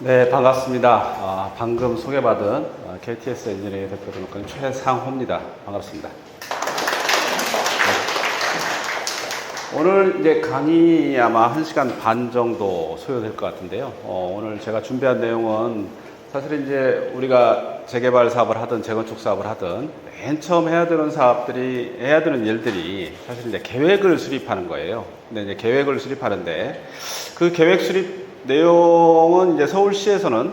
네, 반갑습니다. 방금 소개받은 KTS 엔지니어링 대표 등록관 최상호입니다. 반갑습니다. 네. 오늘 이제 강의 아마 1시간 반 정도 소요될 것 같은데요. 오늘 제가 준비한 내용은 사실 이제 우리가 재개발 사업을 하든 재건축 사업을 하든 맨 처음 해야 되는 일들이 사실 이제 계획을 수립하는 거예요. 근데 이제 계획을 수립하는데 그 계획 수립 내용은 이제 서울시에서는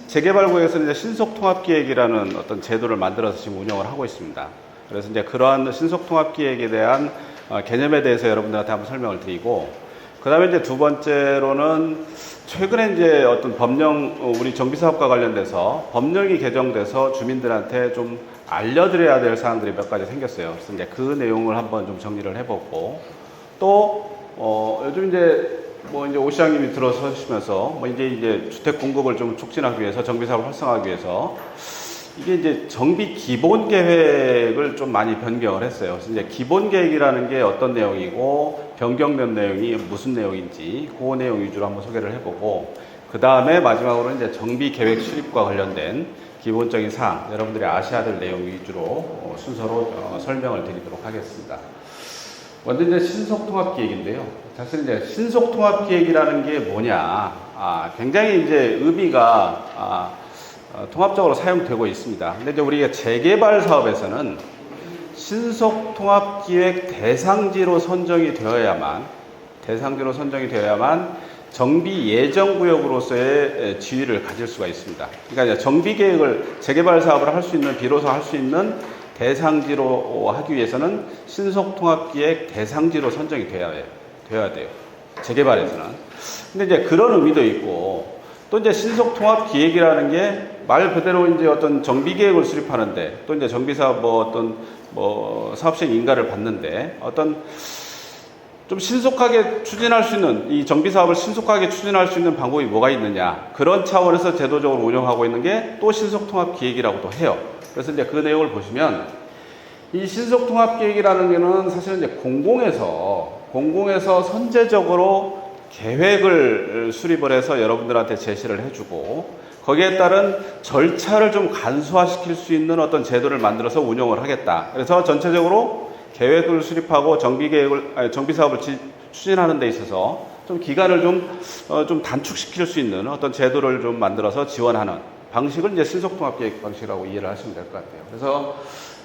재개발구역에서는 이제 신속통합기획이라는 어떤 제도를 만들어서 지금 운영을 하고 있습니다. 그래서 이제 그러한 신속통합기획에 대한 개념에 대해서 여러분들한테 한번 설명을 드리고, 그 다음에 이제 두 번째로는 최근에 이제 어떤 우리 정비사업과 관련돼서 법령이 개정돼서 주민들한테 좀 알려드려야 될 사항들이 몇 가지 생겼어요. 그래서 이제 그 내용을 한번 좀 정리를 해보고, 또, 요즘 이제 오 시장님이 들어서시면서 이제 주택 공급을 좀 촉진하기 위해서 정비사업을 활성화하기 위해서 이게 이제 정비 기본 계획을 좀 많이 변경을 했어요. 그래서 이제 기본 계획이라는 게 어떤 내용이고 변경된 내용이 무슨 내용인지 그 내용 위주로 한번 소개를 해보고, 그 다음에 마지막으로 이제 정비 계획 수립과 관련된 기본적인 사항, 여러분들이 아셔야 될 내용 위주로 순서로 설명을 드리도록 하겠습니다. 먼저 이제 신속통합기획인데요. 사실 이제 신속통합기획이라는 게 뭐냐, 굉장히 이제 의미가 통합적으로 사용되고 있습니다. 근데 이제 우리가 재개발 사업에서는 신속통합기획 대상지로 선정이 되어야만 정비 예정구역으로서의 지위를 가질 수가 있습니다. 그러니까 이제 정비계획을 재개발 사업을 비로소 할 수 있는 대상지로 하기 위해서는 신속통합기획 대상지로 선정이 돼야 돼요. 재개발에서는. 근데 이제 그런 의미도 있고, 또 이제 신속통합기획이라는 게 말 그대로 이제 어떤 정비계획을 수립하는데, 또 이제 정비사업 사업시행 인가를 받는데, 어떤 좀 신속하게 추진할 수 있는, 이 정비사업을 신속하게 추진할 수 있는 방법이 뭐가 있느냐. 그런 차원에서 제도적으로 운영하고 있는 게 또 신속통합기획이라고도 해요. 그래서 이제 그 내용을 보시면, 이 신속통합기획이라는 게는 사실은 이제 공공에서 선제적으로 계획을 수립을 해서 여러분들한테 제시를 해주고, 거기에 따른 절차를 좀 간소화시킬 수 있는 어떤 제도를 만들어서 운영을 하겠다. 그래서 전체적으로 계획을 수립하고 정비사업을 추진하는 데 있어서 좀 기간을 좀 단축시킬 수 있는 어떤 제도를 좀 만들어서 지원하는 방식을 이제 신속통합기획 방식이라고 이해를 하시면 될 것 같아요. 그래서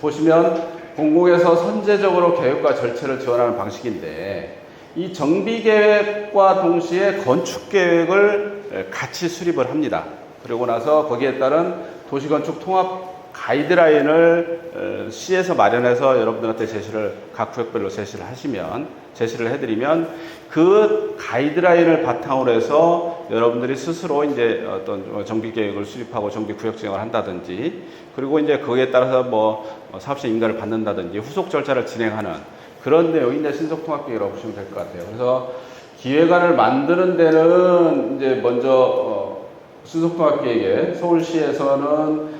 보시면 공공에서 선제적으로 계획과 절차를 지원하는 방식인데, 이 정비계획과 동시에 건축계획을 같이 수립을 합니다. 그리고 나서 거기에 따른 도시건축 통합 가이드라인을 시에서 마련해서 여러분들한테 각 구역별로 제시를 해드리면 그 가이드라인을 바탕으로 해서 여러분들이 스스로 이제 어떤 정비 계획을 수립하고 정비 구역 지정을 한다든지, 그리고 이제 거기에 따라서 사업시행 인가를 받는다든지 후속 절차를 진행하는 그런 내용이 이제 신속통합계획이라고 보시면 될 것 같아요. 그래서 기획안을 만드는 데는 이제 먼저 신속통합계획에 서울시에서는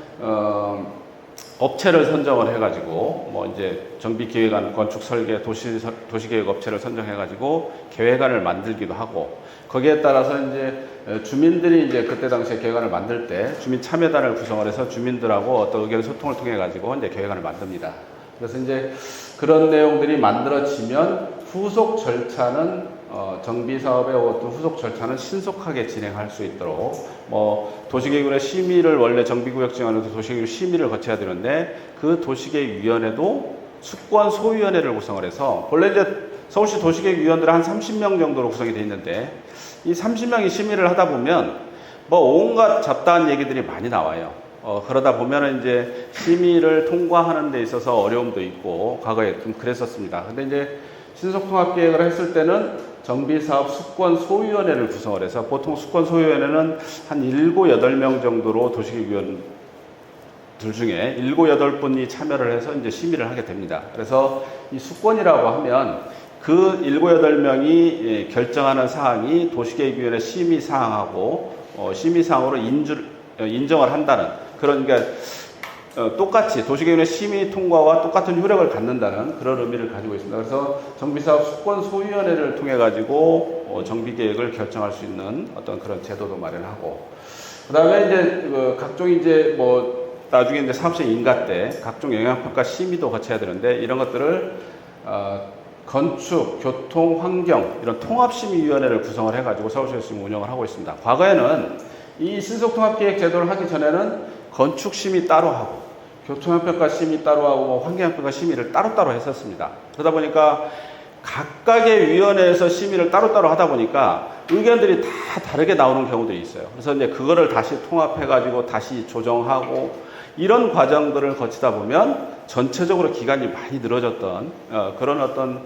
업체를 선정을 해가지고 이제 정비기획안, 건축설계, 도시계획 업체를 선정해가지고 계획안을 만들기도 하고, 거기에 따라서 이제 주민들이 이제 그때 당시에 계획안을 만들 때 주민 참여단을 구성을 해서 주민들하고 어떤 의견 소통을 통해 가지고 이제 계획안을 만듭니다. 그래서 이제 그런 내용들이 만들어지면 후속 절차는 정비사업의 어떤 후속 절차는 신속하게 진행할 수 있도록 도시계획위원회 심의를 원래 정비구역 지정하면서 도시계획 심의를 거쳐야 되는데, 그 도시계획위원회도 수권 소위원회를 구성을 해서, 원래 이제 서울시 도시계획위원들은 한 30명 정도로 구성이 되어 있는데, 이 30명이 심의를 하다 보면 온갖 잡다한 얘기들이 많이 나와요. 그러다 보면은 이제 심의를 통과하는 데 있어서 어려움도 있고, 과거에 좀 그랬었습니다. 근데 이제 신속통합계획을 했을 때는 정비사업 수권소위원회를 구성을 해서, 보통 수권소위원회는 한 7, 8명 정도로 도시계획위원들 중에 7, 8분이 참여를 해서 이제 심의를 하게 됩니다. 그래서 이 수권이라고 하면 그 7, 8명이 결정하는 사항이 도시계획위원회 심의사항하고 심의사항으로 인정을 한다는 그런, 그러니까 똑같이 도시계획의 심의 통과와 똑같은 효력을 갖는다는 그런 의미를 가지고 있습니다. 그래서 정비사업 수권소위원회를 통해 가지고 정비계획을 결정할 수 있는 어떤 그런 제도도 마련하고, 그다음에 이제 각종 이제 뭐 나중에 이제 사업시행 인가 때 각종 영향평가 심의도 거쳐야 되는데, 이런 것들을 건축, 교통, 환경 이런 통합심의위원회를 구성을 해가지고 서울시에서 지금 운영을 하고 있습니다. 과거에는 이 신속통합계획 제도를 하기 전에는 건축심의 따로 하고 교통형평가 심의 따로 하고 환경형평가 심의를 따로따로 했었습니다. 그러다 보니까 각각의 위원회에서 심의를 따로따로 하다 보니까 의견들이 다 다르게 나오는 경우들이 있어요. 그래서 이제 그거를 다시 통합해가지고 다시 조정하고 이런 과정들을 거치다 보면 전체적으로 기간이 많이 늘어졌던 그런 어떤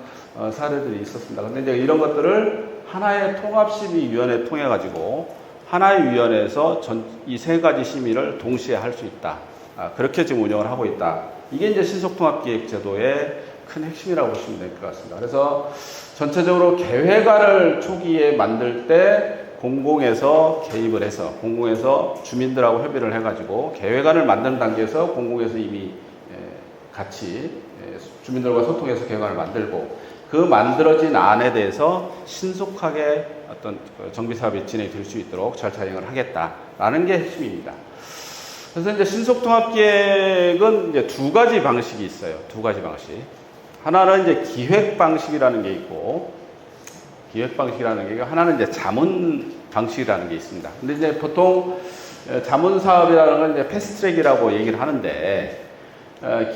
사례들이 있었습니다. 근데 이제 이런 것들을 하나의 통합심의위원회 통해 가지고 하나의 위원회에서 이 세 가지 심의를 동시에 할 수 있다. 그렇게 지금 운영을 하고 있다. 이게 이제 신속통합기획제도의 큰 핵심이라고 보시면 될 것 같습니다. 그래서 전체적으로 계획안을 초기에 만들 때 공공에서 개입을 해서 공공에서 주민들하고 협의를 해가지고 계획안을 만드는 단계에서 공공에서 이미 같이 주민들과 소통해서 계획안을 만들고, 그 만들어진 안에 대해서 신속하게 어떤 정비사업이 진행될 수 있도록 절차 이행을 하겠다라는 게 핵심입니다. 그래서 이제 신속통합계획은 이제 두 가지 방식이 있어요. 두 가지 방식. 하나는 이제 기획 방식이라는 게 있고, 기획 방식이라는 게 하나는 이제 자문 방식이라는 게 있습니다. 근데 이제 보통 자문 사업이라는 건 이제 패스트트랙이라고 얘기를 하는데,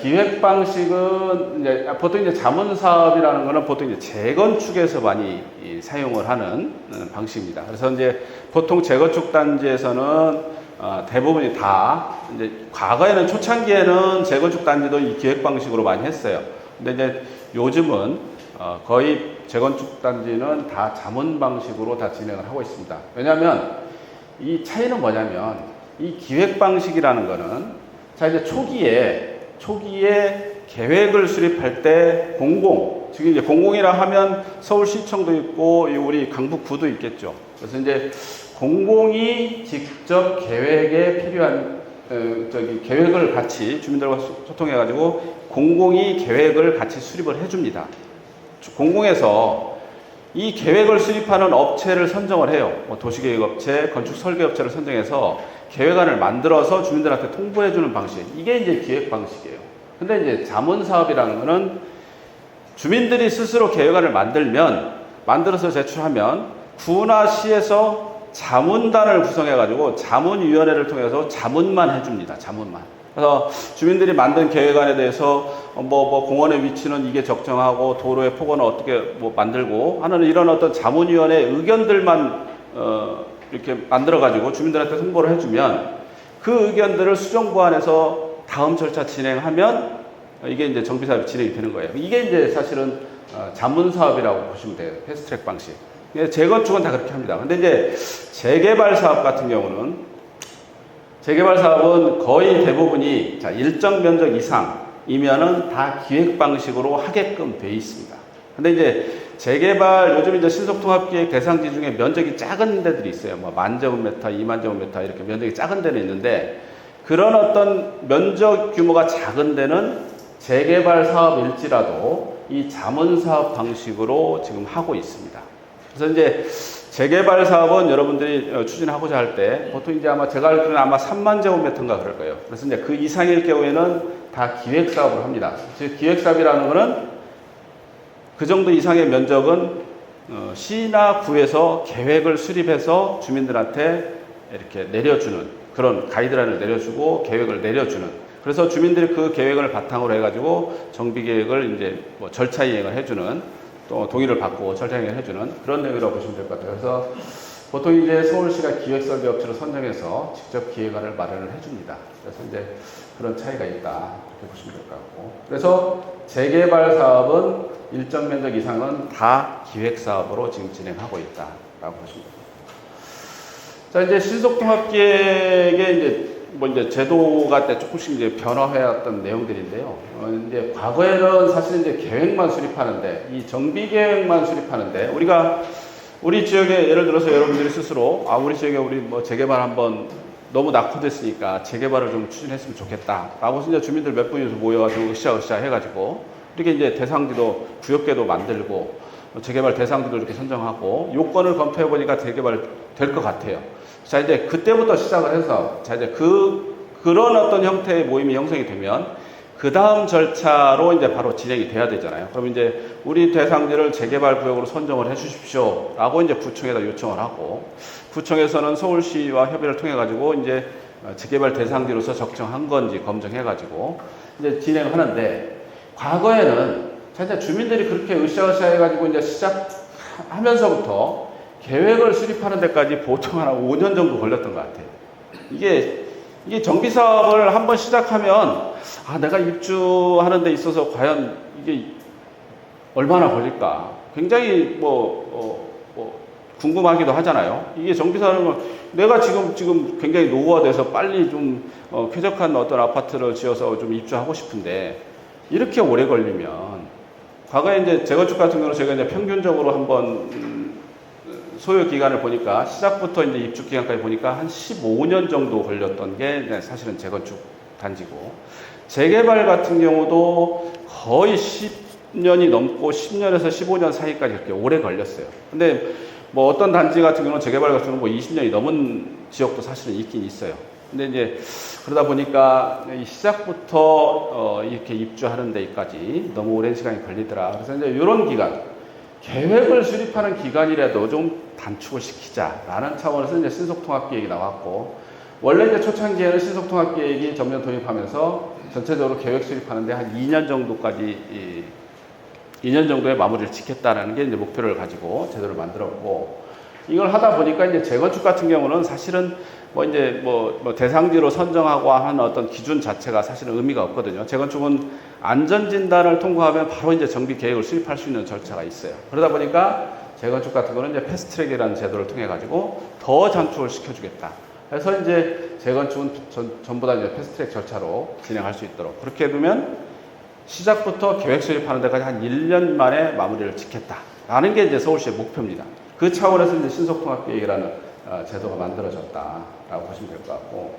기획 방식은 이제 보통 이제 자문 사업이라는 거는 보통 이제 재건축에서 많이 사용을 하는 방식입니다. 그래서 이제 보통 재건축 단지에서는 대부분이 다 이제 과거에는 초창기에는 재건축 단지도 이 기획 방식으로 많이 했어요. 근데 이제 요즘은 거의 재건축 단지는 다 자문 방식으로 다 진행을 하고 있습니다. 왜냐하면 이 차이는 뭐냐면, 이 기획 방식이라는 거는 자 이제 초기에 계획을 수립할 때 지금 이제 공공이라 하면 서울시청도 있고 우리 강북구도 있겠죠. 그래서 이제 공공이 직접 계획에 필요한 계획을 같이 주민들과 소통해가지고 공공이 계획을 같이 수립을 해줍니다. 공공에서 이 계획을 수립하는 업체를 선정을 해요. 뭐 도시계획업체, 건축설계업체를 선정해서 계획안을 만들어서 주민들한테 통보해주는 방식. 이게 이제 기획 방식이에요. 근데 이제 자문사업이라는 거는 주민들이 스스로 계획안을 만들어서 제출하면 구나 시에서 자문단을 구성해가지고 자문위원회를 통해서 자문만 해줍니다. 자문만. 그래서 주민들이 만든 계획안에 대해서 공원의 위치는 이게 적정하고 도로의 폭언은 어떻게 만들고 하는 이런 어떤 자문위원회 의견들만 이렇게 만들어가지고 주민들한테 통보를 해주면 그 의견들을 수정보완해서 다음 절차 진행하면 이게 이제 정비사업이 진행이 되는 거예요. 이게 이제 사실은 자문사업이라고 보시면 돼요. 패스트트랙 방식. 재건축은 다 그렇게 합니다. 근데 이제 재개발 사업 같은 경우는 재개발 사업은 거의 대부분이 일정 면적 이상이면은 다 기획 방식으로 하게끔 돼 있습니다. 근데 이제 재개발 요즘 이제 신속통합기획 대상지 중에 면적이 작은 데들이 있어요. 뭐 10,000제곱미터, 20,000제곱미터 이렇게 면적이 작은 데는 있는데, 그런 어떤 면적 규모가 작은 데는 재개발 사업일지라도 이 자문사업 방식으로 지금 하고 있습니다. 그래서 이제 재개발 사업은 여러분들이 추진하고자 할 때 보통 이제 아마 제가 알기로는 아마 30,000제곱미터인가 그럴 거예요. 그래서 이제 그 이상일 경우에는 다 기획 사업을 합니다. 즉 기획 사업이라는 거는 그 정도 이상의 면적은 시나 구에서 계획을 수립해서 주민들한테 이렇게 내려주는 그런 가이드라인을 내려주고 계획을 내려주는, 그래서 주민들이 그 계획을 바탕으로 해가지고 정비계획을 이제 절차 이행을 해주는, 또 동의를 받고 절차 이행을 해주는 그런 내용이라고 보시면 될 것 같아요. 그래서 보통 이제 서울시가 기획설계업체를 선정해서 직접 기획안을 마련을 해줍니다. 그래서 이제 그런 차이가 있다 이렇게 보시면 될 것 같고, 그래서 재개발 사업은 일정 면적 이상은 다 기획 사업으로 지금 진행하고 있다라고 보시면 됩니다. 자, 이제 신속통합계획의 이제 제도가 조금씩 이제 변화해왔던 내용들인데요. 이제 과거에는 사실 이제 계획만 수립하는데, 이 정비계획만 수립하는데, 우리 지역에 예를 들어서 여러분들이 스스로 우리 지역에 우리 재개발 한번 너무 낙후됐으니까 재개발을 좀 추진했으면 좋겠다라고 이제 주민들 몇 분이서 모여가지고 으쌰으쌰 해가지고 이렇게 이제 대상지도 구역계도 만들고 재개발 대상지도 이렇게 선정하고 요건을 검토해 보니까 재개발 될 것 같아요. 자, 이제 그때부터 시작을 해서 자, 이제 그런 어떤 형태의 모임이 형성이 되면 그 다음 절차로 이제 바로 진행이 돼야 되잖아요. 그럼 이제 우리 대상지를 재개발 구역으로 선정을 해 주십시오 라고 이제 구청에다 요청을 하고, 구청에서는 서울시와 협의를 통해 가지고 이제 재개발 대상지로서 적정한 건지 검증해 가지고 이제 진행을 하는데, 과거에는 진짜 주민들이 그렇게 으쌰으쌰 해 가지고 이제 시작하면서부터 계획을 수립하는 데까지 보통 한 5년 정도 걸렸던 것 같아요. 이게 정비 사업을 한번 시작하면 내가 입주하는 데 있어서 과연 이게 얼마나 걸릴까 굉장히 궁금하기도 하잖아요. 이게 정비 사업은 내가 지금 굉장히 노후화돼서 빨리 좀 쾌적한 어떤 아파트를 지어서 좀 입주하고 싶은데 이렇게 오래 걸리면, 과거에 이제 재건축 같은 경우는 제가 이제 평균적으로 한번 소요 기간을 보니까 시작부터 이제 입주 기간까지 보니까 한 15년 정도 걸렸던 게 사실은 재건축 단지고, 재개발 같은 경우도 거의 10년이 넘고 10년에서 15년 사이까지 그렇게 오래 걸렸어요. 근데 뭐 어떤 단지 같은 경우는 재개발 같은 경우는 뭐 20년이 넘은 지역도 사실은 있긴 있어요. 근데 이제 그러다 보니까 이 시작부터 이렇게 입주하는 데까지 너무 오랜 시간이 걸리더라. 그래서 이제 이런 기간, 계획을 수립하는 기간이라도 좀 단축을 시키자라는 차원에서 이제 신속통합계획이 나왔고, 원래 이제 초창기에는 신속통합계획이 전면 도입하면서 전체적으로 계획 수립하는데 한 2년 정도까지 2년 정도의 마무리를 짓겠다라는 게 이제 목표를 가지고 제도를 만들었고, 이걸 하다 보니까 이제 재건축 같은 경우는 사실은 뭐 대상지로 선정하고 하는 어떤 기준 자체가 사실은 의미가 없거든요. 재건축은 안전진단을 통과하면 바로 이제 정비 계획을 수립할 수 있는 절차가 있어요. 그러다 보니까 재건축 같은 거는 이제 패스트트랙이라는 제도를 통해 가지고 더 장축을 시켜주겠다. 그래서 이제 재건축은 전부 다 이제 패스트트랙 절차로 진행할 수 있도록 그렇게 해두면 시작부터 계획 수립하는 데까지 한 1년 만에 마무리를 짓겠다라는 게 이제 서울시의 목표입니다. 그 차원에서 이제 신속통합계획이라는 제도가 만들어졌다라고 보시면 될 것 같고,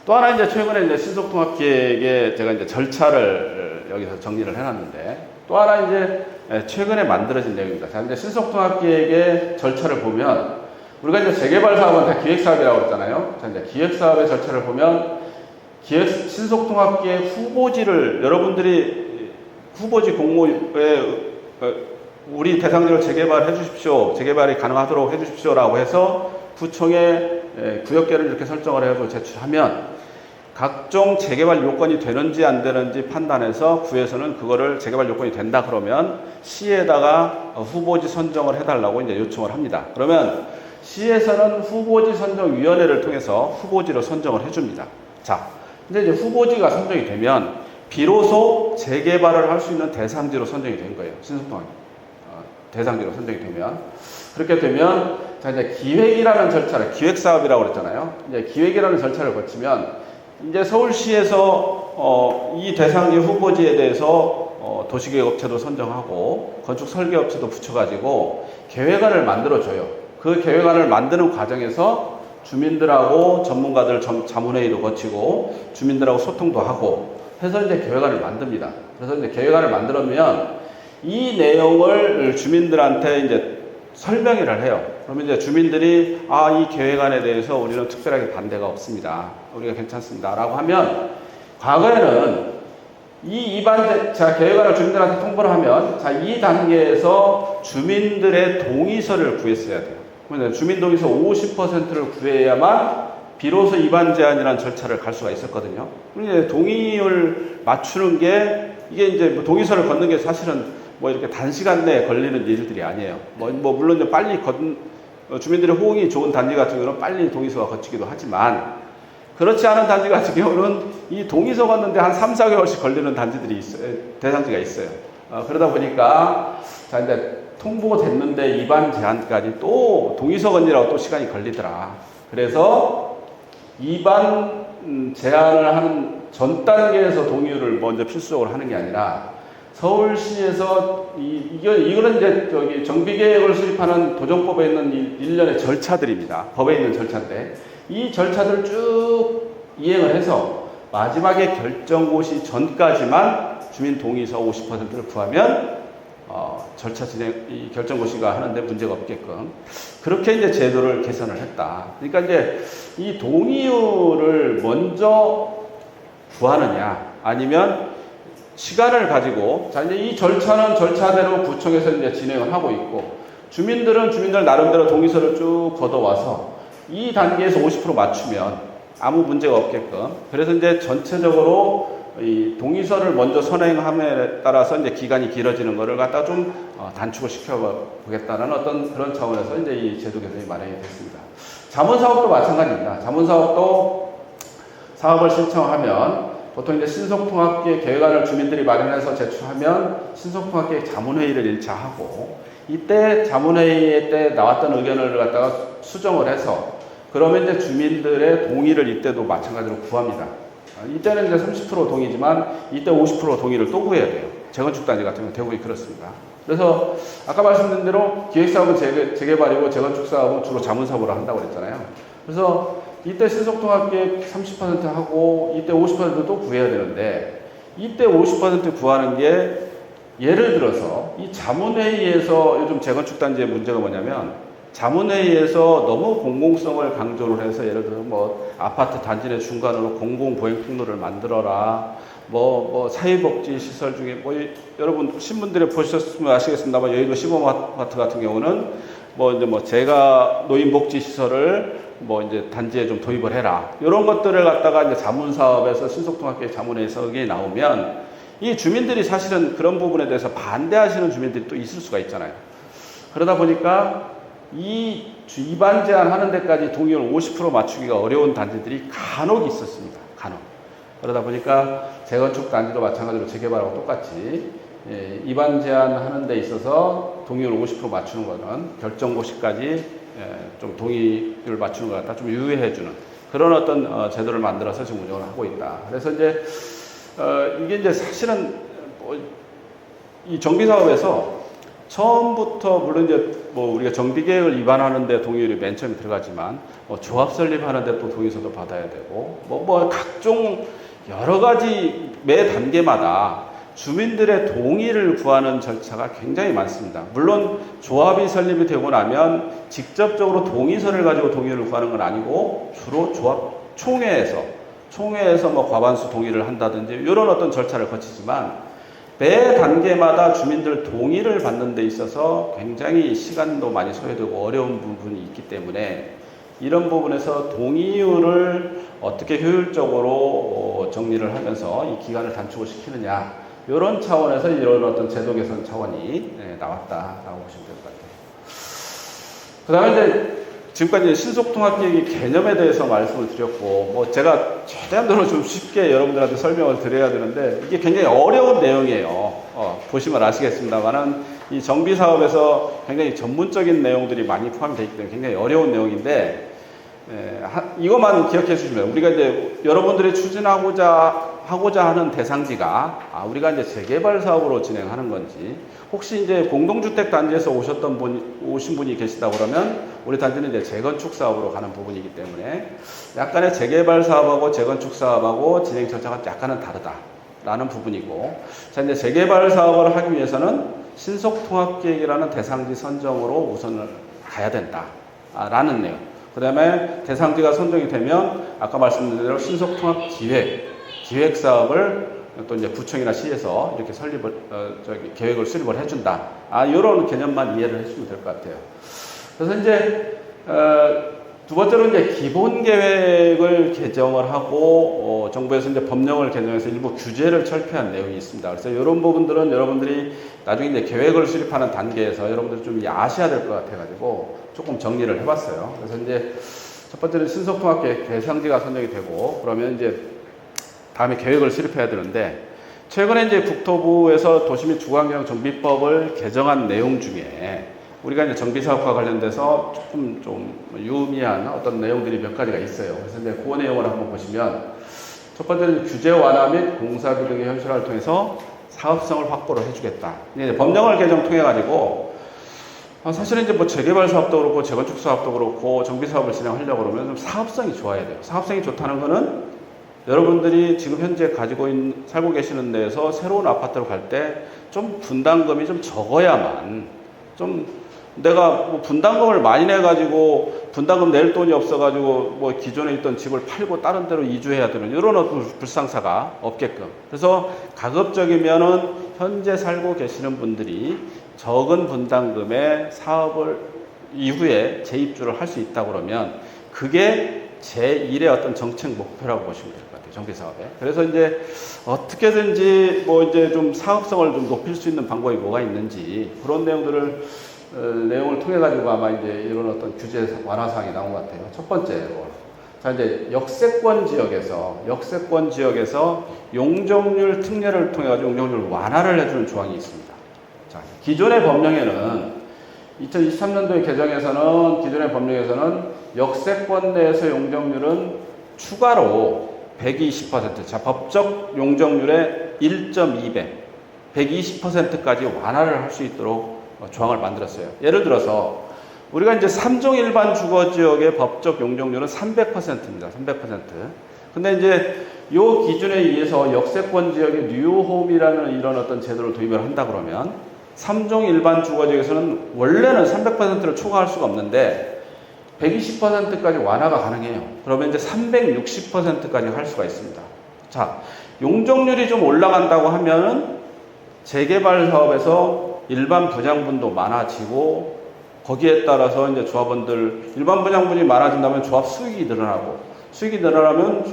또 하나 이제 최근에 이제 신속통합계획에 제가 이제 절차를 여기서 정리를 해놨는데, 또 하나 이제 최근에 만들어진 내용입니다. 자, 이제 신속통합계획의 절차를 보면, 우리가 이제 재개발 사업은 다 기획사업이라고 그랬잖아요. 자, 이제 기획사업의 절차를 보면 신속통합계획 후보지를 여러분들이 후보지 공모에 우리 대상지를 재개발해 주십시오, 재개발이 가능하도록 해 주십시오라고 해서 구청에 구역계를 이렇게 설정을 해서 제출하면 각종 재개발 요건이 되는지 안 되는지 판단해서 구에서는 그거를 재개발 요건이 된다 그러면 시에다가 후보지 선정을 해달라고 이제 요청을 합니다. 그러면 시에서는 후보지 선정위원회를 통해서 후보지를 선정을 해줍니다. 자, 근데 이제 후보지가 선정이 되면 비로소 재개발을 할 수 있는 대상지로 선정이 된 거예요. 신속통합 대상지로 선정이 되면, 그렇게 되면 자, 이제 기획이라는 절차를, 기획사업이라고 그랬잖아요. 이제 기획이라는 절차를 거치면 이제 서울시에서 이 대상지 후보지에 대해서 도시계획업체도 선정하고 건축 설계업체도 붙여가지고 계획안을 만들어줘요. 그 계획안을 만드는 과정에서 주민들하고 전문가들 자문회의도 거치고 주민들하고 소통도 하고 해서 이제 계획안을 만듭니다. 그래서 이제 계획안을 만들면 이 내용을 주민들한테 이제 설명회를 해요. 그러면 이제 주민들이 이 계획안에 대해서 우리는 특별하게 반대가 없습니다, 우리가 괜찮습니다 라고 하면, 과거에는 자, 계획안을 주민들한테 통보를 하면, 자, 이 단계에서 주민들의 동의서를 구했어야 돼요. 그러면 주민 동의서 50%를 구해야만 비로소 입안 제한이라는 절차를 갈 수가 있었거든요. 그런데 동의를 맞추는 게, 이게 이제 동의서를 걷는 게 사실은 이렇게 단시간 내에 걸리는 일들이 아니에요. 물론 이제 빨리 주민들의 호응이 좋은 단지 같은 경우는 빨리 동의서가 거치기도 하지만, 그렇지 않은 단지 같은 경우는 이 동의서 걷는데 한 3, 4개월씩 걸리는 단지들이 있어요. 대상지가 있어요. 그러다 보니까, 자, 이제 통보됐는데 입안 제한까지 또 동의서 걷느라고 또 시간이 걸리더라. 그래서 입안 제한을 하는 전 단계에서 동의를 먼저 필수적으로 하는 게 아니라 서울시에서 이거는 이제 저기 정비계획을 수립하는 도정법에 있는 일련의 절차들입니다. 법에 있는 절차인데 이 절차들을 쭉 이행을 해서 마지막에 결정고시 전까지만 주민 동의서 50%를 구하면 절차 진행, 이 결정고시가 하는데 문제가 없게끔 그렇게 이제 제도를 개선을 했다. 그러니까 이제 이 동의율을 먼저 구하느냐 아니면 시간을 가지고 자 이제 이 절차는 절차대로 구청에서 이제 진행을 하고 있고 주민들은 주민들 나름대로 동의서를 쭉 걷어와서 이 단계에서 50% 맞추면 아무 문제가 없게끔 그래서 이제 전체적으로 이 동의서를 먼저 선행함에 따라서 이제 기간이 길어지는 거를 갖다 좀 단축을 시켜보겠다는 어떤 그런 차원에서 이제 이 제도 개선이 마련이 됐습니다. 자문사업도 마찬가지입니다. 자문사업도 사업을 신청하면 보통 이제 신속통합계획 계획안을 주민들이 마련해서 제출하면 신속통합계획 자문회의를 1차 하고 이때 자문회의 때 나왔던 의견을 갖다가 수정을 해서 그러면 이제 주민들의 동의를 이때도 마찬가지로 구합니다. 이때는 이제 30% 동의지만 이때 50% 동의를 또 구해야 돼요. 재건축단지 같은 경우 대부분이 그렇습니다. 그래서 아까 말씀드린 대로 기획사업은 재개발이고 재건축사업은 주로 자문사업으로 한다고 그랬잖아요. 그래서 이때 신속통합계획 30% 하고 이때 50%도 구해야 되는데 이때 50% 구하는 게 예를 들어서 이 자문회의에서 요즘 재건축단지의 문제가 뭐냐면 자문회의에서 너무 공공성을 강조를 해서 예를 들어 뭐 아파트 단지 내 중간으로 공공보행통로를 만들어라 뭐 사회복지시설 중에 뭐 여러분 신문들에 보셨으면 아시겠습니다만 여의도 시범아파트 같은 경우는 뭐 이제 뭐 제가 노인복지시설을 뭐 이제 단지에 좀 도입을 해라 이런 것들을 갖다가 이제 자문사업에서 신속통합계획 자문회에서 의견이 나오면 이 주민들이 사실은 그런 부분에 대해서 반대하시는 주민들이 또 있을 수가 있잖아요. 그러다 보니까 이 위반 제한 하는 데까지 동의율 50% 맞추기가 어려운 단지들이 간혹 있었습니다. 간혹. 그러다 보니까 재건축 단지도 마찬가지로 재개발하고 똑같이 위반 제한 하는 데 있어서 동의율 50% 맞추는 거는 결정고시까지 좀 동의율 맞추는 것 같다 좀 유예해주는 그런 어떤 제도를 만들어서 지금 운영을 하고 있다. 그래서 이제 이게 이제 사실은 이 정비사업에서 처음부터 물론 이제 뭐 우리가 정비계획을 위반하는데 동의율이 맨 처음에 들어가지만 조합 설립하는데 또 동의서도 받아야 되고 뭐 각종 여러 가지 매 단계마다 주민들의 동의를 구하는 절차가 굉장히 많습니다. 물론 조합이 설립이 되고 나면 직접적으로 동의서를 가지고 동의를 구하는 건 아니고 주로 조합 총회에서 뭐 과반수 동의를 한다든지 이런 어떤 절차를 거치지만 매 단계마다 주민들 동의를 받는 데 있어서 굉장히 시간도 많이 소요되고 어려운 부분이 있기 때문에 이런 부분에서 동의율을 어떻게 효율적으로 정리를 하면서 이 기간을 단축을 시키느냐 이런 차원에서 이런 어떤 제도 개선 차원이 나왔다라고 보시면 될 것 같아요. 그 다음에 이제 지금까지 신속통합계획의 개념에 대해서 말씀을 드렸고 뭐 제가 최대한으로 좀 쉽게 여러분들한테 설명을 드려야 되는데 이게 굉장히 어려운 내용이에요. 보시면 아시겠습니다만은 이 정비사업에서 굉장히 전문적인 내용들이 많이 포함이 되어 있기 때문에 굉장히 어려운 내용인데 이것만 기억해 주시면 우리가 이제 여러분들이 추진하고자 하는 대상지가 우리가 이제 재개발 사업으로 진행하는 건지 혹시 이제 공동주택 단지에서 오신 분이 계시다 그러면 우리 단지는 이제 재건축 사업으로 가는 부분이기 때문에 약간의 재개발 사업하고 재건축 사업하고 진행 절차가 약간은 다르다라는 부분이고 자 이제 재개발 사업을 하기 위해서는 신속통합계획이라는 대상지 선정으로 우선을 가야 된다라는 내용. 그 다음에 대상지가 선정이 되면 아까 말씀드린 대로 신속통합기획 사업을 또 이제 구청이나 시에서 이렇게 계획을 수립을 해준다. 이런 개념만 이해를 해주시면 될 것 같아요. 그래서 이제 두 번째로 이제 기본 계획을 개정을 하고 정부에서 이제 법령을 개정해서 일부 규제를 철폐한 내용이 있습니다. 그래서 이런 부분들은 여러분들이 나중에 이제 계획을 수립하는 단계에서 여러분들이 좀 아셔야 될 것 같아가지고 조금 정리를 해봤어요. 그래서 이제 첫 번째는 신속통합계획 대상지가 선정이 되고 그러면 이제 다음에 계획을 수립해야 되는데 최근에 이제 국토부에서 도시및 주거환경정비법을 개정한 내용 중에 우리가 이제 정비사업과 관련돼서 조금 좀 유의미한 어떤 내용들이 몇 가지가 있어요. 그래서 이제 그 내용을 한번 보시면 첫 번째는 규제 완화 및 공사비 등의 현실화를 통해서 사업성을 확보를 해주겠다. 이제 법령을 개정 통해 가지고 사실은 이제 뭐 재개발 사업도 그렇고 재건축 사업도 그렇고 정비 사업을 진행하려고 그러면 좀 사업성이 좋아야 돼요. 사업성이 좋다는 거는 여러분들이 지금 현재 살고 계시는 데에서 새로운 아파트로 갈 때 좀 분담금이 좀 적어야만, 좀 내가 뭐 분담금을 많이 내가지고 분담금 낼 돈이 없어가지고 뭐 기존에 있던 집을 팔고 다른 데로 이주해야 되는 이런 어떤 불상사가 없게끔. 그래서 가급적이면은 현재 살고 계시는 분들이 적은 분담금에 사업을 이후에 재입주를 할 수 있다 그러면 그게 제1의 어떤 정책 목표라고 보시면 될 것 같아요. 정비사업에. 그래서 이제 어떻게든지 뭐 이제 좀 사업성을 좀 높일 수 있는 방법이 뭐가 있는지 그런 내용을 통해 가지고 아마 이제 이런 어떤 규제 완화 사항이 나온 것 같아요. 첫 번째로. 자, 이제 역세권 지역에서 용적률 특례를 통해 가지고 용적률 완화를 해주는 조항이 있습니다. 자, 기존의 법령에는 2023년도의 개정에서는 기존의 법령에서는 역세권 내에서 용적률은 추가로 120%, 자, 법적 용적률의 1.2배, 120%까지 완화를 할 수 있도록 조항을 만들었어요. 예를 들어서 우리가 이제 3종 일반 주거 지역의 법적 용적률은 300%입니다. 300%. 근데 이제 요 기준에 의해서 역세권 지역의 뉴홈이라는 이런 어떤 제도를 도입을 한다 그러면 3종 일반 주거 지역에서는 원래는 300%를 초과할 수가 없는데 120%까지 완화가 가능해요. 그러면 이제 360%까지 할 수가 있습니다. 자, 용적률이 좀 올라간다고 하면은 재개발 사업에서 일반 분양분도 많아지고 거기에 따라서 이제 조합원들 일반 분양분이 많아진다면 조합 수익이 늘어나고 수익이 늘어나면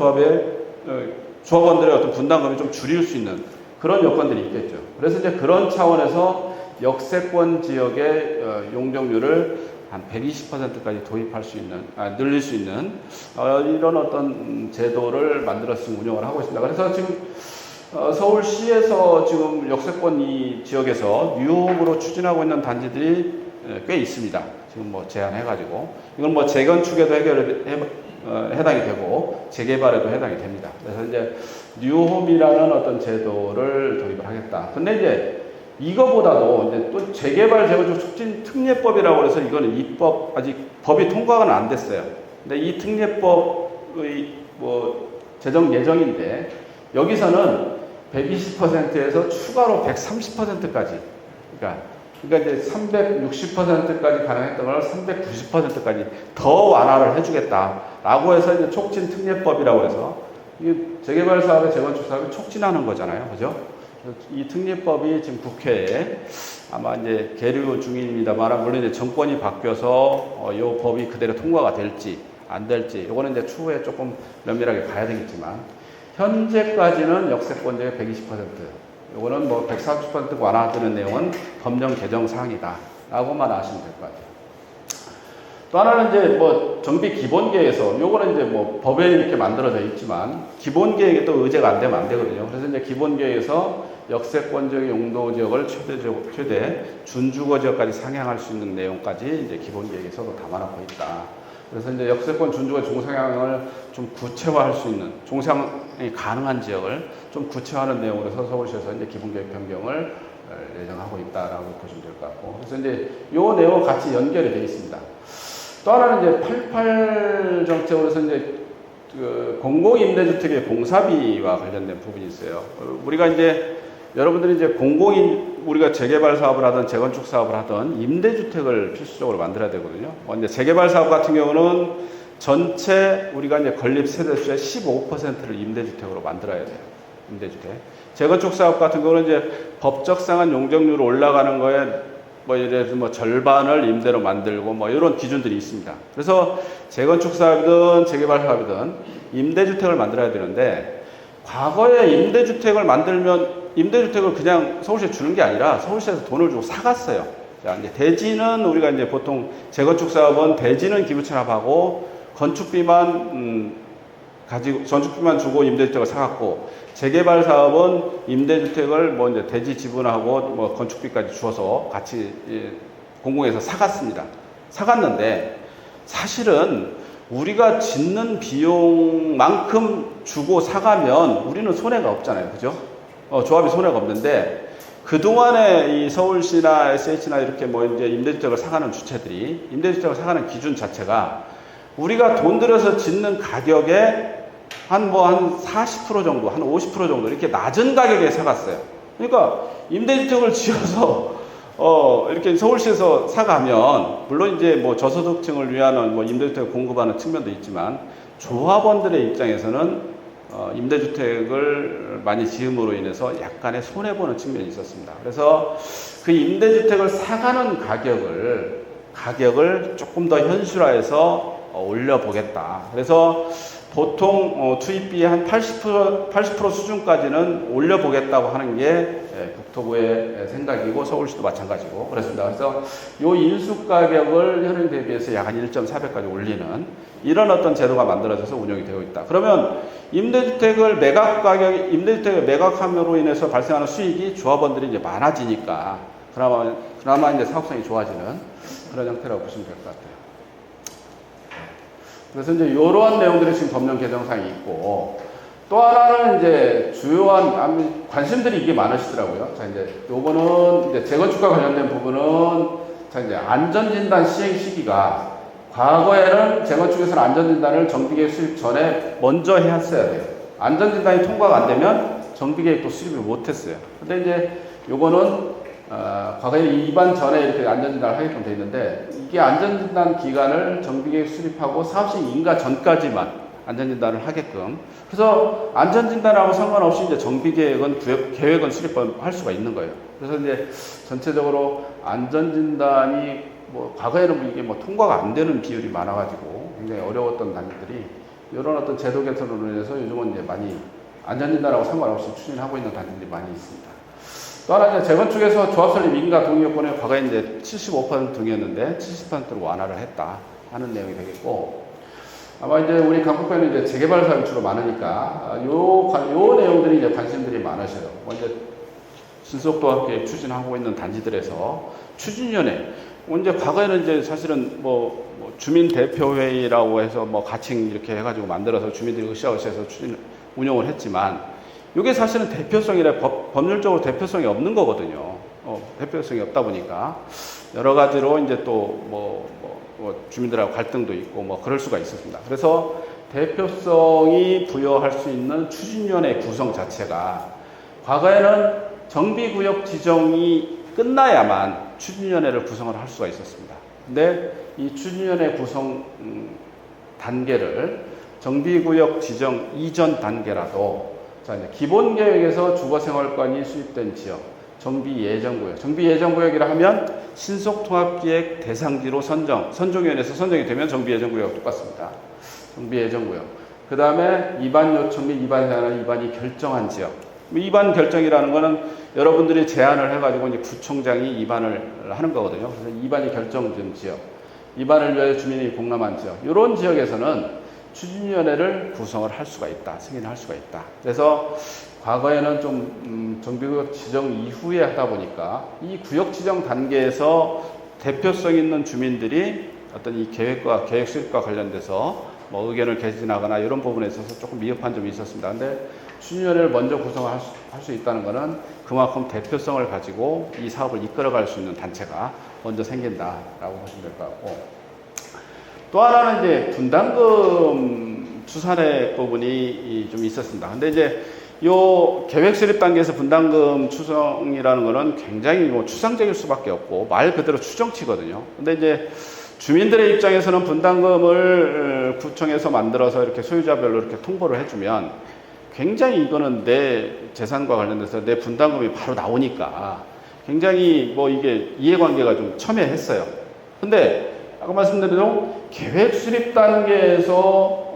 조합원들의 어떤 분담금이 좀 줄일 수 있는 그런 여건들이 있겠죠. 그래서 이제 그런 차원에서 역세권 지역의 용적률을 한 120%까지 도입할 수 있는, 늘릴 수 있는 이런 어떤 제도를 만들어서 운영을 하고 있습니다. 그래서 지금 서울시에서 지금 역세권 이 지역에서 뉴홈으로 추진하고 있는 단지들이 꽤 있습니다. 지금 뭐 제한해가지고 이건 뭐 재건축에도 해당이 되고 재개발에도 해당이 됩니다. 그래서 이제 뉴홈이라는 어떤 제도를 도입을 하겠다. 근데 이제 이거보다도 이제 또 재개발 재건축 촉진 특례법이라고 해서 이거는 아직 법이 통과가 안 됐어요. 근데 이 특례법의 뭐 제정 예정인데 여기서는 120%에서 추가로 130%까지 그러니까 이제 360%까지 가능했던 걸 390%까지 더 완화를 해주겠다라고 해서 이제 촉진 특례법이라고 해서 이게 재개발 사업에 재건축 사업에 촉진하는 거잖아요, 그죠? 이 특례법이 지금 국회에 아마 이제 계류 중입니다만 물론 이제 정권이 바뀌어서 이 법이 그대로 통과가 될지 안 될지 이거는 이제 추후에 조금 면밀하게 봐야 되겠지만 현재까지는 역세권자의 120%. 요거는 뭐 140% 완화되는 내용은 법령 개정 사항이다. 라고만 아시면 될 것 같아요. 또 하나는 이제 뭐 정비 기본계획에서 요거는 이제 뭐 법에 이렇게 만들어져 있지만 기본계획에 또 의제가 안 되면 안 되거든요. 그래서 이제 기본계획에서 역세권적 용도 지역을 최대 준주거 지역까지 상향할 수 있는 내용까지 이제 기본계획에서도 담아놓고 있다. 그래서 이제 역세권 준주거 중상향을 좀 구체화할 수 있는 중상이 가능한 지역을 좀 구체화하는 내용으로 서울시에서 이제 기본계획 변경을 예정하고 있다라고 보시면 될 것 같고, 그래서 이제 요 내용 같이 연결이 되어 있습니다. 또 하나는 이제 88 정책으로서 이제 그 공공임대주택의 공사비와 관련된 부분이 있어요. 우리가 이제 여러분들이 이제 우리가 재개발 사업을 하든 재건축 사업을 하든 임대주택을 필수적으로 만들어야 되거든요. 이제 재개발 사업 같은 경우는 전체 우리가 이제 건립 세대수의 15%를 임대주택으로 만들어야 돼요. 임대주택. 재건축 사업 같은 경우는 이제 법적상한 용적률 올라가는 거에 뭐 예를 들어서 뭐 절반을 임대로 만들고 뭐 이런 기준들이 있습니다. 그래서 재건축 사업이든 재개발 사업이든 임대주택을 만들어야 되는데 과거에 임대주택을 만들면 임대주택을 그냥 서울시에 주는 게 아니라 서울시에서 돈을 주고 사갔어요. 자, 이제 대지는 우리가 이제 보통 재건축 사업은 대지는 기부 체납하고 건축비만 주고 임대주택을 사갔고, 재개발 사업은 임대주택을 뭐 이제 대지 지분하고 뭐 건축비까지 주어서 같이 공공에서 사갔습니다. 사갔는데 사실은 우리가 짓는 비용만큼 주고 사가면 우리는 손해가 없잖아요. 그죠? 조합이 손해가 없는데, 그동안에 이 서울시나 SH나 이렇게 뭐 이제 임대주택을 사가는 주체들이 임대주택을 사가는 기준 자체가 우리가 돈 들여서 짓는 가격에 한 40% 정도, 한 50% 정도 이렇게 낮은 가격에 사갔어요. 그러니까 임대주택을 지어서 이렇게 서울시에서 사가면 물론 이제 뭐 저소득층을 위한 뭐 임대주택을 공급하는 측면도 있지만 조합원들의 입장에서는 임대주택을 많이 지음으로 인해서 약간의 손해보는 측면이 있었습니다. 그래서 그 임대주택을 사가는 가격을 조금 더 현실화해서 올려보겠다. 그래서 보통 투입비의 한 80% 수준까지는 올려보겠다고 하는 게 국토부의 생각이고 서울시도 마찬가지고 그렇습니다. 그래서 요 인수 가격을 현행 대비해서 약 한 1.4배까지 올리는 이런 어떤 제도가 만들어져서 운영이 되어 있다. 그러면 임대주택을 매각함으로 인해서 발생하는 수익이 조합원들이 이제 많아지니까 그나마 이제 사업성이 좋아지는 그런 형태라고 보시면 될 것 같아요. 그래서 이제 이러한 내용들이 지금 법령 개정상이 있고, 또 하나는 이제 주요한 관심들이 이게 많으시더라고요. 자, 이제 요거는 이제 재건축과 관련된 부분은 자, 이제 안전진단 시행 시기가 과거에는 재건축에서는 안전진단을 정비계획 수립 전에 먼저 했어야 돼요. 안전진단이 통과가 안 되면 정비계획도 수립을 못 했어요. 근데 이제 요거는 과거에 입안 전에 이렇게 안전진단을 하게끔 되어 있는데, 이게 안전진단 기간을 정비계획 수립하고 사업시 인가 전까지만 안전진단을 하게끔. 그래서 안전진단하고 상관없이 이제 정비계획은 계획은 수립할 수가 있는 거예요. 그래서 이제 전체적으로 안전진단이 뭐 과거에는 이게 뭐 통과가 안 되는 비율이 많아가지고 굉장히 어려웠던 단지들이 이런 어떤 제도 개선으로 인해서 요즘은 이제 많이 안전진단하고 상관없이 추진하고 있는 단지들이 많이 있습니다. 또 하나 이제 재건축에서 조합 설립 인가 동의 요건을 과거에 이제 75% 등이었는데 70%로 완화를 했다 하는 내용이 되겠고, 아마 이제 우리 강북구에는 이제 재개발 사업이 주로 많으니까 요 내용들이 이제 관심들이 많으셔요. 이제 신속도합계획 추진하고 있는 단지들에서 추진위원회, 이제 과거에는 이제 사실은 뭐 주민대표회의라고 해서 뭐 가칭 이렇게 해가지고 만들어서 주민들이 으쌰으쌰해서 운영을 했지만, 이게 사실은 대표성이라 법률적으로 대표성이 없는 거거든요. 대표성이 없다 보니까 여러 가지로 이제 또 주민들하고 갈등도 있고 뭐 그럴 수가 있었습니다. 그래서 대표성이 부여할 수 있는 추진위원회 구성 자체가 과거에는 정비구역 지정이 끝나야만 추진위원회를 구성을 할 수가 있었습니다. 근데 이 추진위원회 구성 단계를 정비구역 지정 이전 단계라도, 자, 이제 기본계획에서 주거생활권이 수립된 지역, 정비예정구역. 정비예정구역이라 하면 신속통합기획 대상지로 선정위원회에서 선정이 되면 정비예정구역과 똑같습니다. 정비예정구역. 그 다음에 이반 요청 및 이반 제한, 이반이 결정한 지역. 이반 결정이라는 거는 여러분들이 제안을 해가지고 이제 구청장이 이반을 하는 거거든요. 그래서 이반이 결정된 지역, 이반을 위해 주민이 공람한 지역, 이런 지역에서는 추진위원회를 구성을 할 수가 있다, 승인을 할 수가 있다. 그래서 과거에는 좀 정비구역 지정 이후에 하다 보니까 이 구역 지정 단계에서 대표성 있는 주민들이 어떤 이 계획과 계획 수립과 관련돼서 뭐 의견을 개진하거나 이런 부분에 있어서 조금 미흡한 점이 있었습니다. 근데 추진위원회를 먼저 구성할 수 있다는 것은 그만큼 대표성을 가지고 이 사업을 이끌어갈 수 있는 단체가 먼저 생긴다라고 보시면 될 것 같고, 또 하나는 이제 분담금 추산의 부분이 좀 있었습니다. 근데 이제 요 계획 수립 단계에서 분담금 추정이라는 거는 굉장히 뭐 추상적일 수밖에 없고 말 그대로 추정치거든요. 근데 이제 주민들의 입장에서는 분담금을 구청에서 만들어서 이렇게 소유자별로 이렇게 통보를 해주면 굉장히 이거는 내 재산과 관련돼서 내 분담금이 바로 나오니까 굉장히 뭐 이게 이해관계가 좀 첨예했어요. 근데 아까 말씀드린 대로 계획 수립 단계에서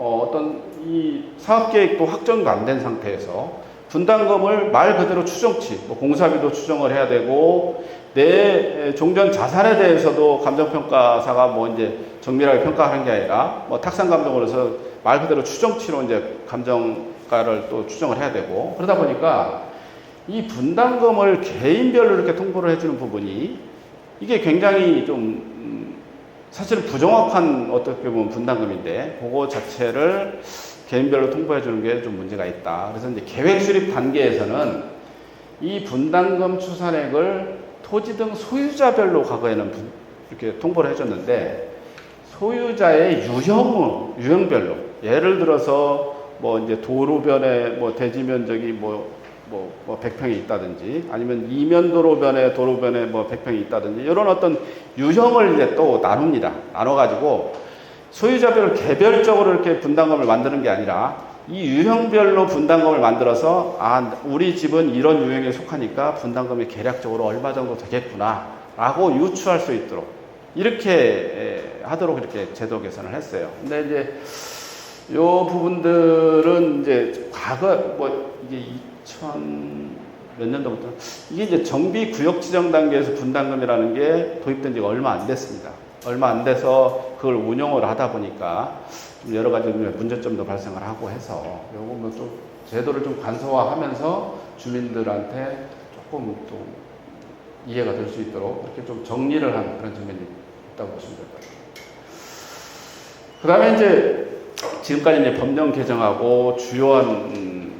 어떤 이 사업계획도 확정도 안 된 상태에서 분담금을 말 그대로 추정치, 뭐 공사비도 추정을 해야 되고 내 종전 자산에 대해서도 감정평가사가 뭐 이제 정밀하게 평가하는 게 아니라 뭐 탁상감정으로서 말 그대로 추정치로 이제 감정가를 또 추정을 해야 되고, 그러다 보니까 이 분담금을 개인별로 이렇게 통보를 해주는 부분이 이게 굉장히 좀 사실은 부정확한 어떻게 보면 분담금인데 그거 자체를 개인별로 통보해 주는 게 좀 문제가 있다. 그래서 이제 계획 수립 단계에서는 이 분담금 추산액을 토지 등 소유자별로 과거에는 이렇게 통보를 해줬는데, 소유자의 유형별로, 예를 들어서 뭐 이제 도로변에 뭐 대지 면적이 뭐 100평이 있다든지, 아니면 이면도로변에 뭐 100평이 있다든지, 이런 어떤 유형을 이제 또 나눠가지고 소유자별로 개별적으로 이렇게 분담금을 만드는 게 아니라 이 유형별로 분담금을 만들어서, 우리 집은 이런 유형에 속하니까 분담금이 계략적으로 얼마 정도 되겠구나 라고 유추할 수 있도록 이렇게 하도록 이렇게 제도 개선을 했어요. 근데 이제 요 부분들은 이제 과거 이게 2000 몇 년도부터 이게 이제 정비구역 지정 단계에서 분담금이라는 게 도입된 지가 얼마 안 됐습니다. 얼마 안 돼서 그걸 운영을 하다 보니까 좀 여러 가지 문제점도 발생을 하고 해서 요거 뭐 좀 제도를 좀 간소화하면서 주민들한테 조금 또 이해가 될 수 있도록 이렇게 좀 정리를 한 그런 측면이 있다고 보시면 될 것 같아요. 그 다음에 이제 지금까지 이제 법령 개정하고 주요한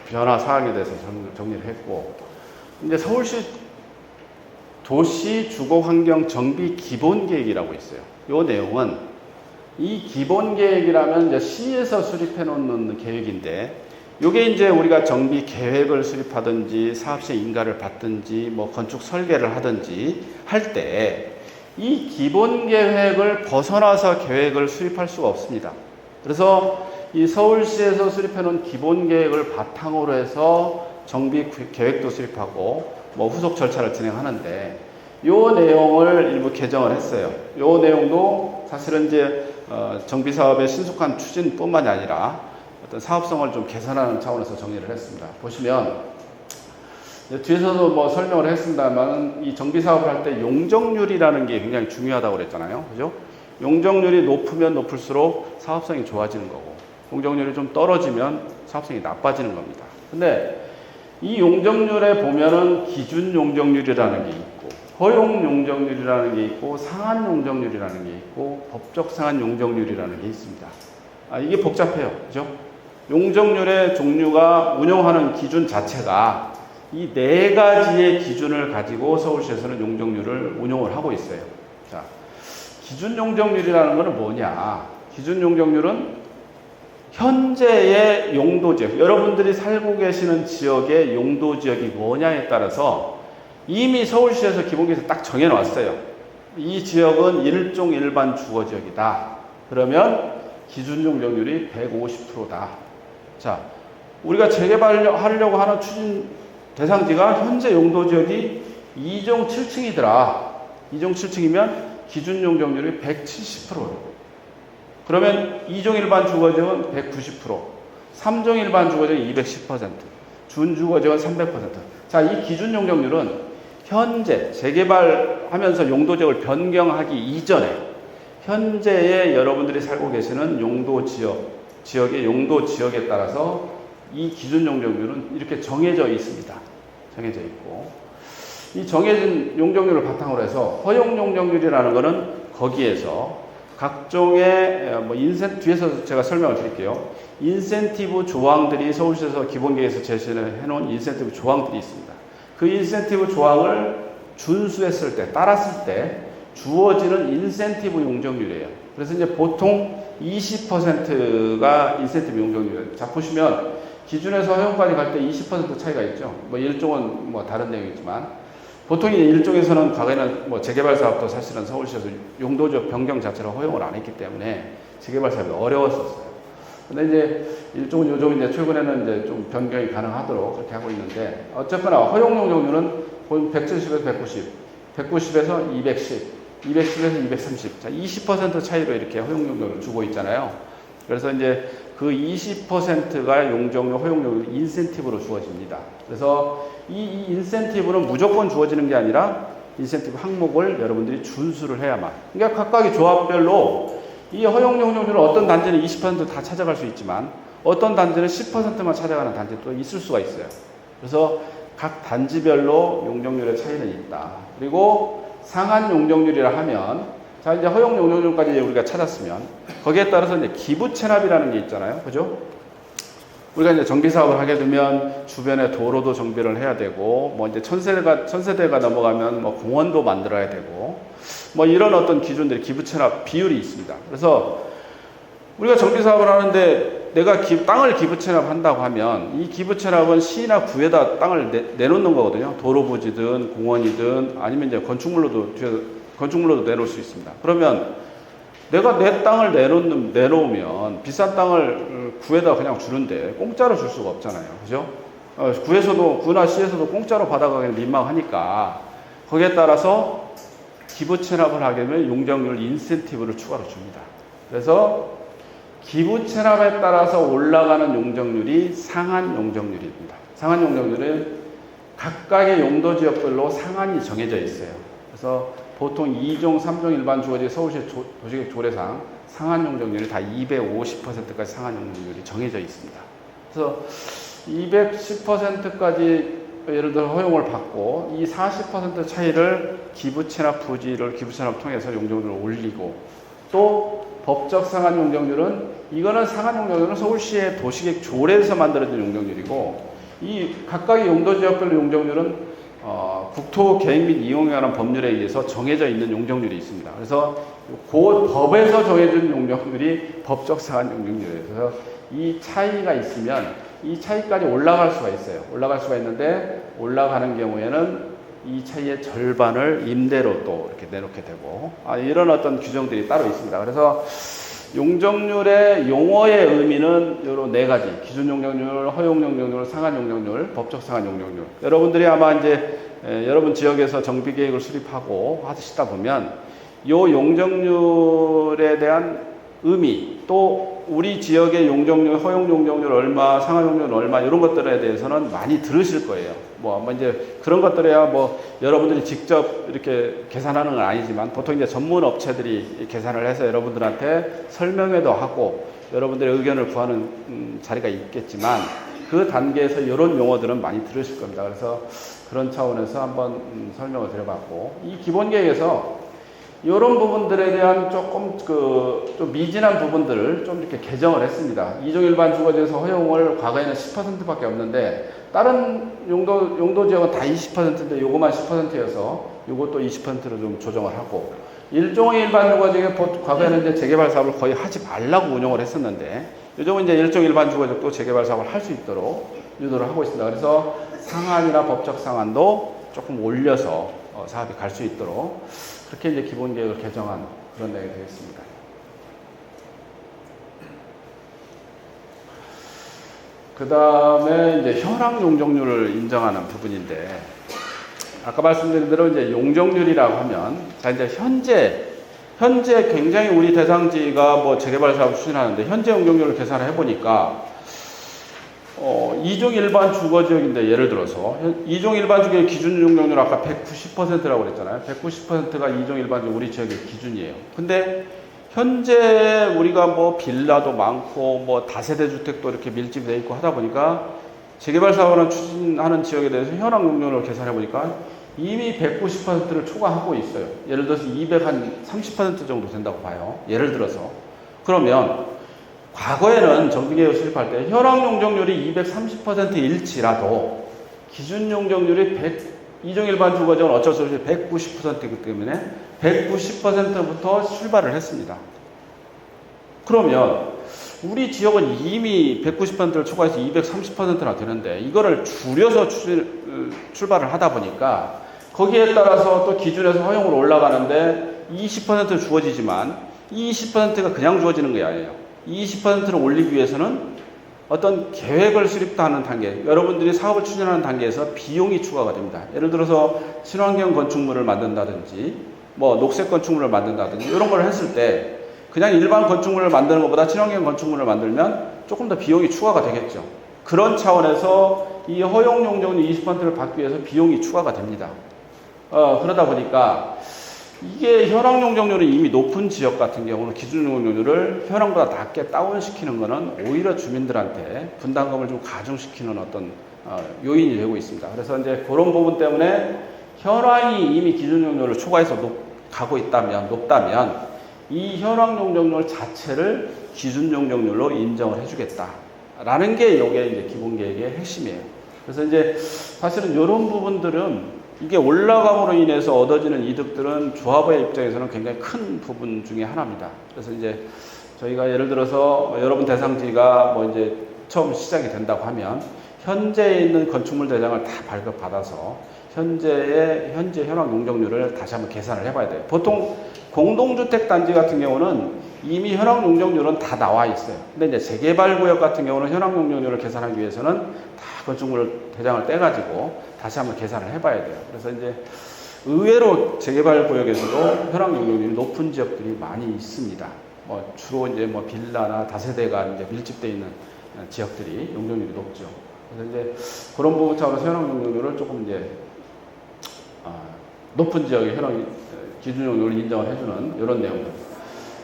변화 사항에 대해서 정리를 했고, 이제 서울시 도시 주거 환경 정비 기본 계획이라고 있어요. 이 내용은, 이 기본 계획이라면 이제 시에서 수립해 놓는 계획인데, 이게 이제 우리가 정비 계획을 수립하든지 사업시 인가를 받든지 뭐 건축 설계를 하든지 할 때 이 기본 계획을 벗어나서 계획을 수립할 수가 없습니다. 그래서 이 서울시에서 수립해 놓은 기본 계획을 바탕으로 해서 정비 계획도 수립하고 뭐 후속 절차를 진행하는데, 요 내용을 일부 개정을 했어요. 요 내용도 사실은 이제 정비 사업의 신속한 추진뿐만이 아니라 어떤 사업성을 좀 개선하는 차원에서 정리를 했습니다. 보시면 뒤에서도 뭐 설명을 했습니다만, 이 정비 사업을 할 때 용적률이라는 게 굉장히 중요하다고 그랬잖아요. 그죠? 용적률이 높으면 높을수록 사업성이 좋아지는 거고, 용적률이 좀 떨어지면 사업성이 나빠지는 겁니다. 근데 이 용적률에 보면은 기준 용적률이라는 게 있고, 허용 용적률이라는 게 있고, 상한 용적률이라는 게 있고, 법적 상한 용적률이라는 게 있습니다. 이게 복잡해요. 그죠? 용적률의 종류가 운영하는 기준 자체가 이 네 가지의 기준을 가지고 서울시에서는 용적률을 운용을 하고 있어요. 자, 기준 용적률이라는 것은 뭐냐? 기준 용적률은 현재의 용도 지역, 여러분들이 살고 계시는 지역의 용도 지역이 뭐냐에 따라서 이미 서울시에서 기본계획에서 딱 정해놨어요. 이 지역은 일종 일반 주거 지역이다. 그러면 기준 용적률이 150%다. 자, 우리가 재개발하려고 하는 추진 대상지가 현재 용도 지역이 2종 7층이더라. 2종 7층이면 기준 용적률이 170%예요. 그러면 2종 일반 주거지역은 190%, 3종 일반 주거지역은 210%, 준주거지역은 300%. 자, 이 기준 용적률은 현재 재개발하면서 용도 지역을 변경하기 이전에 현재의 여러분들이 살고 계시는 용도 지역의 용도 지역에 따라서 이 기준 용적률은 이렇게 정해져 있습니다. 정해져 있고, 이 정해진 용적률을 바탕으로 해서 허용 용적률이라는 것은 거기에서 각종의 뒤에서 제가 설명을 드릴게요. 인센티브 조항들이 서울시에서 기본계획에서 제시해 놓은 인센티브 조항들이 있습니다. 그 인센티브 조항을 준수했을 때, 따랐을 때 주어지는 인센티브 용적률이에요. 그래서 이제 보통 20%가 인센티브 용적률이에요. 자, 보시면 기준에서 허용까지 갈 때 20% 차이가 있죠. 일종은 다른 내용이지만, 보통 일종에서는 과거에는 재개발 사업도 사실은 서울시에서 용도적 변경 자체를 허용을 안 했기 때문에 재개발 사업이 어려웠었어요. 근데 이제 일종은 요즘 최근에는 이제 좀 변경이 가능하도록 그렇게 하고 있는데, 어쨌거나 허용 용적률은 170에서 190, 190에서 210, 210에서 230. 자, 20% 차이로 이렇게 허용 용적률을 주고 있잖아요. 그래서 이제 그 20%가 용적률, 허용률 인센티브로 주어집니다. 그래서 이 인센티브는 무조건 주어지는 게 아니라 인센티브 항목을 여러분들이 준수를 해야만. 그러니까 각각의 조합별로 이 허용 용적률은 어떤 단지는 20% 다 찾아갈 수 있지만 어떤 단지는 10%만 찾아가는 단지도 있을 수가 있어요. 그래서 각 단지별로 용적률의 차이는 있다. 그리고 상한 용적률이라 하면, 자, 이제 허용 용적률까지 우리가 찾았으면 거기에 따라서 이제 기부 체납이라는 게 있잖아요. 그죠? 우리가 이제 정비 사업을 하게 되면 주변에 도로도 정비를 해야 되고, 뭐 이제 천세대가 넘어가면 뭐 공원도 만들어야 되고, 뭐 이런 어떤 기준들이 기부채납 비율이 있습니다. 그래서 우리가 정비 사업을 하는데 내가 땅을 기부채납한다고 하면 이 기부채납은 시나 구에다 땅을 내놓는 거거든요. 도로 부지든 공원이든 아니면 이제 건축물로도 내놓을 수 있습니다. 그러면 내가 내 땅을 내놓으면 비싼 땅을 구에다 그냥 주는데 공짜로 줄 수가 없잖아요. 그죠? 구나 시에서도 공짜로 받아가기는 민망하니까 거기에 따라서 기부채납을 하게 되면 용적률 인센티브를 추가로 줍니다. 그래서 기부채납에 따라서 올라가는 용적률이 상한 용적률입니다. 상한 용적률은 각각의 용도 지역별로 상한이 정해져 있어요. 그래서 보통 2종, 3종 일반 주거지 서울시 도시계획 조례상 상한 용적률이 다 250%까지 상한 용적률이 정해져 있습니다. 그래서 210%까지 예를 들어 허용을 받고 이 40% 차이를 기부채납 부지를 기부채납 통해서 용적률을 올리고, 또 법적 상한 용적률은 이거는 상한 용적률은 서울시의 도시계획 조례에서 만들어진 용적률이고, 이 각각의 용도 지역별 용적률은 국토 계획 및 이용에 관한 법률에 의해서 정해져 있는 용적률이 있습니다. 그래서 그 법에서 정해진 용적률이 법적 상한 용적률이에요. 그래서 이 차이가 있으면 이 차이까지 올라갈 수가 있어요. 올라갈 수가 있는데 올라가는 경우에는 이 차이의 절반을 임대로 또 이렇게 내놓게 되고, 이런 어떤 규정들이 따로 있습니다. 그래서 용적률의 용어의 의미는 이런 네 가지: 기준 용적률, 허용 용적률, 상한 용적률, 법적 상한 용적률. 여러분들이 아마 이제 여러분 지역에서 정비 계획을 수립하고 하시다 보면 이 용적률에 대한 의미, 또 우리 지역의 용적률, 허용 용적률 얼마, 상한 용적률 얼마, 이런 것들에 대해서는 많이 들으실 거예요. 뭐 이제 그런 것들이야 뭐 여러분들이 직접 이렇게 계산하는 건 아니지만 보통 이제 전문 업체들이 계산을 해서 여러분들한테 설명회도 하고 여러분들의 의견을 구하는 자리가 있겠지만, 그 단계에서 이런 용어들은 많이 들으실 겁니다. 그래서 그런 차원에서 한번 설명을 드려봤고, 이 기본 계획에서 이런 부분들에 대한 조금 좀 미진한 부분들을 좀 이렇게 개정을 했습니다. 2종 일반 주거지에서 허용을 과거에는 10%밖에 없는데 다른 용도 지역은 다 20%인데 요거만 10%여서 요것도 20%로 좀 조정을 하고, 1종의 일반 주거지역에 과거에는 이제 재개발 사업을 거의 하지 말라고 운영을 했었는데 요즘은 이제 1종 일반 주거지역도 재개발 사업을 할 수 있도록 유도를 하고 있습니다. 그래서 상한이나 법적 상한도 조금 올려서 사업이 갈 수 있도록 그렇게 이제 기본 계획을 개정한 그런 내용이 되겠습니다. 그 다음에 이제 현황 용적률을 인정하는 부분인데, 아까 말씀드린 대로 이제 용적률이라고 하면, 자, 이제 현재 굉장히 우리 대상지가 뭐 재개발 사업을 추진하는데 현재 용적률을 계산을 해보니까 2종 일반 주거지역인데, 예를 들어서 2종 일반 주거지역 기준 용적률 아까 190%라고 그랬잖아요. 190%가 2종 일반 주거 우리 지역의 기준이에요. 근데 현재 우리가 뭐 빌라도 많고 뭐 다세대 주택도 이렇게 밀집되어 있고 하다 보니까 재개발 사업을 추진하는 지역에 대해서 현황 용적률을 계산해 보니까 이미 190%를 초과하고 있어요. 예를 들어서 230% 정도 된다고 봐요. 예를 들어서. 그러면 과거에는 정비계획을 수립할 때 현황 용적률이 230%일지라도 기준 용적률이 2종 일반 주거지역은 어쩔 수 없이 190%이기 때문에 190%부터 출발을 했습니다. 그러면 우리 지역은 이미 190%를 초과해서 230%나 되는데 이거를 줄여서 출발을 하다 보니까 거기에 따라서 또 기준에서 허용으로 올라가는데 20% 주어지지만 이 20%가 그냥 주어지는 게 아니에요. 20%를 올리기 위해서는 어떤 계획을 수립하는 단계, 여러분들이 사업을 추진하는 단계에서 비용이 추가가 됩니다. 예를 들어서 친환경 건축물을 만든다든지 뭐 녹색 건축물을 만든다든지 이런 걸 했을 때 그냥 일반 건축물을 만드는 것보다 친환경 건축물을 만들면 조금 더 비용이 추가가 되겠죠. 그런 차원에서 이 허용 용적률 20%를 받기 위해서 비용이 추가가 됩니다. 그러다 보니까 이게 현황 용적률이 이미 높은 지역 같은 경우는 기준 용적률을 현황보다 낮게 다운시키는 것은 오히려 주민들한테 분담금을 좀 가중시키는 어떤 요인이 되고 있습니다. 그래서 이제 그런 부분 때문에 현황이 이미 기준 용적률을 초과해서 높다면 이 현황 용적률 자체를 기준 용적률로 인정을 해주겠다. 라는 게 요게 이제 기본 계획의 핵심이에요. 그래서 이제 사실은 이런 부분들은 이게 올라감으로 인해서 얻어지는 이득들은 조합의 입장에서는 굉장히 큰 부분 중에 하나입니다. 그래서 이제 저희가 예를 들어서 여러분 대상지가 뭐 이제 처음 시작이 된다고 하면 현재에 있는 건축물 대장을 다 발급받아서 현재 현황 용적률을 다시 한번 계산을 해봐야 돼요. 보통 공동주택 단지 같은 경우는 이미 현황 용적률은 다 나와 있어요. 근데 이제 재개발 구역 같은 경우는 현황 용적률을 계산하기 위해서는 다 건축물 대장을 떼가지고 다시 한번 계산을 해봐야 돼요. 그래서 이제 의외로 재개발 구역에서도 현황 용적률이 높은 지역들이 많이 있습니다. 뭐 주로 이제 뭐 빌라나 다세대가 이제 밀집되어 있는 지역들이 용적률이 높죠. 그래서 이제 그런 부분 차원에서 현황 용적률을 조금 이제 높은 지역의 현황 기준 용적률을 인정을 해주는 이런 내용들.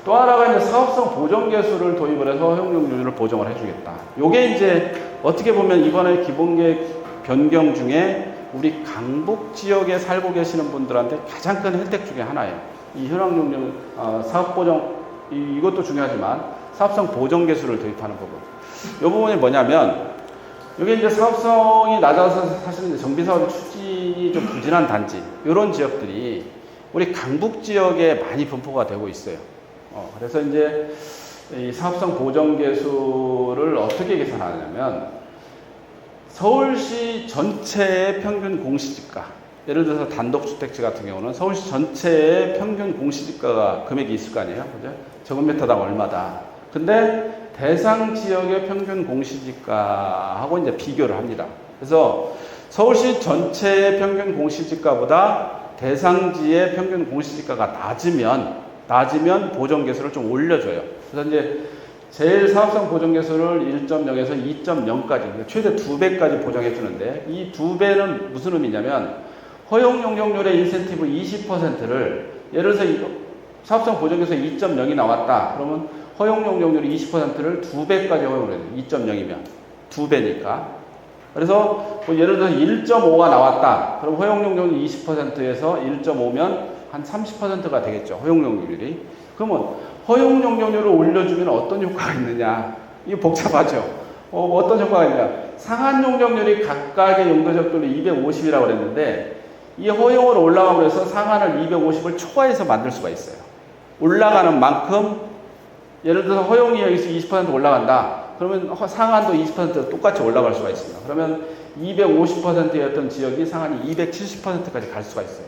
또 하나가 이제 사업성 보정 계수를 도입을 해서 허용 용적률을 보정을 해주겠다. 요게 이제 어떻게 보면 이번에 기본계획 변경 중에 우리 강북 지역에 살고 계시는 분들한테 가장 큰 혜택 중에 하나예요. 이 현황 용적률 사업 보정 이것도 중요하지만 사업성 보정 계수를 도입하는 부분. 이 부분이 뭐냐면 이게 이제 사업성이 낮아서 사실은 정비사업의 추진이 좀 부진한 단지 이런 지역들이 우리 강북 지역에 많이 분포가 되고 있어요. 그래서 이제 이 사업성 보정 계수를 어떻게 계산하냐면 서울시 전체의 평균 공시지가, 예를 들어서 단독주택지 같은 경우는 서울시 전체의 평균 공시지가가 금액이 있을 거 아니에요, 그죠? 제곱미터당 얼마다. 근데 대상 지역의 평균 공시지가하고 이제 비교를 합니다. 그래서 서울시 전체의 평균 공시지가보다 대상지의 평균 공시지가가 낮으면 보정계수를 좀 올려줘요. 그래서 이제 제일 사업성 보정계수를 1.0에서 2.0까지, 최대 2배까지 보정해주는데, 이 2배는 무슨 의미냐면, 허용 용적률의 인센티브 20%를, 예를 들어서 사업성 보정계수 2.0이 나왔다. 그러면 허용 용적률이 20%를 2배까지 허용을 해요. 2.0이면. 2배니까. 그래서 뭐 예를 들어서 1.5가 나왔다. 그럼 허용 용적률 20%에서 1.5면 한 30%가 되겠죠. 허용 용적률이. 그러면 허용 용적률을 올려주면 어떤 효과가 있느냐. 이게 복잡하죠. 어떤 효과가 있느냐. 상한 용적률이 각각의 용도적률이 250이라고 그랬는데 이 허용으로 올라가고 해서 상한을 250을 초과해서 만들 수가 있어요. 올라가는 만큼 예를 들어서 허용이 여기서 20% 올라간다. 그러면 상한도 20% 똑같이 올라갈 수가 있습니다. 그러면 250%였던 지역이 상한이 270%까지 갈 수가 있어요.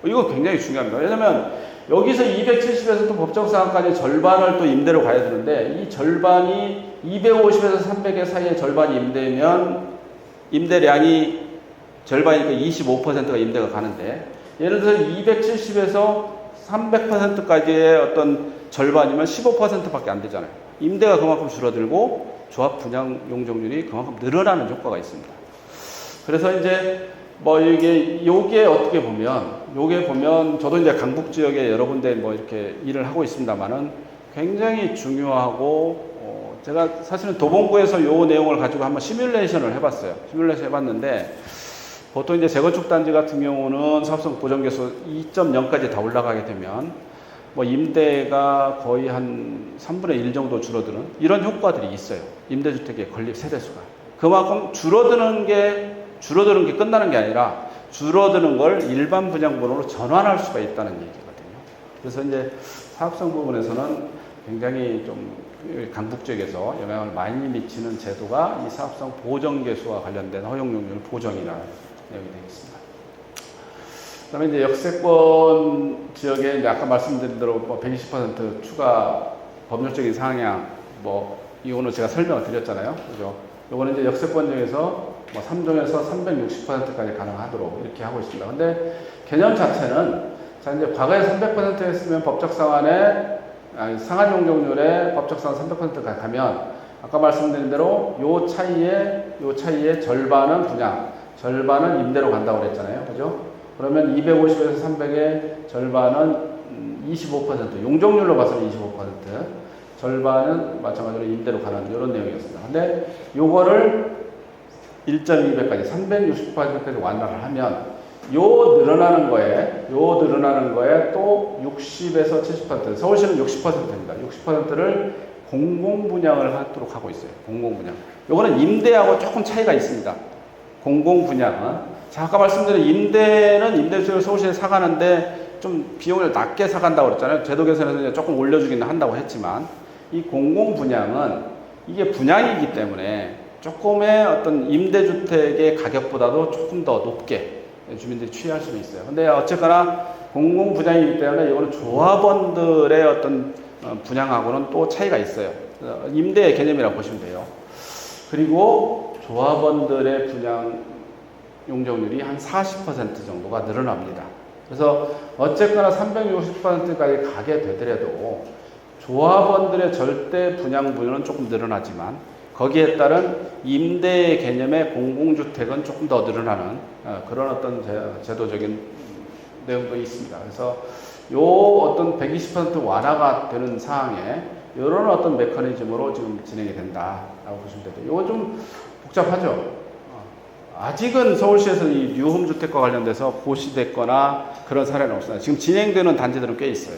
이거 굉장히 중요합니다. 왜냐면 여기서 270에서 또 법정 상한까지 절반을 또 임대로 가야 되는데 이 절반이 250에서 300의 사이에 절반이 임대면 임대량이 절반이니까 25%가 임대가 가는데 예를 들어서 270에서 300%까지의 어떤 절반이면 15%밖에 안 되잖아요. 임대가 그만큼 줄어들고 조합 분양 용적률이 그만큼 늘어나는 효과가 있습니다. 그래서 이제 뭐 요게 어떻게 보면 저도 이제 강북 지역에 여러 군데 뭐 이렇게 일을 하고 있습니다만은 굉장히 중요하고 제가 사실은 도봉구에서 요 내용을 가지고 한번 시뮬레이션을 해봤어요. 시뮬레이션 해봤는데 보통 이제 재건축 단지 같은 경우는 사업성 보정계수 2.0까지 다 올라가게 되면 뭐 임대가 거의 한 3분의 1 정도 줄어드는 이런 효과들이 있어요. 임대주택의 건립 세대수가. 그만큼 줄어드는 게 끝나는 게 아니라 줄어드는 걸 일반 분양번호로 전환할 수가 있다는 얘기거든요. 그래서 이제 사업성 부분에서는 굉장히 좀 강북 지역에서 영향을 많이 미치는 제도가 이 사업성 보정계수와 관련된 허용용률 보정이라는 내용이 되겠습니다. 그 다음에 이제 역세권 지역에 이제 아까 말씀드린 대로 뭐 120% 추가 법률적인 상향, 뭐, 이거는 제가 설명을 드렸잖아요. 그죠? 요거는 이제 역세권 지역에서 뭐 3종에서 360%까지 가능하도록 이렇게 하고 있습니다. 근데 개념 자체는 자, 이제 과거에 300% 했으면 법적 상한에, 상한 용적률에 법적 상한 300%가 가면 아까 말씀드린 대로 요 차이에 절반은 분양, 절반은 임대로 간다고 그랬잖아요. 그죠? 그러면 250에서 300의 절반은 25%, 용적률로 봐서는 25%, 절반은 마찬가지로 임대로 가는 이런 내용이었습니다. 근데 요거를 1.2배까지 360%까지 완화를 하면 요 늘어나는 거에 또 60에서 70%, 서울시는 60%입니다. 60%를 공공 분양을 하도록 하고 있어요. 공공 분양. 요거는 임대하고 조금 차이가 있습니다. 공공 분양은. 자, 아까 말씀드린 임대는 임대주택을 서울시에 사가는데 좀 비용을 낮게 사간다고 그랬잖아요. 제도 개선에서 이제 조금 올려주기는 한다고 했지만, 이 공공 분양은 이게 분양이기 때문에 조금의 어떤 임대주택의 가격보다도 조금 더 높게 주민들이 취할 수는 있어요. 근데 어쨌거나 공공 분양이기 때문에 이거는 조합원들의 어떤 분양하고는 또 차이가 있어요. 임대 개념이라고 보시면 돼요. 그리고 조합원들의 분양 용적률이 한 40% 정도가 늘어납니다. 그래서 어쨌거나 360%까지 가게 되더라도 조합원들의 절대 분양분은 조금 늘어나지만 거기에 따른 임대 개념의 공공주택은 조금 더 늘어나는 그런 어떤 제도적인 내용도 있습니다. 그래서 요 어떤 120% 완화가 되는 상황에 이런 어떤 메커니즘으로 지금 진행이 된다라고 보시면 돼요. 이거 좀 복잡하죠. 아직은 서울시에서 이 뉴홈 주택과 관련돼서 고시됐거나 그런 사례는 없습니다. 지금 진행되는 단지들은 꽤 있어요.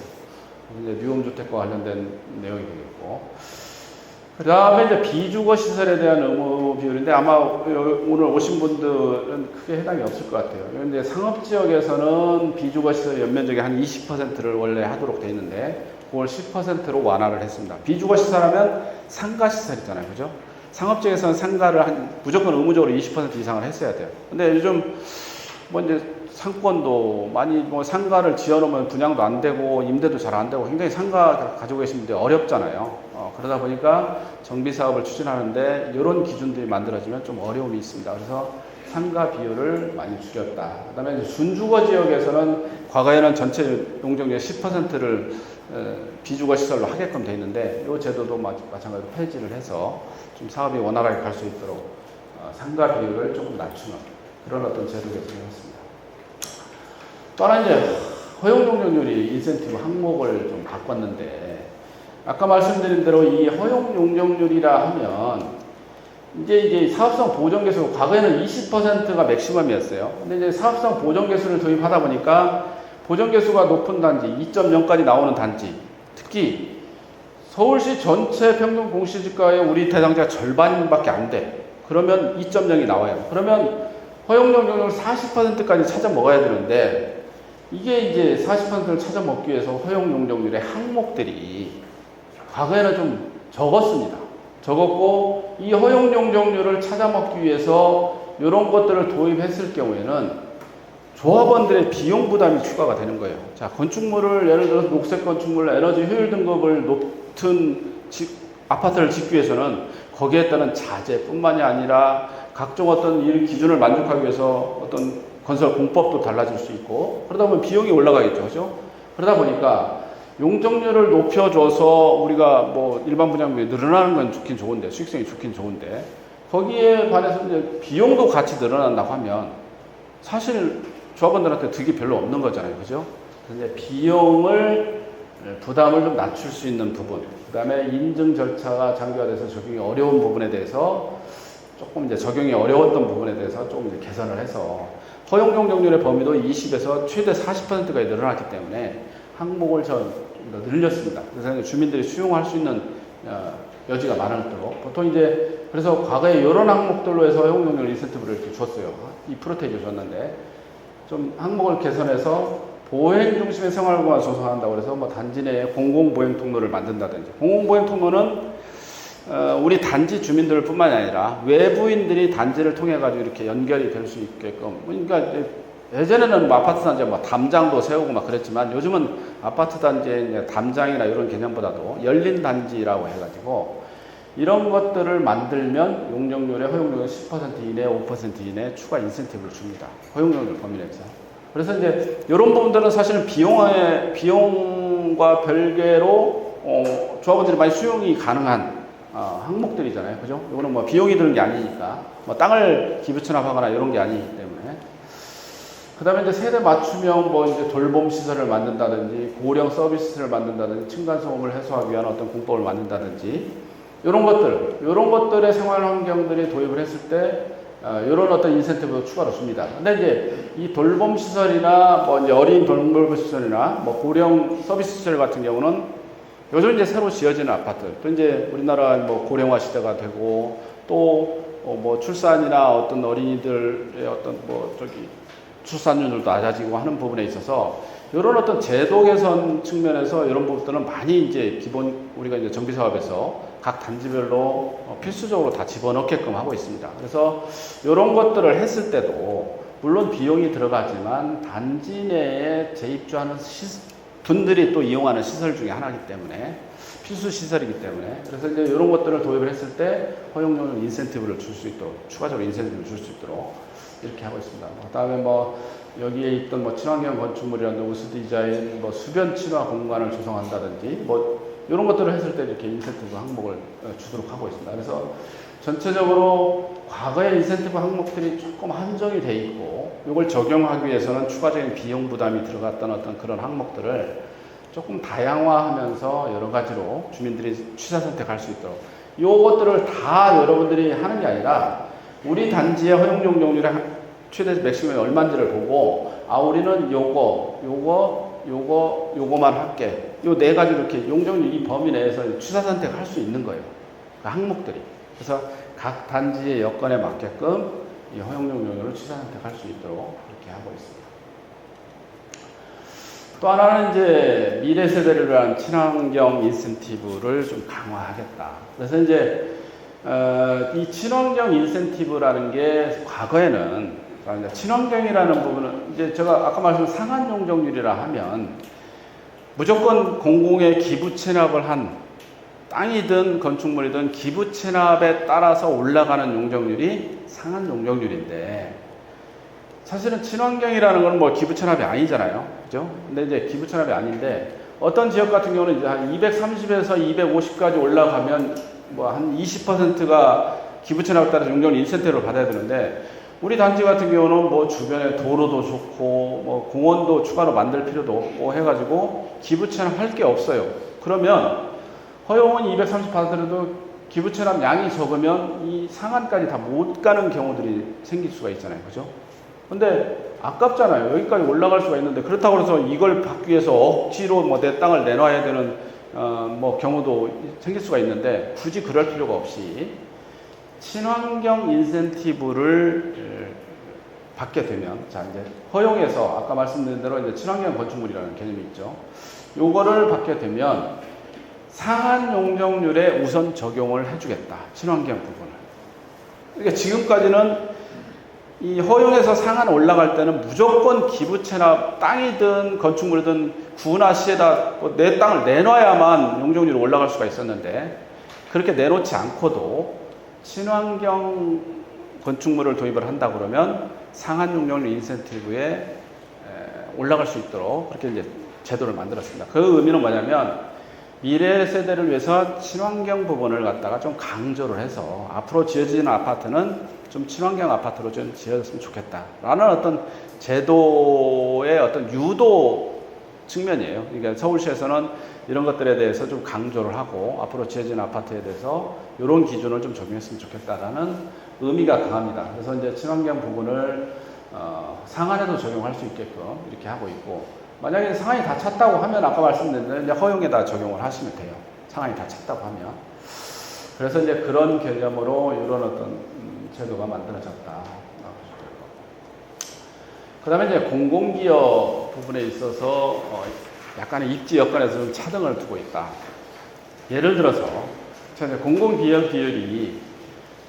이제 뉴홈 주택과 관련된 내용이 되겠고. 그 다음에 이제 비주거 시설에 대한 의무 비율인데 아마 오늘 오신 분들은 크게 해당이 없을 것 같아요. 이제 상업지역에서는 비주거 시설 연면적의 한 20%를 원래 하도록 되어 있는데 그걸 10%로 완화를 했습니다. 비주거 시설하면 상가 시설이잖아요. 그죠? 상업지역에서는 상가를 무조건 의무적으로 20% 이상을 했어야 돼요. 근데 요즘 뭐 이제 상권도 많이 뭐 상가를 지어놓으면 분양도 안 되고 임대도 잘 안 되고 굉장히 상가 가지고 계신 분들이 어렵잖아요. 그러다 보니까 정비 사업을 추진하는데 이런 기준들이 만들어지면 좀 어려움이 있습니다. 그래서 상가 비율을 많이 줄였다. 그다음에 준주거 지역에서는 과거에는 전체 용적률의 10%를 비주거 시설로 하게끔 돼 있는데 이 제도도 마찬가지로 폐지를 해서 좀 사업이 원활하게 갈 수 있도록 상가 비율을 조금 낮추는 그런 어떤 제도 개선을 했습니다. 또 하나 이제 허용 용적률이 인센티브 항목을 좀 바꿨는데 아까 말씀드린 대로 이 허용 용적률이라 하면 이제 사업성 보정 개수 과거에는 20%가 맥시멈이었어요. 근데 이제 사업성 보정 개수를 도입하다 보니까 보정 개수가 높은 단지 2.0까지 나오는 단지 특히 서울시 전체 평균 공시지가의 우리 대상자가 절반밖에 안 돼. 그러면 2.0이 나와요. 그러면 허용 용적률 40%까지 찾아 먹어야 되는데 이게 이제 40%를 찾아 먹기 위해서 허용 용적률의 항목들이 과거에는 좀 적었습니다. 적었고 이 허용 용적률을 찾아 먹기 위해서 이런 것들을 도입했을 경우에는 조합원들의 비용 부담이 추가가 되는 거예요. 자, 건축물을 예를 들어서 녹색 건축물 에너지 효율 등급을 높은 아파트를 짓기 위해서는 거기에 따른 자재뿐만이 아니라 각종 어떤 이 기준을 만족하기 위해서 어떤 건설 공법도 달라질 수 있고 그러다 보면 비용이 올라가겠죠. 그죠? 그러다 보니까 용적률을 높여줘서 우리가 뭐 일반 분양비가 늘어나는 건 좋긴 좋은데 수익성이 좋긴 좋은데 거기에 반해서 이제 비용도 같이 늘어난다고 하면 사실 조합원들한테 득이 별로 없는 거잖아요. 그죠? 그래서 이제 비용을 부담을 좀 낮출 수 있는 부분 그 다음에 인증 절차가 장기화돼서 적용이 어려운 부분에 대해서 조금 이제 적용이 어려웠던 부분에 대해서 조금 이제 개선을 해서 허용 용적률의 범위도 20에서 최대 40%까지 늘어났기 때문에 항목을 좀 더 늘렸습니다. 그래서 주민들이 수용할 수 있는 여지가 많도록 보통 이제 그래서 과거에 이런 항목들로 해서 허용 용적률 인센티브를 이렇게 줬어요. 2%까지 줬는데 좀 항목을 개선해서 보행 중심의 생활공간 조성한다고 해서 뭐 단지 내에 공공보행 통로를 만든다든지 공공보행 통로는 우리 단지 주민들 뿐만이 아니라 외부인들이 단지를 통해 가지고 이렇게 연결이 될 수 있게끔 그러니까 예전에는 뭐 아파트 단지에 뭐 담장도 세우고 막 그랬지만 요즘은 아파트 단지에 이제 담장이나 이런 개념보다도 열린 단지라고 해가지고 이런 것들을 만들면 용적률의 허용률 10% 이내, 5% 이내 추가 인센티브를 줍니다. 허용률 범위 내에서. 그래서 이제 이런 부분들은 사실은 비용과 별개로 조합원들이 많이 수용이 가능한 항목들이잖아요. 그죠? 이거는 뭐 비용이 드는 게 아니니까 뭐 땅을 기부 취납하거나 이런 게 아니기 때문에. 그 다음에 이제 세대 맞춤형 뭐 이제 돌봄 시설을 만든다든지 고령 서비스를 만든다든지 층간소음을 해소하기 위한 어떤 공법을 만든다든지 이런 것들의 생활 환경들이 도입을 했을 때 이런 어떤 인센티브도 추가로 줍니다. 근데 이제 이 돌봄 시설이나 뭐 이제 어린 돌봄 시설이나 뭐 고령 서비스 시설 같은 경우는 요즘 이제 새로 지어지는 아파트, 또 이제 우리나라 뭐 고령화 시대가 되고 또 뭐 출산이나 어떤 어린이들의 어떤 뭐 출산율도 낮아지고 하는 부분에 있어서 이런 어떤 제도 개선 측면에서 이런 부분들은 많이 이제 기본 우리가 이제 정비 사업에서 각 단지별로 필수적으로 다 집어넣게끔 하고 있습니다. 그래서 이런 것들을 했을 때도 물론 비용이 들어가지만 단지 내에 재입주하는 분들이 또 이용하는 시설 중에 하나이기 때문에 필수 시설이기 때문에 그래서 이제 이런 것들을 도입을 했을 때 허용용 인센티브를 줄 수 있도록 추가적으로 인센티브를 줄 수 있도록 이렇게 하고 있습니다. 그다음에 뭐 여기에 있던 뭐 친환경 건축물이라든지 우수 디자인, 뭐 수변 친화 공간을 조성한다든지 뭐 이런 것들을 했을 때 이렇게 인센티브 항목을 주도록 하고 있습니다. 그래서 전체적으로 과거의 인센티브 항목들이 조금 한정이 돼 있고 이걸 적용하기 위해서는 추가적인 비용 부담이 들어갔던 어떤 그런 항목들을 조금 다양화하면서 여러 가지로 주민들이 취사 선택할 수 있도록 이것들을 다 여러분들이 하는 게 아니라 우리 단지의 허용용 용률의 최대 맥시멈이 얼마인지를 보고 우리는 요거만 할게. 요 네 가지 이렇게 용적률 이 범위 내에서 취사 선택할 수 있는 거예요. 그 항목들이. 그래서 각 단지의 여건에 맞게끔 이 허용용 용률을 취사 선택할 수 있도록 그렇게 하고 있습니다. 또 하나는 이제 미래 세대를 위한 친환경 인센티브를 좀 강화하겠다. 그래서 이제 이 친환경 인센티브라는 게 과거에는 친환경이라는 부분은 이제 제가 아까 말씀드린 상한 용적률이라 하면 무조건 공공의 기부 체납을 한 땅이든 건축물이든 기부 체납에 따라서 올라가는 용적률이 상한 용적률인데 사실은 친환경이라는 건 뭐 기부 체납이 아니잖아요. 그죠? 근데 이제 기부 체납이 아닌데 어떤 지역 같은 경우는 이제 한 230에서 250까지 올라가면 뭐 한 20%가 기부 체납에 따라서 용적률 인센티브를 받아야 되는데 우리 단지 같은 경우는 뭐 주변에 도로도 좋고 뭐 공원도 추가로 만들 필요도 없고 해가지고 기부 체납할 게 없어요. 그러면 허용은 230 받아들여도 기부 체납 양이 적으면 이 상한까지 다 못 가는 경우들이 생길 수가 있잖아요. 그죠? 근데 아깝잖아요. 여기까지 올라갈 수가 있는데 그렇다고 해서 이걸 받기 위해서 억지로 뭐 내 땅을 내놔야 되는 뭐 경우도 생길 수가 있는데 굳이 그럴 필요가 없이 친환경 인센티브를 받게 되면 자 이제 허용해서 아까 말씀드린 대로 이제 친환경 건축물이라는 개념이 있죠. 요거를 받게 되면 상한 용적률에 우선 적용을 해주겠다. 친환경 부분을. 그러니까 지금까지는 이 허용에서 상한 올라갈 때는 무조건 기부 체납 땅이든 건축물이든 구나 시에다 내 땅을 내놔야만 용적률이 올라갈 수가 있었는데 그렇게 내놓지 않고도 친환경 건축물을 도입을 한다 그러면 상한 용적률 인센티브에 올라갈 수 있도록 그렇게 이제 제도를 만들었습니다. 그 의미는 뭐냐면 미래 세대를 위해서 친환경 부분을 갖다가 좀 강조를 해서 앞으로 지어지는 아파트는 좀 친환경 아파트로 좀 지어졌으면 좋겠다라는 어떤 제도의 어떤 유도 측면이에요. 그러니까 서울시에서는 이런 것들에 대해서 좀 강조를 하고 앞으로 지어지는 아파트에 대해서 이런 기준을 좀 적용했으면 좋겠다라는 의미가 강합니다. 그래서 이제 친환경 부분을 상한에도 적용할 수 있게끔 이렇게 하고 있고 만약에 상한이 다 찼다고 하면 아까 말씀드린 대로 이제 허용에다 적용을 하시면 돼요. 상한이 다 찼다고 하면. 그래서 이제 그런 개념으로 이런 어떤 제도가 만들어졌다. 그 다음에 이제 공공기업 부분에 있어서 약간의 입지 여건에서 좀 차등을 두고 있다. 예를 들어서 공공기업 비율이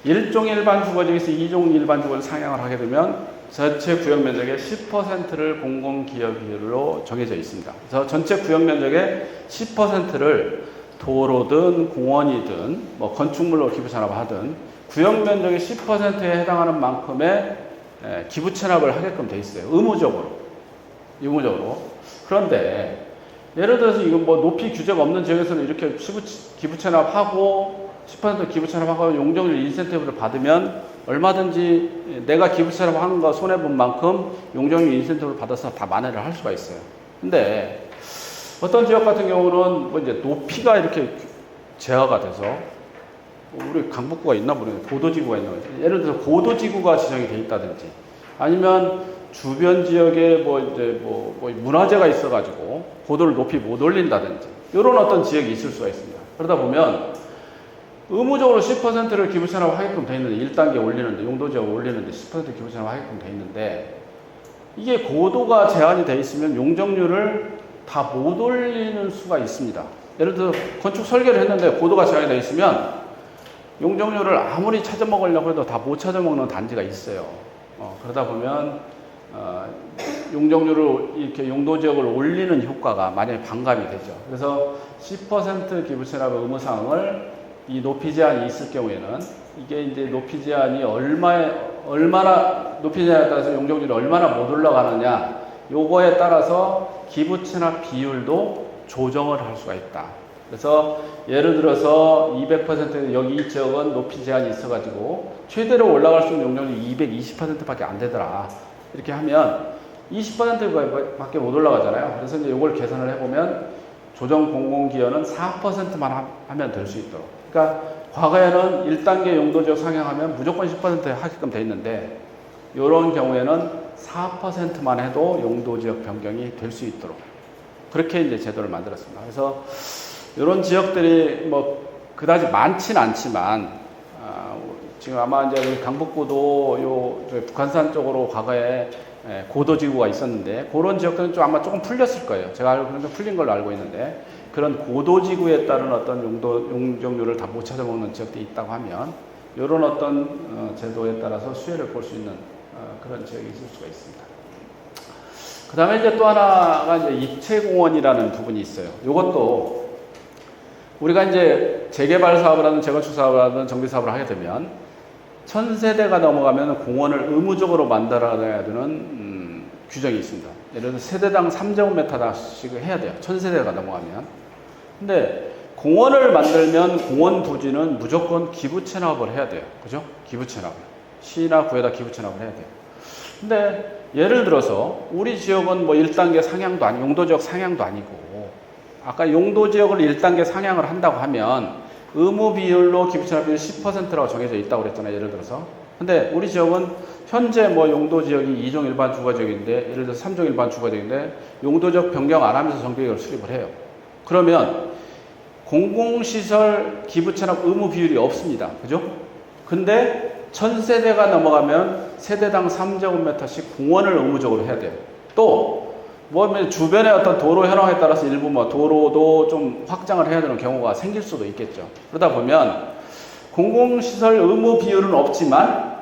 1종 일반 주거지에서 2종 일반 주거지 상향을 하게 되면 전체 구역 면적의 10%를 공공기업 비율로 정해져 있습니다. 그래서 전체 구역 면적의 10%를 도로든 공원이든 뭐 건축물로 기부 체납하든 구역 면적의 10%에 해당하는 만큼의 기부 체납을 하게끔 돼 있어요. 의무적으로. 그런데 예를 들어서 이건 뭐 높이 규제가 없는 지역에서는 이렇게 기부 체납하고 10% 기부 체납하고 용적률 인센티브를 받으면 얼마든지 내가 기부 체납한 거 손해본 만큼 용적률 인센티브를 받아서 다 만회를 할 수가 있어요. 근데 어떤 지역 같은 경우는 뭐 이제 높이가 이렇게 제어가 돼서 우리 강북구가 있나 모르겠는데 고도지구가 있나 모르겠는데 예를 들어서 고도지구가 지정이 돼 있다든지 아니면 주변 지역에 뭐 이제 뭐 문화재가 있어가지고 고도를 높이 못 올린다든지 이런 어떤 지역이 있을 수가 있습니다. 그러다 보면 의무적으로 10%를 기부채납을 하게끔 돼 있는데 1단계 올리는데 용도지역을 올리는데 10% 기부채납을 하게끔 돼 있는데 이게 고도가 제한이 돼 있으면 용적률을 다 못 올리는 수가 있습니다. 예를 들어 건축 설계를 했는데 고도가 제한이 돼 있으면 용적률을 아무리 찾아먹으려고 해도 다 못 찾아먹는 단지가 있어요. 그러다 보면 용적률을 이렇게 용도지역을 올리는 효과가 만약에 반감이 되죠. 그래서 10% 기부채납의 의무사항을 이 높이 제한이 있을 경우에는 이게 이제 높이 제한이 얼마나 높이 제한에 따라서 용적률이 얼마나 못 올라가느냐 요거에 따라서 기부채납 비율도 조정을 할 수가 있다. 그래서 예를 들어서 200% 여기 이 지역은 높이 제한이 있어가지고 최대로 올라갈 수 있는 용적률이 220%밖에 안 되더라. 이렇게 하면 20%밖에 못 올라가잖아요. 그래서 이제 이걸 계산을 해보면 조정 공공기여는 4%만 하면 될 수 있도록. 그러니까 과거에는 1단계 용도지역 상향하면 무조건 10% 하게끔 돼 있는데 이런 경우에는 4%만 해도 용도지역 변경이 될 수 있도록 그렇게 이제 제도를 만들었습니다. 그래서 이런 지역들이 뭐 그다지 많지는 않지만 지금 아마 이제 강북구도 요 북한산 쪽으로 과거에 고도지구가 있었는데 그런 지역들은 좀 아마 조금 풀렸을 거예요. 제가 알기로는 풀린 걸로 알고 있는데 그런 고도지구에 따른 어떤 용적률을 다 못 찾아먹는 지역들이 있다고 하면 이런 어떤 제도에 따라서 수혜를 볼 수 있는 그런 지역이 있을 수가 있습니다. 그 다음에 이제 또 하나가 이제 입체공원이라는 부분이 있어요. 이것도 우리가 이제 재개발 사업을 하든 재건축 사업을 하든 정비 사업을 하게 되면 1000세대가 넘어가면 공원을 의무적으로 만들어야 되는 규정이 있습니다. 예를 들어 세대당 3제곱미터씩 해야 돼요. 1000세대가 넘어가면. 근데 공원을 만들면 공원 부지는 무조건 기부 체납을 해야 돼요. 그죠? 기부 체납을. 시나 구에다 기부 체납을 해야 돼요. 근데 예를 들어서 우리 지역은 뭐 1단계 상향도 아니고 용도지역 상향도 아니고 아까 용도지역을 1단계 상향을 한다고 하면 의무 비율로 기부 체납 비율 10%라고 정해져 있다고 그랬잖아요. 예를 들어서. 근데 우리 지역은 현재 뭐 용도지역이 2종 일반 주거지역인데 예를 들어서 3종 일반 주거지역인데 용도지역 변경 안 하면서 정비계획을 수립을 해요. 그러면 공공시설 기부채납 의무 비율이 없습니다. 그죠? 근데 1000세대가 넘어가면 세대당 3제곱미터씩 공원을 의무적으로 해야 돼요. 또, 뭐, 주변의 어떤 도로 현황에 따라서 일부 뭐 도로도 좀 확장을 해야 되는 경우가 생길 수도 있겠죠. 그러다 보면 공공시설 의무 비율은 없지만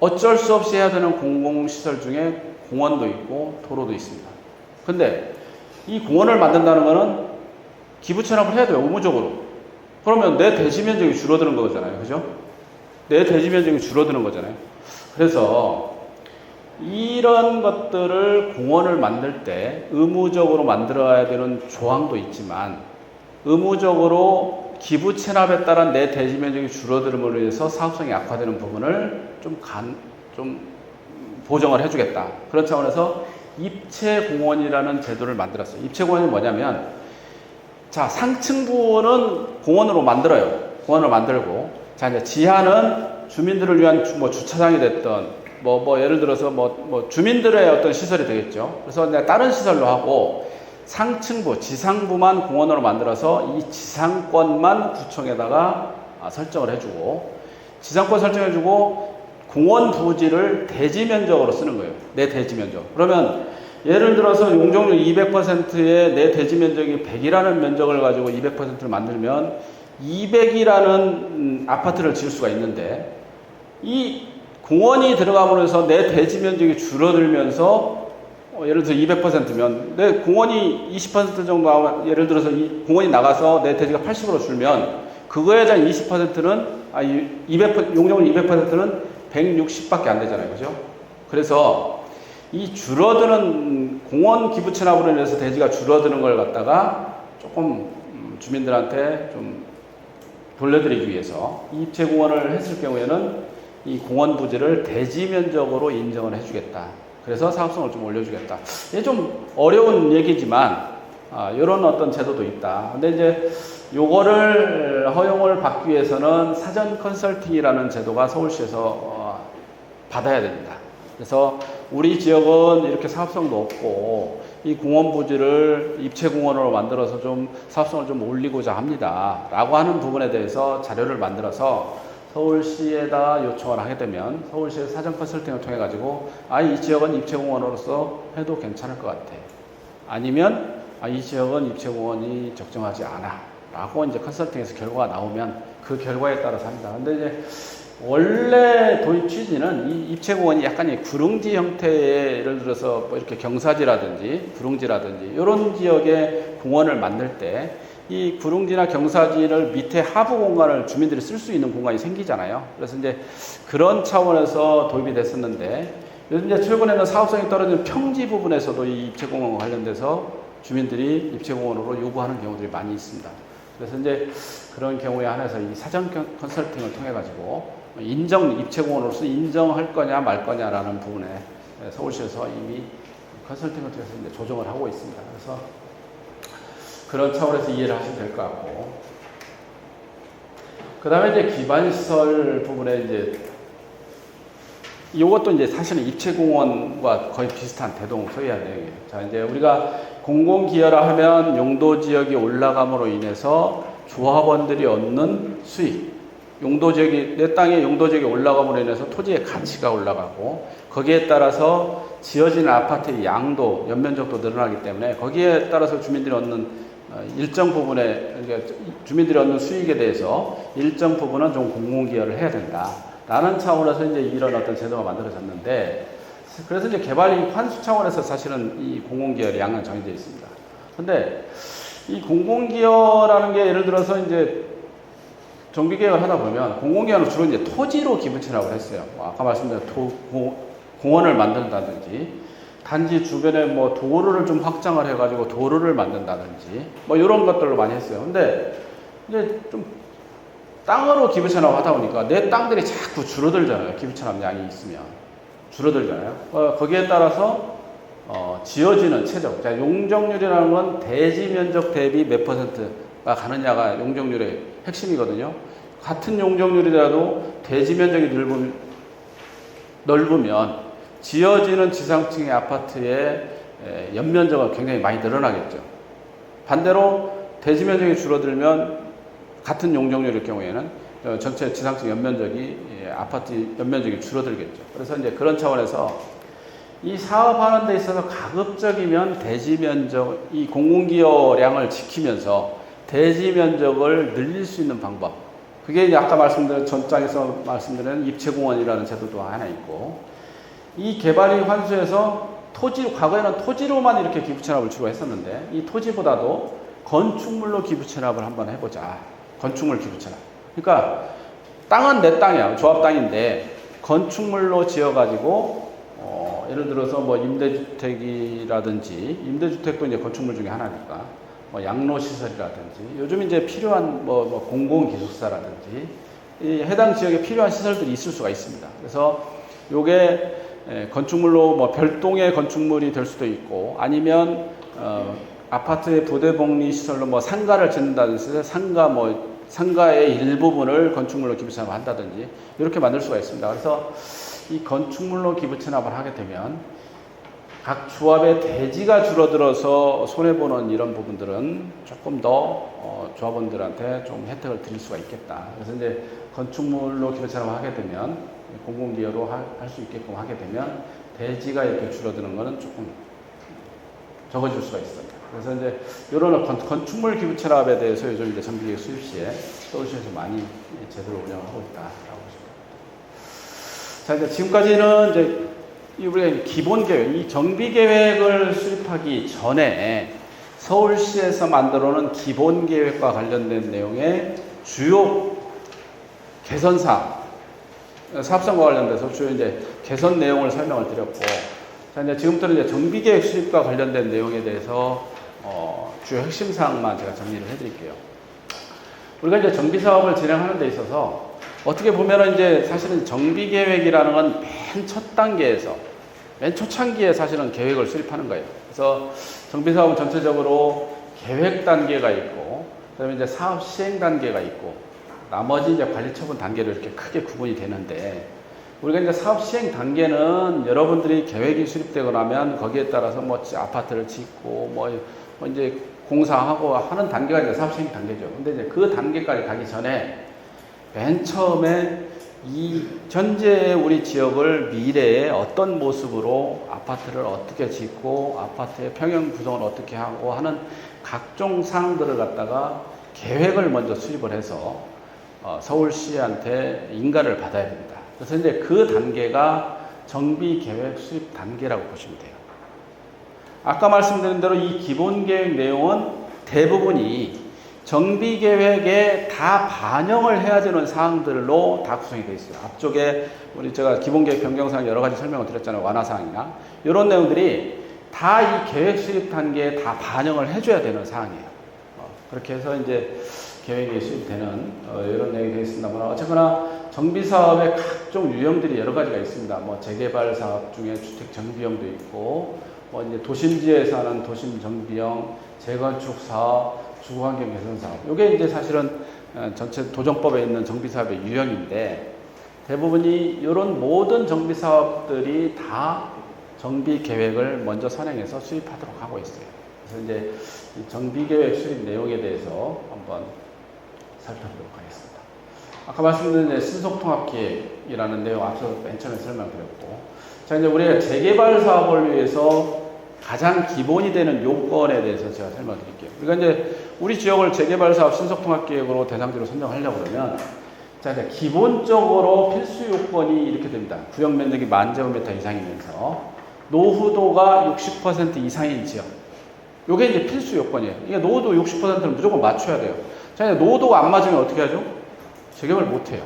어쩔 수 없이 해야 되는 공공시설 중에 공원도 있고 도로도 있습니다. 근데 이 공원을 만든다는 거는 기부채납을 해야 돼요. 의무적으로. 그러면 내 대지 면적이 줄어드는 거잖아요. 그죠? 내 대지 면적이 줄어드는 거잖아요. 그래서 이런 것들을 공원을 만들 때 의무적으로 만들어야 되는 조항도 있지만 의무적으로 기부채납에 따른 내 대지 면적이 줄어들음으로 인해서 사업성이 악화되는 부분을 좀 보정을 해주겠다. 그런 차원에서 입체공원이라는 제도를 만들었어요. 입체공원이 뭐냐면 자, 상층부는 공원으로 만들어요. 공원을 만들고. 자, 이제 지하는 주민들을 위한 뭐 주차장이 됐던, 예를 들어서 주민들의 어떤 시설이 되겠죠. 그래서 이제 다른 시설로 하고, 상층부, 지상부만 공원으로 만들어서 이 지상권만 구청에다가 설정을 해주고, 지상권 설정해주고, 공원 부지를 대지 면적으로 쓰는 거예요. 내 대지 면적. 그러면 예를 들어서 용적률 200%의 내 대지 면적이 100이라는 면적을 가지고 200%를 만들면 200이라는 아파트를 지을 수가 있는데 이 공원이 들어감으로 해서 내 대지 면적이 줄어들면서 예를 들어서 200%면 내 공원이 20% 정도 예를 들어서 이 공원이 나가서 내 대지가 80으로 줄면 그거에 대한 20%는 200% 용적률 200%는 160밖에 안 되잖아요. 그죠? 그래서 이 줄어드는 공원 기부 체납으로 인해서 대지가 줄어드는 걸 갖다가 조금 주민들한테 좀 돌려드리기 위해서 입체공원을 했을 경우에는 이 공원 부지를 대지 면적으로 인정을 해주겠다. 그래서 사업성을 좀 올려주겠다. 이게 좀 어려운 얘기지만 이런 어떤 제도도 있다. 근데 이제 요거를 허용을 받기 위해서는 사전 컨설팅이라는 제도가 서울시에서 받아야 됩니다. 그래서 우리 지역은 이렇게 사업성도 없고 이 공원 부지를 입체공원으로 만들어서 좀 사업성을 좀 올리고자 합니다. 라고 하는 부분에 대해서 자료를 만들어서 서울시에다 요청을 하게 되면 서울시의 사전 컨설팅을 통해 가지고 이 지역은 입체공원으로서 해도 괜찮을 것 같아. 아니면 이 지역은 입체공원이 적정하지 않아. 라고 이제 컨설팅에서 결과가 나오면 그 결과에 따라서 합니다. 근데 이제 원래 도입 취지는 이 입체공원이 약간 이 구릉지 형태의 예를 들어서 뭐 이렇게 경사지라든지 구릉지라든지 이런 지역의 공원을 만들 때 이 구릉지나 경사지를 밑에 하부 공간을 주민들이 쓸 수 있는 공간이 생기잖아요. 그래서 이제 그런 차원에서 도입이 됐었는데 요즘 이제 최근에는 사업성이 떨어지는 평지 부분에서도 이 입체공원과 관련돼서 주민들이 입체공원으로 요구하는 경우들이 많이 있습니다. 그래서 이제 그런 경우에 한해서 이 사전 컨설팅을 통해 가지고 입체공원으로서 인정할 거냐 말 거냐라는 부분에 서울시에서 이미 컨설팅을 통해서 이제 조정을 하고 있습니다. 그래서 그런 차원에서 이해를 하시면 될 것 같고, 그 다음에 이제 기반시설 부분에 이제 이것도 이제 사실은 입체공원과 거의 비슷한 대동소이한 내용이에요. 자, 이제 우리가 공공기여라 하면 용도 지역이 올라감으로 인해서 조합원들이 얻는 수익, 용도 지역이, 내 땅의 용도 지역이 올라감으로 인해서 토지의 가치가 올라가고 거기에 따라서 지어지는 아파트의 양도, 연면적도 늘어나기 때문에 거기에 따라서 주민들이 얻는 일정 부분에, 그러니까 주민들이 얻는 수익에 대해서 일정 부분은 좀 공공기여를 해야 된다. 라는 차원에서 이제 이런 어떤 제도가 만들어졌는데, 그래서 이제 개발 환수 차원에서 사실은 이 공공기여의 양은 정해져 있습니다. 근데 이 공공기여라는 게 예를 들어서 이제 정비개혁을 하다 보면 공공기여는 주로 이제 토지로 기부 체납을 했어요. 아까 말씀드린 공원을 만든다든지 단지 주변에 뭐 도로를 좀 확장을 해가지고 도로를 만든다든지 뭐 이런 것들로 많이 했어요. 근데 이제 좀 땅으로 기부 체납을 하다 보니까 내 땅들이 자꾸 줄어들잖아요. 기부 체납량이 있으면 줄어들잖아요. 거기에 따라서 지어지는 최적, 자, 용적률이라는 건 대지 면적 대비 몇 %가 가느냐가 용적률의 핵심이거든요. 같은 용적률이라도 대지 면적이 넓으면 지어지는 지상층의 아파트의 연면적은 굉장히 많이 늘어나겠죠. 반대로 대지 면적이 줄어들면 같은 용적률일 경우에는 전체 지상층 연면적이 아파트 연면적이 줄어들겠죠. 그래서 이제 그런 차원에서 이 사업하는 데 있어서 가급적이면 대지 면적, 이 공공기여량을 지키면서 대지 면적을 늘릴 수 있는 방법. 그게 아까 말씀드린 전장에서 말씀드린 입체공원이라는 제도도 하나 있고, 이 개발이 환수해서 과거에는 토지로만 이렇게 기부체납을 주로 했었는데, 이 토지보다도 건축물로 기부체납을 한번 해보자. 건축물 기부체납. 그러니까 땅은 내 땅이야. 조합 땅인데 건축물로 지어가지고 예를 들어서 뭐 임대주택이라든지, 임대주택도 이제 건축물 중에 하나니까, 뭐 양로시설이라든지, 요즘 이제 필요한 뭐 공공기숙사라든지, 이 해당 지역에 필요한 시설들이 있을 수가 있습니다. 그래서 요게 건축물로 뭐 별동의 건축물이 될 수도 있고, 아니면 아파트의 부대복리 시설로 뭐 상가를 짓는다든지, 상가의 일부분을 건축물로 기부체납을 한다든지 이렇게 만들 수가 있습니다. 그래서 이 건축물로 기부체납을 하게 되면 각 조합의 대지가 줄어들어서 손해보는 이런 부분들은 조금 더 조합원들한테 좀 혜택을 드릴 수가 있겠다. 그래서 이제 건축물로 기부체납을 하게 되면, 공공기여로 할 수 있게끔 하게 되면 대지가 이렇게 줄어드는 것은 조금 적어질 수가 있습니다. 그래서 이제 이런 건축물 기부체납에 대해서 요즘 이제 정비계획 수립 시에 서울시에서 많이 제대로 운영하고 있다라고 보시면 됩니다. 자, 이제 지금까지는 이제 우리가 기본계획, 이 정비계획을 수립하기 전에 서울시에서 만들어놓은 기본계획과 관련된 내용의 주요 개선사항, 사업성과 관련돼서 주요 이제 개선 내용을 설명을 드렸고, 자, 이제 지금부터는 이제 정비계획 수립과 관련된 내용에 대해서 주요 핵심 사항만 제가 정리를 해드릴게요. 우리가 이제 정비 사업을 진행하는 데 있어서 어떻게 보면은 이제 사실은 정비계획이라는 건 맨 첫 단계에서, 맨 초창기에 사실은 계획을 수립하는 거예요. 그래서 정비 사업은 전체적으로 계획 단계가 있고, 그다음에 이제 사업 시행 단계가 있고, 나머지 이제 관리 처분 단계로 이렇게 크게 구분이 되는데, 우리가 이제 사업 시행 단계는 여러분들이 계획이 수립되고 나면 거기에 따라서 뭐 아파트를 짓고 뭐 이제 공사하고 하는 단계가 이제 사업 시행 단계죠. 근데 이제 그 단계까지 가기 전에 맨 처음에 이 현재 우리 지역을 미래에 어떤 모습으로 아파트를 어떻게 짓고 아파트의 평형 구성을 어떻게 하고 하는 각종 사항들을 갖다가 계획을 먼저 수립을 해서 서울시한테 인가를 받아야 됩니다. 그래서 이제 그 단계가 정비계획 수립 단계라고 보시면 돼요. 아까 말씀드린 대로 이 기본계획 내용은 대부분이 정비계획에 다 반영을 해야 되는 사항들로 다 구성이 되어 있어요. 앞쪽에 제가 기본계획 변경사항 여러 가지 설명을 드렸잖아요. 완화사항이나 이런 내용들이 다 이 계획 수립 단계에 다 반영을 해줘야 되는 사항이에요. 그렇게 해서 이제 계획이 수립되는 이런 내용이 되어 있습니다만 어쨌거나 정비사업의 각종 유형들이 여러 가지가 있습니다. 뭐 재개발 사업 중에 주택 정비형도 있고 뭐 이제 도심지에서 하는 도심 정비형, 재건축 사업, 주거환경 개선 사업. 이게 이제 사실은 전체 도정법에 있는 정비사업의 유형인데 대부분이 이런 모든 정비사업들이 다 정비계획을 먼저 선행해서 수립하도록 하고 있어요. 그래서 이제 이 정비계획 수립 내용에 대해서 한번 살펴보도록 하겠습니다. 아까 말씀드린 신속통합기획이라는 내용 앞서 맨 처음에 설명드렸고, 자 이제 우리가 재개발 사업을 위해서 가장 기본이 되는 요건에 대해서 제가 설명드릴게요. 그러니까 이제 우리 지역을 재개발 사업 신속통합기획으로 대상지로 선정하려고 그러면 자 이제 기본적으로 필수 요건이 이렇게 됩니다. 구역 면적이 10,000제곱미터 이상이면서 노후도가 60% 이상인 지역. 요게 이제 필수 요건이에요. 이게 노후도 60%를 무조건 맞춰야 돼요. 자, 노후도가 안 맞으면 어떻게 하죠? 재개발 못 해요.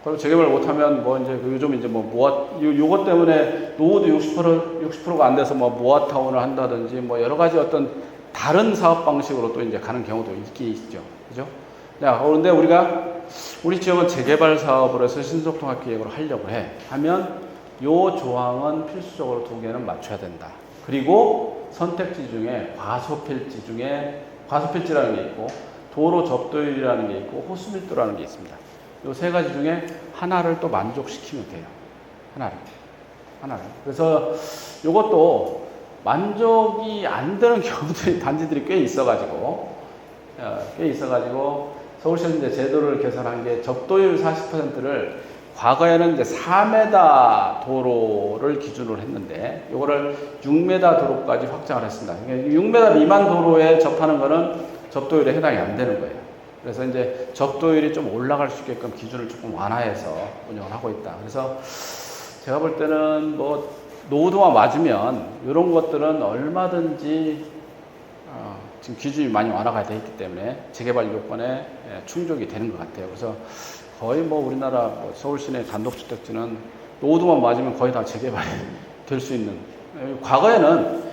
그리고 재개발 못 하면 뭐 이제 요즘 이제 요것 때문에 노후도 60%가 안 돼서 뭐 모아타운을 한다든지 뭐 여러 가지 어떤 다른 사업 방식으로 또 이제 가는 경우도 있긴 있죠. 그죠? 자, 그런데 우리 지역은 재개발 사업을 해서 신속통합 기획으로 하려고 하면 요 조항은 필수적으로 2개는 맞춰야 된다. 그리고 선택지 중에 과소필지라는 게 있고 도로 접도율이라는 게 있고 호수밀도라는 게 있습니다. 요 3가지 중에 하나를 또 만족시키면 돼요. 하나를. 그래서 요것도 만족이 안 되는 경우들이 단지들이 꽤 있어가지고 서울시는 이제 제도를 개선한 게 접도율 40%를 과거에는 이제 4m 도로를 기준으로 했는데 요거를 6m 도로까지 확장을 했습니다. 6m 미만 도로에 접하는 거는 접도율에 해당이 안 되는 거예요. 그래서 이제 접도율이 좀 올라갈 수 있게끔 기준을 조금 완화해서 운영을 하고 있다. 그래서 제가 볼 때는 뭐 노후도가 맞으면 이런 것들은 얼마든지 지금 기준이 많이 완화가 되어 있기 때문에 재개발 요건에 충족이 되는 것 같아요. 그래서 거의 뭐 우리나라 서울시내 단독주택지는 노후도만 맞으면 거의 다 재개발이 될 수 있는. 과거에는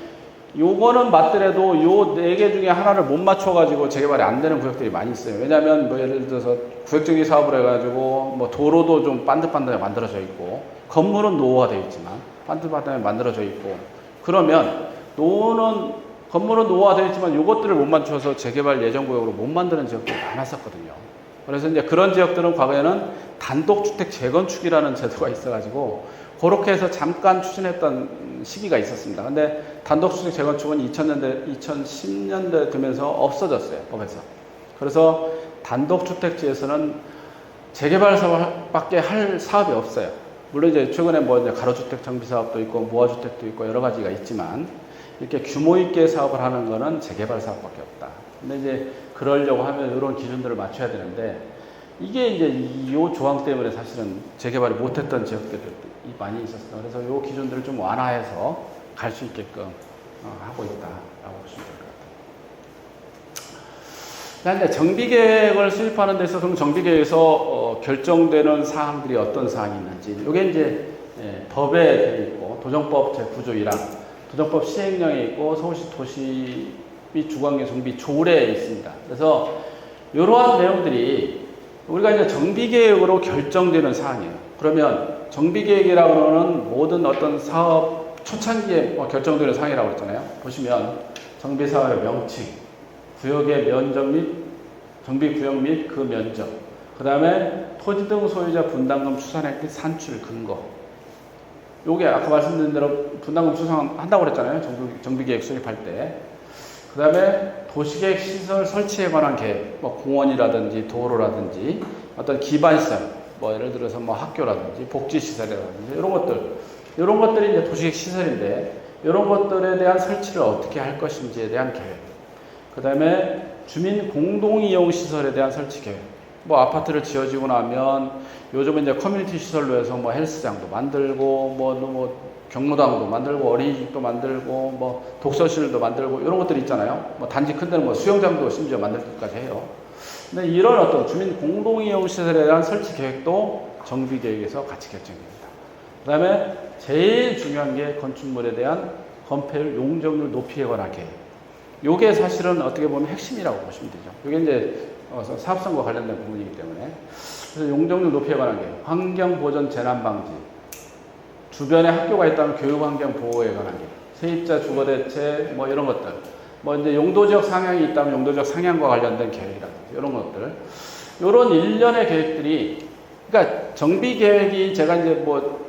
요거는 맞더라도 요 4개 중에 하나를 못 맞춰가지고 재개발이 안 되는 구역들이 많이 있어요. 왜냐하면 뭐 예를 들어서 구역정비 사업을 해가지고 뭐 도로도 좀 반듯반듯하게 만들어져 있고 건물은 노후화되어 있지만 반듯반듯하게 만들어져 있고 그러면 건물은 노후화되어 있지만 요것들을 못 맞춰서 재개발 예정구역으로 못 만드는 지역들이 많았었거든요. 그래서 이제 그런 지역들은 과거에는 단독주택 재건축이라는 제도가 있어가지고 그렇게 해서 잠깐 추진했던 시기가 있었습니다. 근데 단독주택 재건축은 2010년대 되면서 없어졌어요, 법에서. 그래서 단독주택지에서는 재개발 사업밖에 할 사업이 없어요. 물론 이제 최근에 뭐 이제 가로주택 정비 사업도 있고 무화주택도 있고 여러 가지가 있지만 이렇게 규모 있게 사업을 하는 거는 재개발 사업밖에 없다. 근데 이제 그러려고 하면 이런 기준들을 맞춰야 되는데 이게 이제 이 조항 때문에 사실은 재개발이 못했던 지역들이 많이 있었어요. 그래서 이 기준들을 좀 완화해서 갈 수 있게끔 하고 있다라고 보시면 될 것 같아요. 그런데 정비계획을 수립하는 데 있어서 정비계획에서 결정되는 사항들이 어떤 사항이 있는지 이게 이제 법에 되어 있고 도정법 제9조 1항 도정법 시행령에 있고 서울시 도시 및 주거환경 정비 조례에 있습니다. 그래서 이러한 내용들이 우리가 이제 정비계획으로 결정되는 사항이에요. 그러면 정비계획이라고 하는 모든 어떤 사업 초창기에 결정되는 사항이라고 했잖아요. 보시면 정비사업의 명칭, 구역의 면적 및 정비구역 및 그 면적, 그 다음에 토지 등 소유자 분담금 추산액 산출 근거. 요게 아까 말씀드린 대로 분담금 추산한다고 그랬잖아요. 정비계획 수립할 때. 그 다음에 도시계획 시설 설치에 관한 계획, 뭐 공원이라든지 도로라든지 어떤 기반시설, 뭐 예를 들어서 뭐 학교라든지 복지시설이라든지 이런 것들이 이제 도시계획 시설인데 이런 것들에 대한 설치를 어떻게 할 것인지에 대한 계획. 그 다음에 주민 공동이용 시설에 대한 설치 계획. 뭐 아파트를 지어지고 나면 요즘은 이제 커뮤니티 시설로 해서 뭐 헬스장도 만들고 뭐 경로당도 만들고 어린이집도 만들고 뭐 독서실도 만들고 이런 것들이 있잖아요. 뭐 단지 큰 데는 뭐 수영장도 심지어 만들기까지 해요. 근데 이런 어떤 주민 공동이용 시설에 대한 설치 계획도 정비계획에서 같이 결정됩니다. 그 다음에 제일 중요한 게 건축물에 대한 건폐율 용적률 높이에 관한 계획. 요게 사실은 어떻게 보면 핵심이라고 보시면 되죠. 이게 이제 사업성과 관련된 부분이기 때문에. 그래서 용적률 높이에 관한 계획, 환경 보전 재난 방지, 주변에 학교가 있다면 교육 환경 보호에 관한 계획, 세입자 주거 대책 뭐 이런 것들. 뭐 이제 용도지역 상향이 있다면 용도지역 상향과 관련된 계획이라든지 이런 것들. 이런 일련의 계획들이, 그러니까 정비 계획이 제가 이제 뭐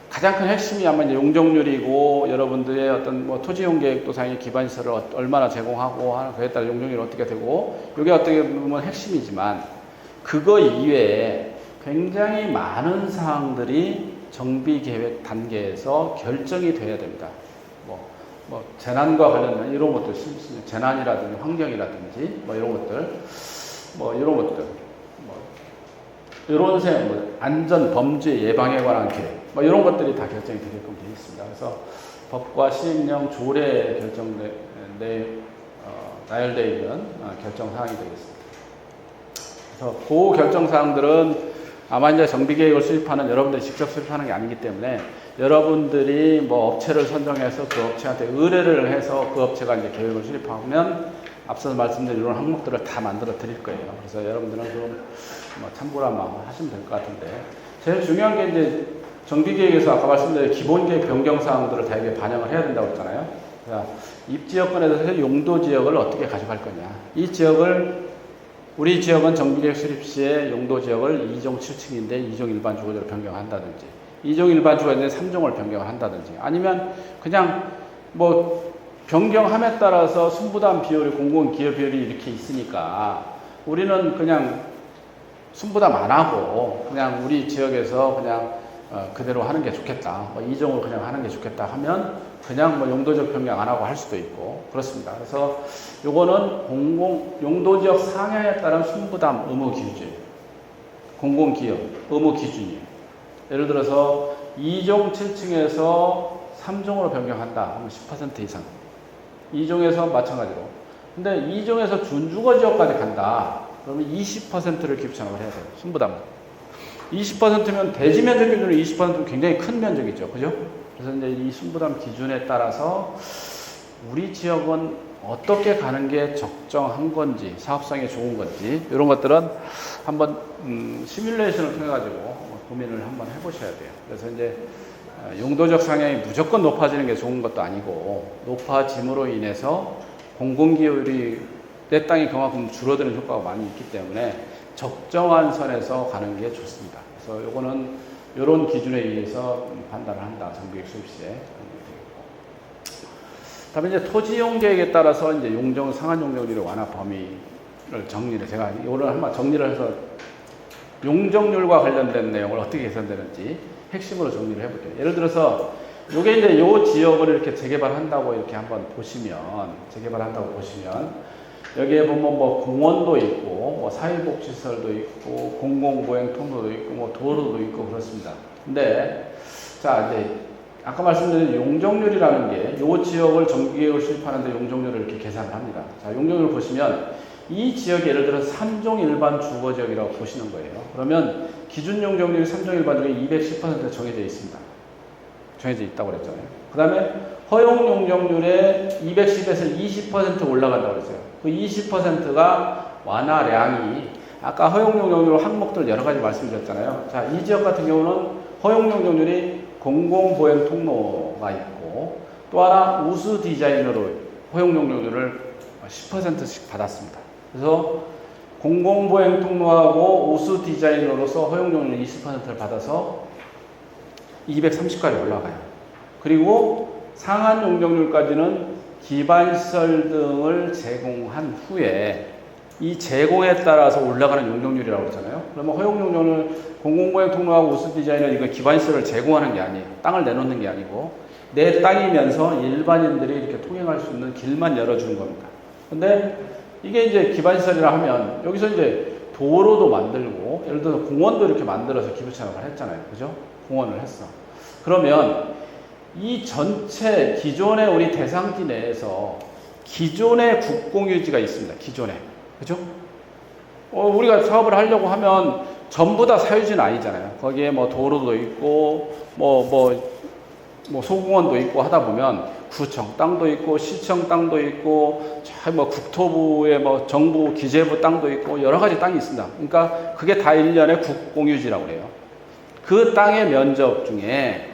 가장 큰 핵심이 아마 이제 용적률이고 여러분들의 어떤 뭐 토지용 계획도 상의 기반시설을 얼마나 제공하고 하는 그에 따라 용적률이 어떻게 되고 이게 어떻게 보면 핵심이지만 그거 이외에 굉장히 많은 사항들이 정비 계획 단계에서 결정이 돼야 됩니다. 뭐 재난과 관련된 이런 것들, 재난이라든지 환경이라든지 뭐 이런 것들, 이런 안전 범죄 예방에 관한 계획, 뭐 이런 것들이 다 결정이 되게끔 되어 있습니다. 그래서 법과 시행령 조례에 나열되어 있는 결정 사항이 되겠습니다. 그래서 그 결정 사항들은 아마 이제 정비계획을 수립하는 여러분들이 직접 수립하는 게 아니기 때문에 여러분들이 뭐 업체를 선정해서 그 업체한테 의뢰를 해서 그 업체가 이제 계획을 수립하면 앞서서 말씀드린 이런 항목들을 다 만들어 드릴 거예요. 그래서 여러분들은 좀 뭐 참고로 하시면 될 것 같은데 제일 중요한 게 이제 정비계획에서 아까 말씀드린 기본계획 변경 사항들을 대개 반영을 해야 된다고 했잖아요. 그러니까 입지여건에 대해서 용도지역을 어떻게 가져갈 거냐. 이 지역을 우리 지역은 정비계획 수립 시에 용도지역을 2종 7층인데 2종 일반 주거지로 변경한다든지 2종 일반 주거지에 3종을 변경을 한다든지 아니면 그냥 뭐 변경함에 따라서 순부담 비율이 공공기여 비율이 이렇게 있으니까 우리는 그냥 순부담 안 하고 그냥 우리 지역에서 그냥 그대로 하는 게 좋겠다. 뭐 2종을 그냥 하는 게 좋겠다 하면 그냥 뭐 용도적 변경 안 하고 할 수도 있고 그렇습니다. 그래서 요거는 용도지역 상향에 따른 순부담 의무 기준, 공공기여 의무 기준이에요. 예를 들어서 2종 7층에서 3종으로 변경한다 하면 10% 이상. 2종에서 마찬가지로. 근데 2종에서 준주거지역까지 간다. 그러면 20%를 기부천업을 해야 돼요. 순부담. 20%면 대지 면적 기준으로 20%면 굉장히 큰 면적이죠. 그죠? 그래서 이제 이 순부담 기준에 따라서 우리 지역은 어떻게 가는 게 적정한 건지, 사업성이 좋은 건지, 이런 것들은 한번, 시뮬레이션을 통해가지고 고민을 한번 해보셔야 돼요. 그래서 이제 용도적 상향이 무조건 높아지는 게 좋은 것도 아니고, 높아짐으로 인해서 공공기율이 내 땅이 그만큼 줄어드는 효과가 많이 있기 때문에 적정한 선에서 가는 게 좋습니다. 그래서 요거는 이런 기준에 의해서 판단을 한다. 정비계획 수립 시에. 다음에 이제 토지용 계획에 따라서 이제 상한 용적률의 완화 범위를 제가 오늘 한번 정리를 해서 용적률과 관련된 내용을 어떻게 개선되는지 핵심으로 정리를 해볼게요. 예를 들어서 요게 이제 요 지역을 이렇게 재개발한다고 이렇게 한번 보시면 여기에 보면 뭐 공원도 있고, 뭐 사회복지시설도 있고, 공공보행 통로도 있고, 뭐 도로도 있고 그렇습니다. 근데 자 이제 아까 말씀드린 용적률이라는 게 이 지역을 정비계획을 수립하는데 용적률을 이렇게 계산을 합니다. 자 용적률을 보시면 이 지역이 예를 들어서 3종 일반 주거지역이라고 보시는 거예요. 그러면 기준 용적률이 3종 일반 지역에 210% 정해져 있습니다. 정해져 있다고 그랬잖아요. 그 다음에 허용 용적률에 210에서 20% 올라간다고 그랬어요. 그 20%가 완화량이 아까 허용 용적률 항목들 여러 가지 말씀드렸잖아요. 자, 이 지역 같은 경우는 허용 용적률이 공공보행 통로가 있고 또 하나 우수 디자인으로 허용 용적률을 10%씩 받았습니다. 그래서 공공보행 통로하고 우수 디자인으로서 허용 용적률 20%를 받아서 230까지 올라가요. 그리고 상한 용적률까지는 기반시설 등을 제공한 후에 이 제공에 따라서 올라가는 용적률이라고 그러잖아요. 그러면 허용 용적률 공공보행 통로하고 우수 디자인은 이거 기반시설을 제공하는 게 아니에요. 땅을 내놓는 게 아니고 내 땅이면서 일반인들이 이렇게 통행할 수 있는 길만 열어주는 겁니다. 근데 이게 이제 기반시설이라 하면 여기서 이제 도로도 만들고 예를 들어서 공원도 이렇게 만들어서 기부 찬업을 했잖아요. 그죠? 공원을 했어. 그러면 이 전체 기존의 우리 대상지 내에서 기존의 국공유지가 있습니다. 기존에. 그죠? 우리가 사업을 하려고 하면 전부 다 사유지는 아니잖아요. 거기에 뭐 도로도 있고, 소공원도 있고 하다 보면 구청 땅도 있고, 시청 땅도 있고, 뭐 국토부의 뭐 정부 기재부 땅도 있고, 여러 가지 땅이 있습니다. 그러니까 그게 다 일련의 국공유지라고 그래요. 그 땅의 면적 중에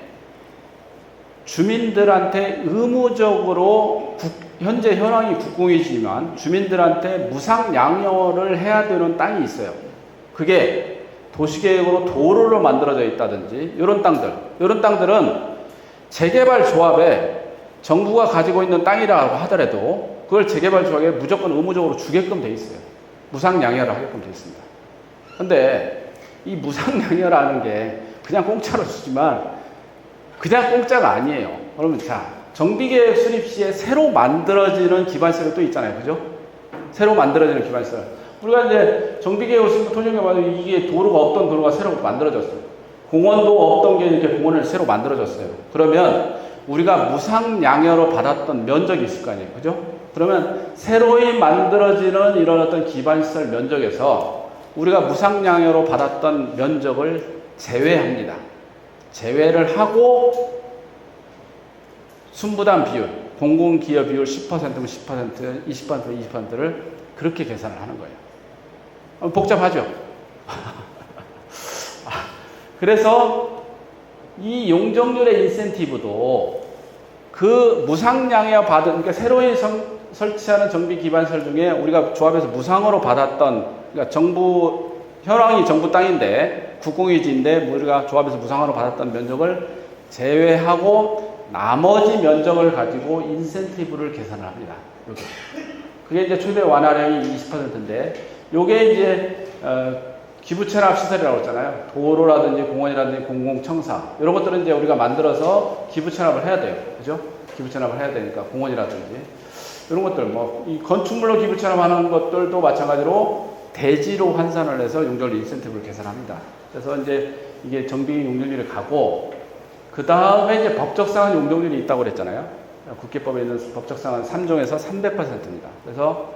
주민들한테 의무적으로 현재 현황이 국공유지지만 주민들한테 무상양여를 해야 되는 땅이 있어요. 그게 도시계획으로 도로로 만들어져 있다든지 이런 땅들은 재개발 조합에 정부가 가지고 있는 땅이라고 하더라도 그걸 재개발 조합에 무조건 의무적으로 주게끔 돼 있어요. 무상양여를 하게끔 돼 있습니다. 근데 이 무상양여라는 게 그냥 공짜로 주지만 그냥 공짜가 아니에요. 그러면 자, 정비계획 수립 시에 새로 만들어지는 기반시설이 또 있잖아요. 그죠? 새로 만들어지는 기반시설. 우리가 이제 정비계획 수립 토지개발 이게 도로가 없던 도로가 새로 만들어졌어요. 공원도 없던 게 이렇게 공원을 새로 만들어졌어요. 그러면 우리가 무상양여로 받았던 면적이 있을 거 아니에요. 그죠? 그러면 새로이 만들어지는 이런 어떤 기반시설 면적에서 우리가 무상양여로 받았던 면적을 제외합니다. 제외를 하고 순부담 비율, 공공기여 비율 10%면 10%, 20%면 20%를 그렇게 계산을 하는 거예요. 복잡하죠? 그래서 이 용적률의 인센티브도 그 무상양여 받은, 그러니까 새로이 설치하는 정비 기반시설 중에 우리가 조합에서 무상으로 받았던, 그러니까 정부, 현황이 정부 땅인데, 국공유지인데, 우리가 조합에서 무상으로 받았던 면적을 제외하고 나머지 면적을 가지고 인센티브를 계산을 합니다. 이렇게. 그게 이제 최대 완화량이 20%인데, 요게 이제, 기부채납 시설이라고 했잖아요. 도로라든지 공원이라든지 공공청사 이런 것들은 이제 우리가 만들어서 기부채납을 해야 돼요. 그죠? 기부채납을 해야 되니까 공원이라든지 이런 것들 뭐 이 건축물로 기부채납하는 것들도 마찬가지로 대지로 환산을 해서 용적률 인센티브를 계산합니다. 그래서 이제 이게 정비 용적률이 가고 그 다음에 이제 법적상한 용적률이 있다고 그랬잖아요. 국기법에 있는 법적상한 3종에서 300%입니다. 그래서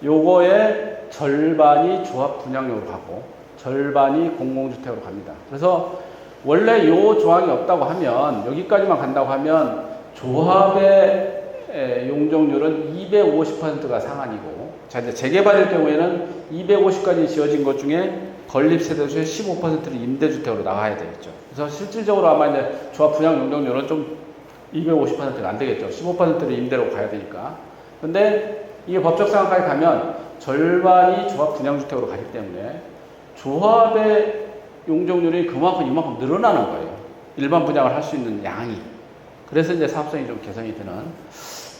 요거의 절반이 조합 분양용으로 가고 절반이 공공주택으로 갑니다. 그래서 원래 요 조항이 없다고 하면 여기까지만 간다고 하면 조합의 용적률은 250%가 상한이고 자 이제 재개발일 경우에는 250까지 지어진 것 중에 건립세대수의 15%를 임대주택으로 나가야 되겠죠. 그래서 실질적으로 아마 이제 조합 분양 용적률은 좀 250%가 안 되겠죠. 15%를 임대로 가야 되니까. 근데 이게 법적상한까지 가면 절반이 조합 분양주택으로 가기 때문에 조합의 용적률이 그만큼 이만큼 늘어나는 거예요. 일반 분양을 할 수 있는 양이. 그래서 이제 사업성이 좀 개선이 되는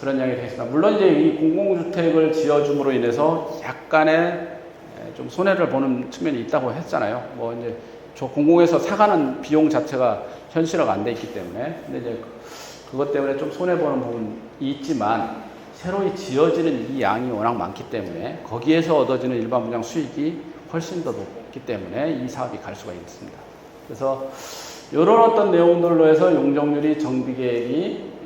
그런 양이 되겠습니다. 물론 이제 이 공공주택을 지어줌으로 인해서 약간의 좀 손해를 보는 측면이 있다고 했잖아요. 뭐 이제 저 공공에서 사가는 비용 자체가 현실화가 안 돼 있기 때문에. 근데 이제 그것 때문에 좀 손해보는 부분이 있지만 새로이 지어지는 이 양이 워낙 많기 때문에 거기에서 얻어지는 일반 분양 수익이 훨씬 더 높기 때문에 이 사업이 갈 수가 있습니다. 그래서 이런 어떤 내용들로 해서 용적률이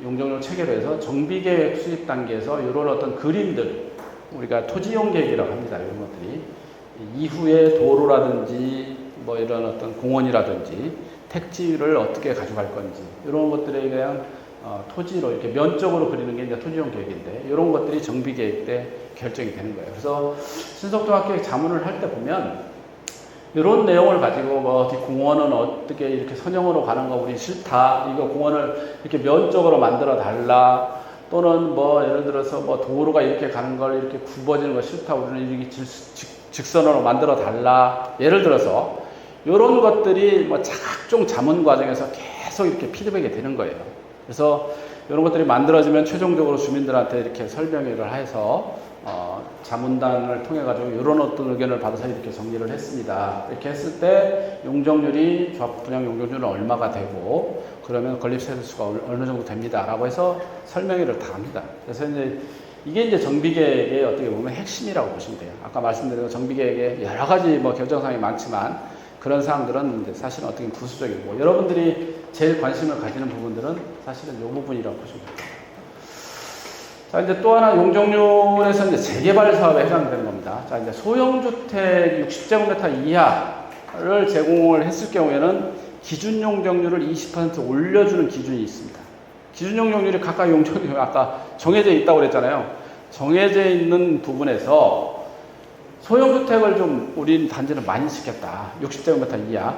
용적률 체계로 해서 정비계획 수립 단계에서 이런 어떤 그림들 우리가 토지용 계획이라고 합니다. 이런 것들이 이후에 도로라든지 뭐 이런 어떤 공원이라든지 택지를 어떻게 가져갈 건지 이런 것들에 대한 토지로 이렇게 면적으로 그리는 게 이제 토지용 계획인데 이런 것들이 정비계획 때 결정이 되는 거예요. 그래서 신속통합계획 자문을 할 때 보면 이런 내용을 가지고 뭐 공원은 어떻게 이렇게 선형으로 가는 거 우리 싫다. 이거 공원을 이렇게 면적으로 만들어 달라. 또는 뭐 예를 들어서 뭐 도로가 이렇게 가는 걸 이렇게 굽어지는 거 싫다. 우리는 이렇게 직선으로 만들어 달라. 예를 들어서 이런 것들이 뭐 각종 자문 과정에서 계속 이렇게 피드백이 되는 거예요. 그래서 이런 것들이 만들어지면 최종적으로 주민들한테 이렇게 설명회를 해서 자문단을 통해 가지고 이런 어떤 의견을 받아서 이렇게 정리를 했습니다. 이렇게 했을 때 용적률이 조합 분양 용적률은 얼마가 되고 그러면 건립 세대수가 어느 정도 됩니다라고 해서 설명회를 다 합니다. 그래서 이게 이제 정비계획의 어떻게 보면 핵심이라고 보시면 돼요. 아까 말씀드린 정비계획에 여러 가지 뭐 결정사항이 많지만 그런 사항들은 이제 사실은 어떻게 부수적이고 여러분들이 제일 관심을 가지는 부분들은 사실은 이 부분이라고 보시면 됩니다. 자, 이제 또 하나 용적률에서 이제 재개발 사업에 해당되는 겁니다. 자, 이제 소형주택 60제곱미터 이하를 제공을 했을 경우에는 기준 용적률을 20% 올려주는 기준이 있습니다. 기준 용적률이 각각 용적률이 아까 정해져 있다고 그랬잖아요. 정해져 있는 부분에서 소형주택을 좀 우린 단지를 많이 짓겠다. 60제곱미터 이하,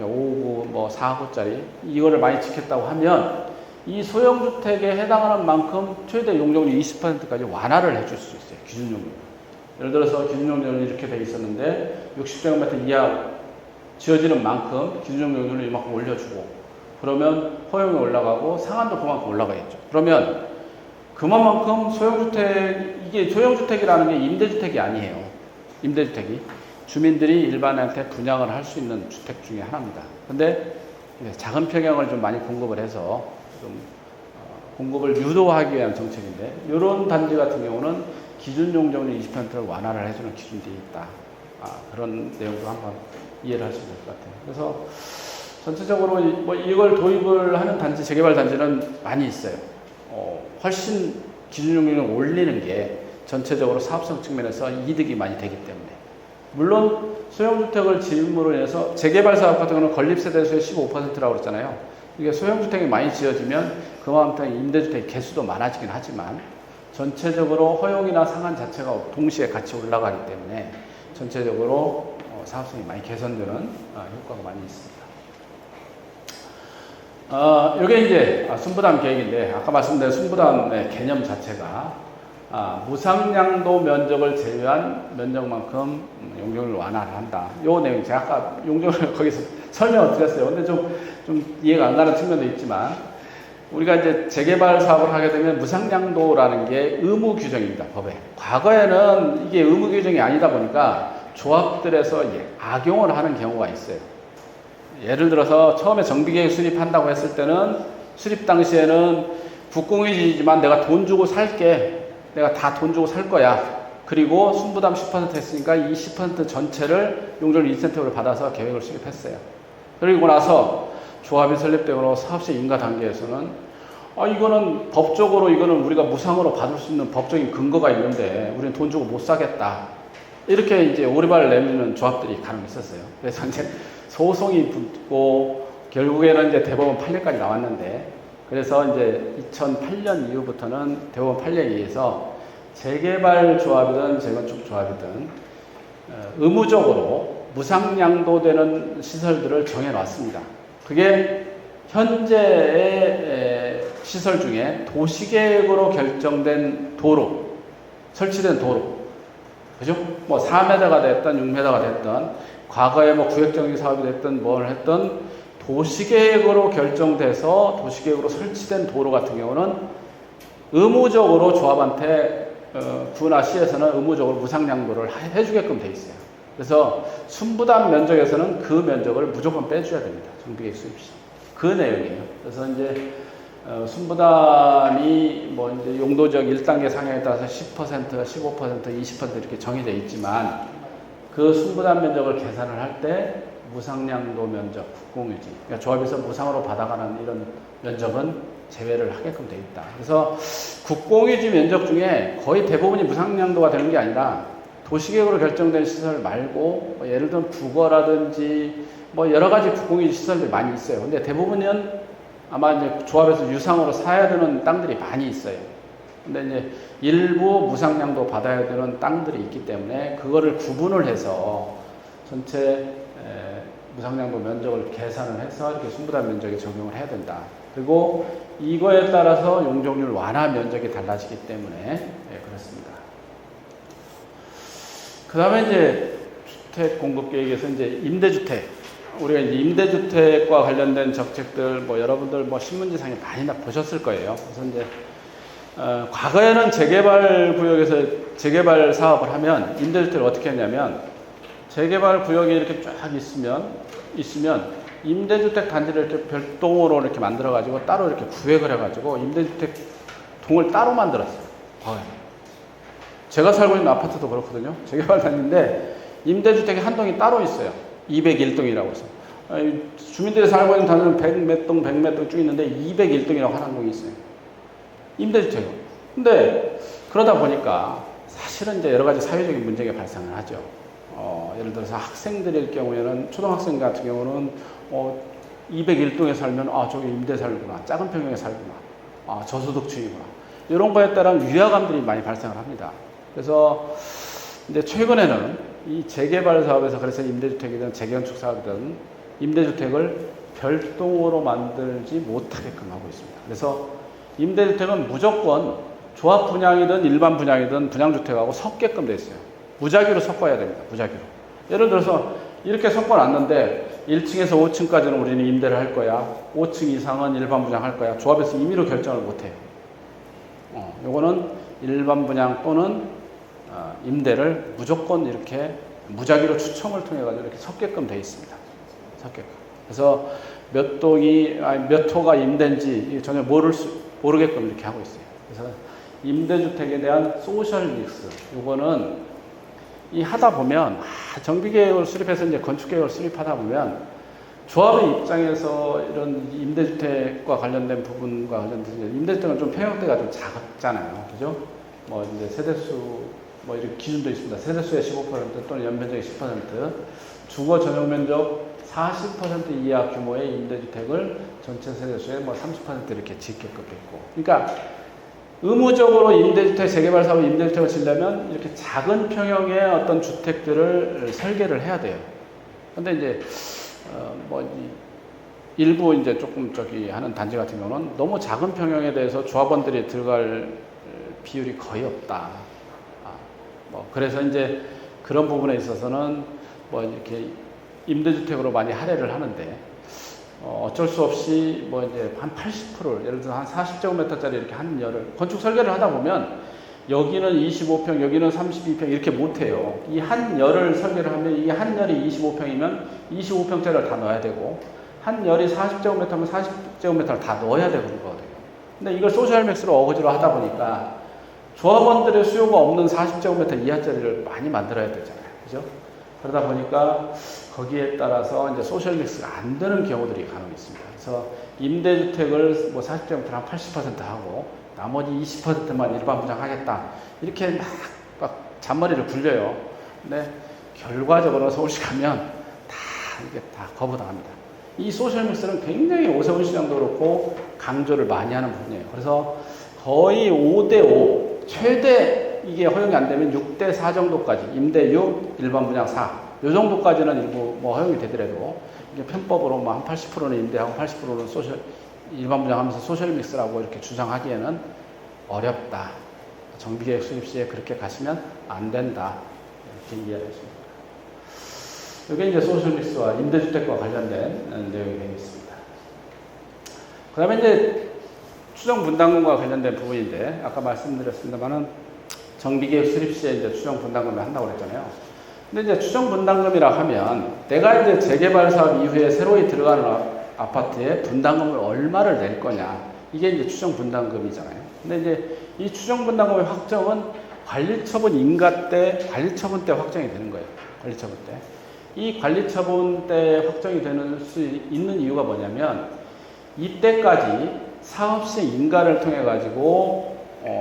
5구, 뭐 4구짜리 이거를 많이 짓겠다고 하면 이 소형주택에 해당하는 만큼 최대 용적률 20%까지 완화를 해줄 수 있어요. 기준 용적률. 예를 들어서 기준 용적률이 이렇게 돼 있었는데 60제곱미터 이하 지어지는 만큼 기준 용적률을 이만큼 올려주고 그러면 허용이 올라가고 상한도 그만큼 올라가겠죠. 그러면 그만큼 이게 소형주택이라는 게 임대주택이 아니에요. 임대주택이 주민들이 일반한테 분양을 할 수 있는 주택 중에 하나입니다. 근데 작은 평형을 좀 많이 공급을 해서 좀 공급을 유도하기 위한 정책인데 이런 단지 같은 경우는 기준 용적률 20%를 완화를 해주는 기준들이 있다. 그런 내용도 한번 이해를 하시면 될 것 같아요. 그래서 전체적으로 뭐 이걸 도입을 하는 단지, 재개발 단지는 많이 있어요. 훨씬 기준 용적률을 올리는 게 전체적으로 사업성 측면에서 이득이 많이 되기 때문에. 물론 소형주택을 지음으로 인해서 재개발 사업 같은 경우는 건립세대수의 15%라고 그랬잖아요. 이게 소형주택이 많이 지어지면 그만큼 임대주택 개수도 많아지긴 하지만 전체적으로 허용이나 상한 자체가 동시에 같이 올라가기 때문에 전체적으로 사업성이 많이 개선되는 효과가 많이 있습니다. 이게 이제 순부담 계획인데 아까 말씀드린 순부담의 개념 자체가 무상양도 면적을 제외한 면적만큼 용적률을 완화를 한다. 요 내용 제가 아까 용적률 거기서 설명을 드렸어요. 근데 좀 이해가 안 가는 측면도 있지만 우리가 이제 재개발 사업을 하게 되면 무상양도라는 게 의무 규정입니다. 법에. 과거에는 이게 의무 규정이 아니다 보니까 조합들에서 악용을 하는 경우가 있어요. 예를 들어서 처음에 정비계획 수립한다고 했을 때는 수립 당시에는 국공유지지만 내가 돈 주고 살게. 내가 다 돈 주고 살 거야. 그리고 순부담 10% 했으니까 이 10% 전체를 용적률 인센티브를 받아서 계획을 수립했어요. 그리고 나서 조합이 설립되고 사업시 인가 단계에서는 이거는 법적으로 이거는 우리가 무상으로 받을 수 있는 법적인 근거가 있는데 우리는 돈 주고 못 사겠다. 이렇게 이제 오리발을 내미는 조합들이 간혹 있었어요. 그래서 이제 소송이 붙고 결국에는 이제 대법원 판례까지 나왔는데 그래서 이제 2008년 이후부터는 대법원 판례에 의해서 재개발 조합이든 재건축 조합이든 의무적으로 무상양도되는 시설들을 정해놨습니다. 그게 현재의 시설 중에 도시계획으로 결정된 도로, 설치된 도로, 그죠? 뭐 4m가 됐든 6m가 됐든 과거에 뭐 구획정비 사업이 됐든 뭘 했든 도시계획으로 결정돼서 도시계획으로 설치된 도로 같은 경우는 의무적으로 조합한테 구나 시에서는 의무적으로 무상양도를 해주게끔 돼 있어요. 그래서 순부담 면적에서는 그 면적을 무조건 빼줘야 됩니다. 정비계획 수립 시. 그 내용이에요. 그래서 이제 순부담이 뭐 이제 용도적 1단계 상향에 따라서 10%, 15%, 20% 이렇게 정해져 있지만 그 순부담 면적을 계산을 할 때 무상양도 면적, 국공유지, 그러니까 조합에서 무상으로 받아가는 이런 면적은 제외를 하게끔 되어 있다. 그래서 국공유지 면적 중에 거의 대부분이 무상양도가 되는 게 아니라 도시계획으로 결정된 시설 말고 뭐 예를 들면 국어라든지 뭐 여러 가지 국공유지 시설들이 많이 있어요. 근데 대부분은 아마 이제 조합에서 유상으로 사야 되는 땅들이 많이 있어요. 근데 이제 일부 무상양도 받아야 되는 땅들이 있기 때문에 그거를 구분을 해서 전체 무상양도 면적을 계산을 해서 이렇게 순부담 면적에 적용을 해야 된다. 그리고 이거에 따라서 용적률 완화 면적이 달라지기 때문에 그렇습니다. 그 다음에 이제 주택 공급 계획에서 이제 임대주택. 우리가 이제 임대주택과 관련된 정책들, 뭐 여러분들 뭐 신문지상에 많이 보셨을 거예요. 그래서 이제, 과거에는 재개발 구역에서 재개발 사업을 하면 임대주택을 어떻게 했냐면 재개발 구역이 이렇게 쫙 있으면 임대주택 단지를 이렇게 별동으로 이렇게 만들어가지고 따로 이렇게 구획을 해가지고 임대주택 동을 따로 만들었어요. 제가 살고 있는 아파트도 그렇거든요. 재개발 단지인데 임대주택이 한 동이 따로 있어요. 201동이라고 해서. 주민들이 살고 있는 단지는 100몇 동, 100몇 동 쭉 있는데 201동이라고 하는 동이 있어요. 임대주택은. 근데 그러다 보니까 사실은 이제 여러 가지 사회적인 문제가 발생을 하죠. 예를 들어서 학생들일 경우에는, 초등학생 같은 경우는 201동에 살면 저기 임대 살구나, 작은 평형에 살구나, 저소득층이구나, 이런 거에 따른 위화감들이 많이 발생을 합니다. 그래서 이제 최근에는 이 재개발 사업에서, 그래서 임대주택이든 재건축 사업이든 임대주택을 별동으로 만들지 못하게끔 하고 있습니다. 그래서 임대주택은 무조건 조합 분양이든 일반 분양이든 분양주택하고 섞게끔 돼 있어요. 무작위로 섞어야 됩니다. 무작위로. 예를 들어서 이렇게 섞어놨는데 1층에서 5층까지는 우리는 임대를 할 거야. 5층 이상은 일반 분양할 거야. 조합에서 임의로 결정을 못해요. 요거는 일반 분양 또는 임대를 무조건 이렇게 무작위로 추첨을 통해 가지고 이렇게 섞게끔 돼 있습니다. 섞게끔. 그래서 몇 호가 임대인지 전혀 모르게끔 이렇게 하고 있어요. 그래서 임대주택에 대한 소셜 믹스, 요거는 하다 보면, 정비계획을 수립해서 이제 건축계획을 수립하다 보면, 조합의 입장에서 이런 임대주택과 관련된 부분과 관련돼서, 임대주택은 좀 평형대가 좀 작잖아요. 그죠? 뭐 이제 세대수, 뭐 이렇게 기준도 있습니다. 세대수의 15% 또는 연면적의 10%, 주거 전용 면적 40% 이하 규모의 임대주택을 전체 세대수의 뭐 30% 이렇게 짓게끔 됐고. 그러니까 의무적으로 임대주택, 재개발 사업 임대주택을 지려면 이렇게 작은 평형의 어떤 주택들을 설계를 해야 돼요. 근데 이제, 일부 이제 조금 하는 단지 같은 경우는 너무 작은 평형에 대해서 조합원들이 들어갈 비율이 거의 없다. 그래서 이제 그런 부분에 있어서는 이렇게 임대주택으로 많이 할애를 하는데, 어쩔 수 없이 이제 한 80%를, 예를 들어서 한 40제곱미터짜리 이렇게 한 열을, 건축 설계를 하다 보면 여기는 25평, 여기는 32평 이렇게 못해요. 이 한 열을 설계를 하면 이 한 열이 25평이면 25평짜리를 다 넣어야 되고, 한 열이 40제곱미터면 40제곱미터를 다 넣어야 되는 거거든요. 근데 이걸 소셜 맥스로 어거지로 하다 보니까 조합원들의 수요가 없는 40제곱미터 이하짜리를 많이 만들어야 되잖아요. 그죠? 그러다 보니까 거기에 따라서 이제 소셜 믹스가 안 되는 경우들이 간혹 있습니다. 그래서 임대주택을 40제곱미터 한 80% 하고 나머지 20%만 일반 분양하겠다, 이렇게 막 잔머리를 굴려요. 근데 결과적으로 서울시 가면 이게 다 거부당합니다. 이 소셜 믹스는 굉장히 오세훈 시장도 그렇고 강조를 많이 하는 부분이에요. 그래서 거의 5대5, 최대 이게 허용이 안 되면 6대4 정도까지, 임대 6, 일반 분양 4, 요 정도까지는 일부 허용이 되더라도, 이게 편법으로 한 80%는 임대하고 80%는 일반 분양하면서 소셜 믹스라고 이렇게 주장하기에는 어렵다. 정비계획 수립 시에 그렇게 가시면 안 된다. 이렇게 이해하겠습니다. 이게 이제 소셜 믹스와 임대주택과 관련된 내용이 되겠습니다. 그 다음에 이제 추정 분담금과 관련된 부분인데, 아까 말씀드렸습니다만은 정비계획 수립 시에 이제 추정 분담금을 한다고 그랬잖아요. 근데 이제 추정 분담금이라 하면 내가 이제 재개발 사업 이후에 새로이 들어가는 아파트에 분담금을 얼마를 낼 거냐, 이게 이제 추정 분담금이잖아요. 근데 이제 이 추정 분담금의 확정은 관리처분 인가 때, 관리처분 때 확정이 되는 거예요. 관리처분 때. 이 관리처분 때 확정이 되는 수 있는 이유가 뭐냐면, 이때까지 사업시 인가를 통해 가지고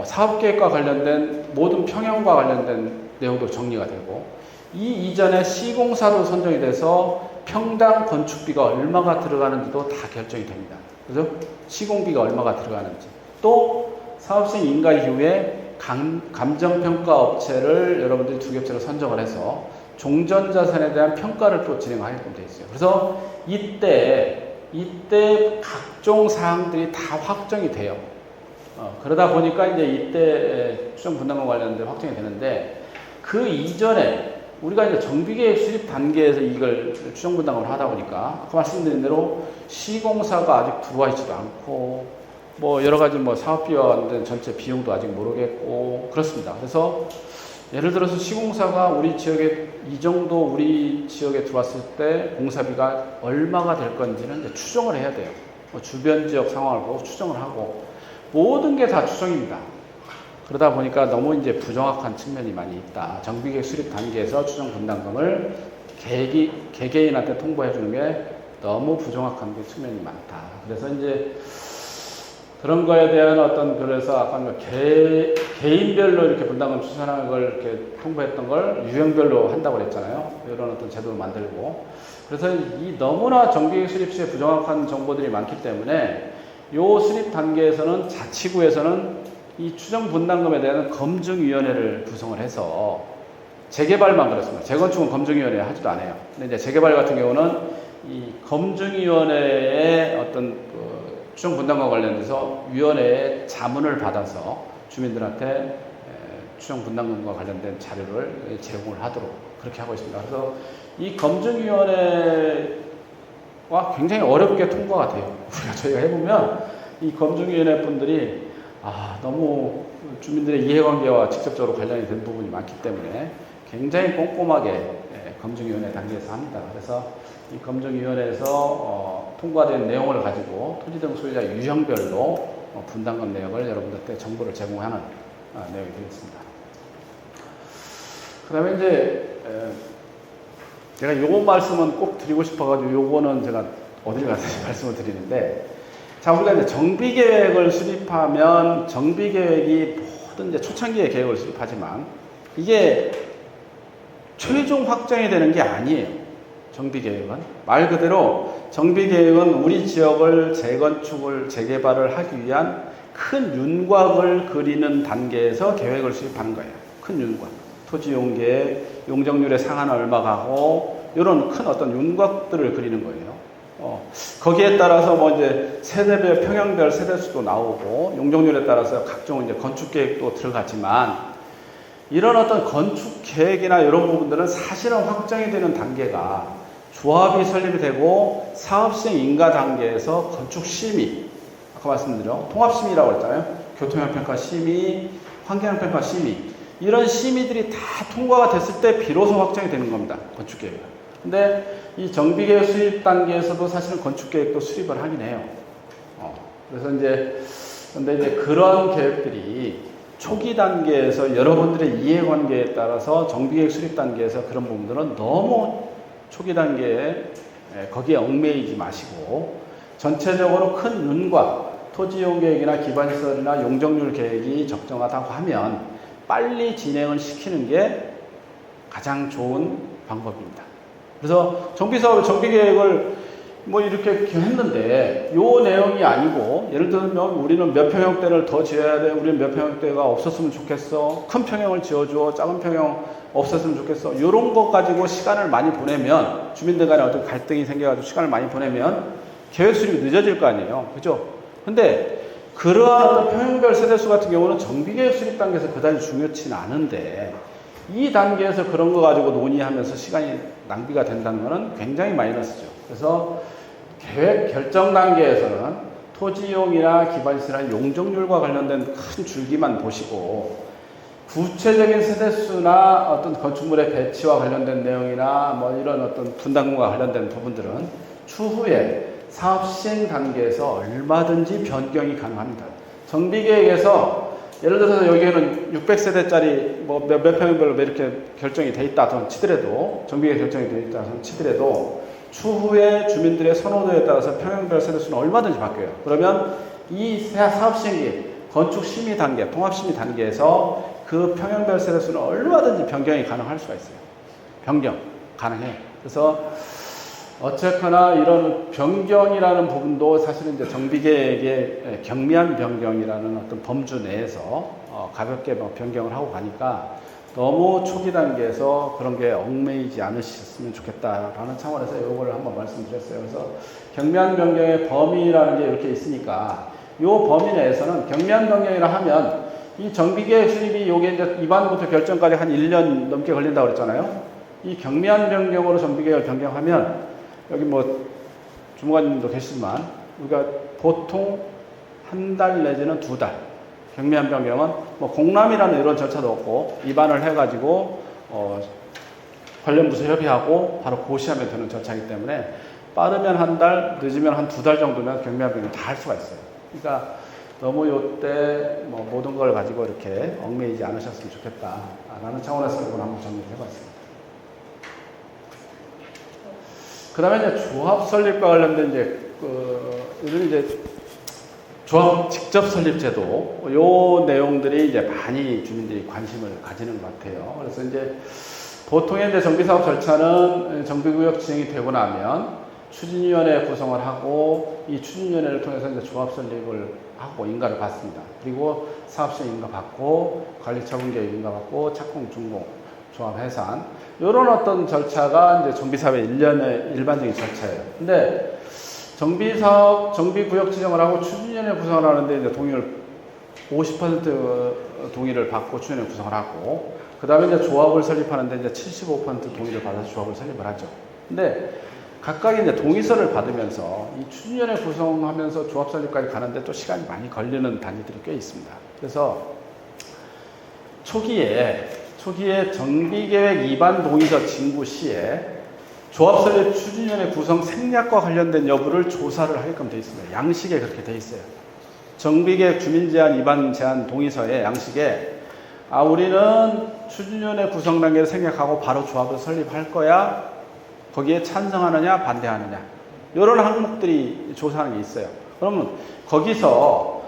사업계획과 관련된 모든 평형과 관련된 내용도 정리가 되고, 이 이전에 시공사도 선정이 돼서 평당 건축비가 얼마가 들어가는지도 다 결정이 됩니다. 그래서 시공비가 얼마가 들어가는지, 또 사업시 인가 이후에 감정평가 업체를 여러분들이 두 겹째로 선정을 해서 종전자산에 대한 평가를 또 진행하게끔 되어 있어요. 그래서 이때 각종 사항들이 다 확정이 돼요. 그러다 보니까 이제 이때 추정 분담금 관련된 확정이 되는데, 그 이전에 우리가 이제 정비계획 수립 단계에서 이걸 추정 분담금을 하다 보니까 아까 말씀드린 대로 시공사가 아직 들어와 있지도 않고 뭐 여러 가지 뭐 사업비와 전체 비용도 아직 모르겠고 그렇습니다. 그래서 예를 들어서 시공사가 우리 지역에 이 정도 우리 지역에 들어왔을 때 공사비가 얼마가 될 건지는 이제 추정을 해야 돼요. 뭐 주변 지역 상황을 보고 추정을 하고 모든 게 다 추정입니다. 그러다 보니까 너무 이제 부정확한 측면이 많이 있다. 정비계획 수립 단계에서 추정 분담금을 개개인한테 통보해 주는 게 너무 부정확한 게 측면이 많다. 그래서 이제 그런 거에 대한 어떤 그래서 아까 개인별로 이렇게 분담금 추산하는 걸 이렇게 통보했던 걸 유형별로 한다고 그랬잖아요. 이런 어떤 제도를 만들고. 그래서 이 너무나 정비계획 수립 시에 부정확한 정보들이 많기 때문에 요 수립 단계에서는 자치구에서는 이 추정 분담금에 대한 검증위원회를 구성을 해서 재개발만 그렇습니다. 재건축은 검증위원회 하지도 않아요. 근데 이제 재개발 같은 경우는 이 검증위원회의 어떤 추정 분담금과 관련돼서 위원회에 자문을 받아서 주민들한테 추정 분담금과 관련된 자료를 제공을 하도록 그렇게 하고 있습니다. 그래서 이 검증위원회와 굉장히 어렵게 통과가 돼요. 저희가 해보면 이 검증위원회 분들이 너무 주민들의 이해관계와 직접적으로 관련이 된 부분이 많기 때문에 굉장히 꼼꼼하게 검증위원회 단계에서 합니다. 그래서 이 검증위원회에서 통과된 내용을 가지고 토지 등 소유자 유형별로 분담금 내역을 여러분들께 정보를 제공하는 내용이 되겠습니다. 그 다음에 이제 제가 요 말씀은 꼭 드리고 싶어가지고 요거는 제가 어딜 가서 말씀을 드리는데 자, 우리가 이제 정비계획을 수립하면 정비계획이 모든 이제 초창기의 계획을 수립하지만 이게 최종 확정이 되는 게 아니에요. 정비계획은. 말 그대로 정비계획은 우리 지역을 재건축을, 재개발을 하기 위한 큰 윤곽을 그리는 단계에서 계획을 수립하는 거예요. 큰 윤곽. 토지용계획, 용적률의 상한은 얼마 가고, 이런 큰 어떤 윤곽들을 그리는 거예요. 거기에 따라서 뭐 이제 세대별, 평형별 세대수도 나오고, 용적률에 따라서 각종 이제 건축계획도 들어가지만, 이런 어떤 건축계획이나 이런 부분들은 사실은 확정이 되는 단계가 조합이 설립이 되고 사업시행 인가 단계에서 건축심의, 아까 말씀드린 통합심의라고 했잖아요. 교통형평가 심의, 환경형평가 심의, 이런 심의들이 다 통과가 됐을 때 비로소 확정이 되는 겁니다. 건축계획은. 근데 이 정비계획 수립 단계에서도 사실은 건축계획도 수립을 하긴 해요. 그래서 근데 이제 그런 계획들이 초기 단계에서 여러분들의 이해관계에 따라서 정비계획 수립 단계에서 그런 부분들은 너무 초기 단계에 거기에 얽매이지 마시고 전체적으로 큰 윤곽, 토지이용 계획이나 기반시설이나 용적률 계획이 적정하다고 하면 빨리 진행을 시키는 게 가장 좋은 방법입니다. 그래서 정비사업의 정비계획을 뭐 이렇게 했는데 요 내용이 아니고 예를 들면 우리는 몇 평형대를 더 지어야 돼, 우리는 몇 평형대가 없었으면 좋겠어, 큰 평형을 지어줘, 작은 평형 없었으면 좋겠어, 요런 거 가지고 시간을 많이 보내면 주민들 간에 어떤 갈등이 생겨가지고 시간을 많이 보내면 계획 수립이 늦어질 거 아니에요. 그죠? 근데 그러한 평형별 세대수 같은 경우는 정비계획 수립 단계에서 그다지 중요치는 않은데 이 단계에서 그런 거 가지고 논의하면서 시간이 낭비가 된다는 것은 굉장히 마이너스죠. 그래서 계획 결정 단계에서는 토지이용이나 기반시설이나 용적률과 관련된 큰 줄기만 보시고 구체적인 세대수나 어떤 건축물의 배치와 관련된 내용이나 뭐 이런 어떤 분담금과 관련된 부분들은 추후에 사업 시행 단계에서 얼마든지 변경이 가능합니다. 정비계획에서 예를 들어서 여기에는 600세대짜리 뭐 몇 평별로 이렇게 결정이 돼 있다 치더라도 정비계획 결정이 돼 있다 치더라도 추후에 주민들의 선호도에 따라서 평형별 세대수는 얼마든지 바뀌어요. 그러면 이 사업 시행기 건축 심의 단계, 통합 심의 단계에서 그 평형별 세대수는 얼마든지 변경이 가능할 수가 있어요. 변경 가능해요. 그래서 어쨌거나 이런 변경이라는 부분도 사실은 이제 정비계획의 경미한 변경이라는 어떤 범주 내에서 가볍게 변경을 하고 가니까 너무 초기 단계에서 그런 게 얽매이지 않으셨으면 좋겠다라는 차원에서 이거를 한번 말씀드렸어요. 그래서 경미한 변경의 범위라는 게 이렇게 있으니까 이 범위 내에서는 경미한 변경이라 하면 이 정비계획 수립이 요게 이제 입안부터 결정까지 한 1년 넘게 걸린다고 그랬잖아요. 이 경미한 변경으로 정비계획을 변경하면 여기 뭐 주무관님도 계시지만 우리가 보통 한 달 내지는 2달 경미한 변경은 뭐 공람이라는 이런 절차도 없고 입안을 해가지고 관련 부서 협의하고 바로 고시하면 되는 절차이기 때문에 빠르면 한 달, 늦으면 한 2달 정도면 경미한 변경 다 할 수가 있어요. 그러니까 너무 요때 뭐 모든 걸 가지고 이렇게 얽매이지 않으셨으면 좋겠다라는 차원에서 이걸 한번 정리를 해봤습니다. 그 다음에 이제 조합 설립과 관련된 이제 조합 직접 설립 제도, 요 내용들이 이제 많이 주민들이 관심을 가지는 것 같아요. 그래서 이제 보통의 이제 정비사업 절차는 정비구역 지정이 되고 나면 추진위원회 구성을 하고 이 추진위원회를 통해서 이제 조합 설립을 하고 인가를 받습니다. 그리고 사업시행 인가 받고 관리처분계획 인가 받고 착공, 준공, 조합 해산 이런 어떤 절차가 이제 정비사업의 일반적인 절차예요. 근데 정비사업, 정비구역 지정을 하고 추진위원회 구성을 하는데 이제 동의를 50% 동의를 받고 추진위원회 구성을 하고 그 다음에 이제 조합을 설립하는데 이제 75% 동의를 받아서 조합을 설립을 하죠. 근데 각각 이제 동의서를 받으면서 이 추진위원회 구성하면서 조합 설립까지 가는데 또 시간이 많이 걸리는 단위들이 꽤 있습니다. 그래서 초기에 정비계획 위반 동의서 진구 시에 조합 설립 추진위원회 구성 생략과 관련된 여부를 조사를 하게끔 되어 있습니다. 양식에 그렇게 되어 있어요. 정비계획 주민제한 위반 제한 동의서의 양식에 우리는 추진위원회 구성 단계를 생략하고 바로 조합을 설립할 거야. 거기에 찬성하느냐 반대하느냐 이런 항목들이 조사하는 게 있어요. 그러면 거기서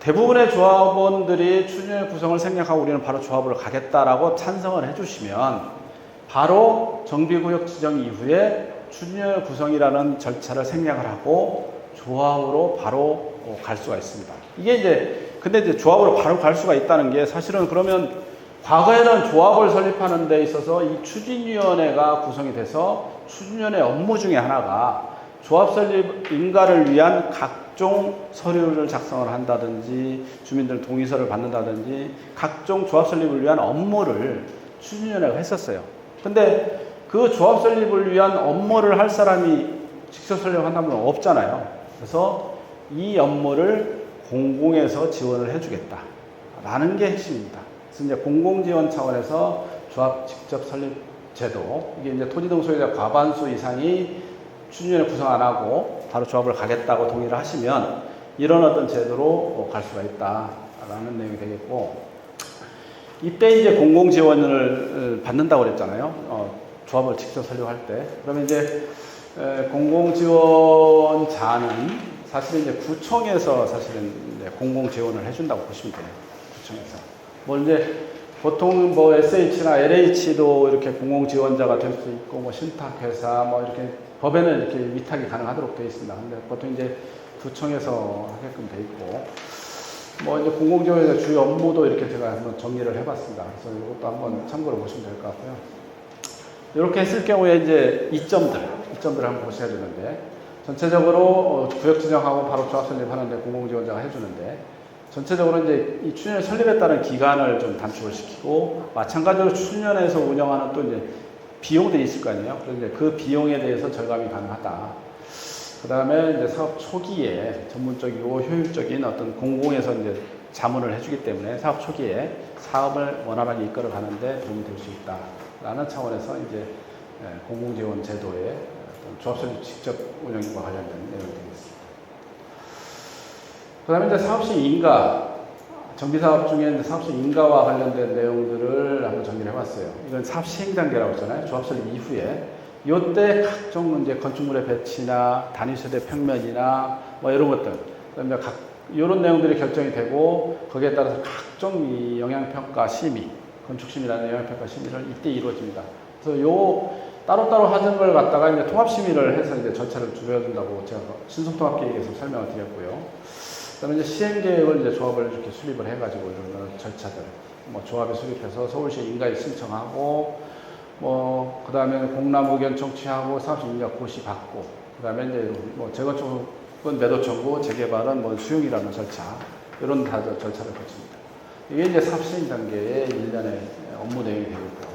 대부분의 조합원들이 추진위원회 구성을 생략하고 우리는 바로 조합으로 가겠다라고 찬성을 해주시면 바로 정비구역 지정 이후에 추진위원회 구성이라는 절차를 생략을 하고 조합으로 바로 갈 수가 있습니다. 근데 이제 조합으로 바로 갈 수가 있다는 게 사실은 그러면 과거에는 조합을 설립하는 데 있어서 이 추진위원회가 구성이 돼서 추진위원회 업무 중에 하나가 조합 설립 인가를 위한 각종 서류를 작성을 한다든지 주민들 동의서를 받는다든지 각종 조합 설립을 위한 업무를 추진위원회가 했었어요. 근데 그 조합 설립을 위한 업무를 할 사람이 직접 설립한다면 없잖아요. 그래서 이 업무를 공공에서 지원을 해주겠다라는 게 핵심입니다. 그래서 이제 공공지원 차원에서 조합 직접 설립 제도, 이게 이제 토지등 소유자 과반수 이상이 추진위원회 구성 안 하고 바로 조합을 가겠다고 동의를 하시면 이런 어떤 제도로 갈 수가 있다라는 내용이 되겠고, 이때 이제 공공지원을 받는다고 그랬잖아요. 조합을 직접 설립할 때. 그러면 이제 공공지원자는 사실은 이제 구청에서 사실은 이제 공공지원을 해준다고 보시면 돼요. 구청에서. 뭐 이제 보통 뭐 SH나 LH도 이렇게 공공지원자가 될 수 있고, 뭐 신탁회사 뭐 이렇게 법에는 이렇게 위탁이 가능하도록 되어 있습니다. 근데 보통 이제 구청에서 하게끔 돼 있고, 뭐 이제 공공지원자 주요 업무도 이렇게 제가 한번 정리를 해봤습니다. 그래서 이것도 한번 참고로 보시면 될 것 같고요. 이렇게 했을 경우에 이제 이점들을 한번 보셔야 되는데, 전체적으로 구역 지정하고 바로 조합 설립하는데 공공지원자가 해주는데, 전체적으로 이제 이 추진위원회 설립에 따른 기간을 좀 단축을 시키고, 마찬가지로 추진위원회에서 운영하는 또 이제 비용들이 있을 거 아니에요. 그래서 이제 그 비용에 대해서 절감이 가능하다. 그 다음에 이제 사업 초기에 전문적이고 효율적인 어떤 공공에서 이제 자문을 해주기 때문에 사업 초기에 사업을 원활하게 이끌어 가는데 도움이 될 수 있다라는 차원에서 이제 공공지원 제도의 조합 설립 직접 운영과 관련된 내용이 되겠습니다. 그 다음에 이제 사업시행 인가, 정비사업 중에 이제 사업시행 인가와 관련된 내용들을 한번 정리를 해봤어요. 이건 사업시행 단계라고 했잖아요. 조합 설립 이후에. 요때 각종 이제 건축물의 배치나 단위세대 평면이나 뭐 이런 것들, 그다음에 이런 내용들이 결정이 되고, 거기에 따라서 각종 이 영향평가 심의, 건축심의라는 영향평가 심의를 이때 이루어집니다. 그래서 요 따로따로 하는 걸 갖다가 이제 통합심의를 해서 이제 절차를 줄여준다고 제가 신속통합계획에서 설명을 드렸고요. 그다음에 이제 시행계획을 이제 조합을 이렇게 수립을 해가지고 이런 절차들, 뭐 조합에 수립해서 서울시에 인가에 신청하고, 뭐 그다음에 공람 의견 청취하고 사업시 인가 고시 받고, 그다음에 이제 뭐 재건축은 매도 청구, 재개발은 뭐 수용이라는 절차, 이런 다 절차를 거칩니다. 이게 이제 사업 시행 단계의 일련의 업무 내용이 되고 있고,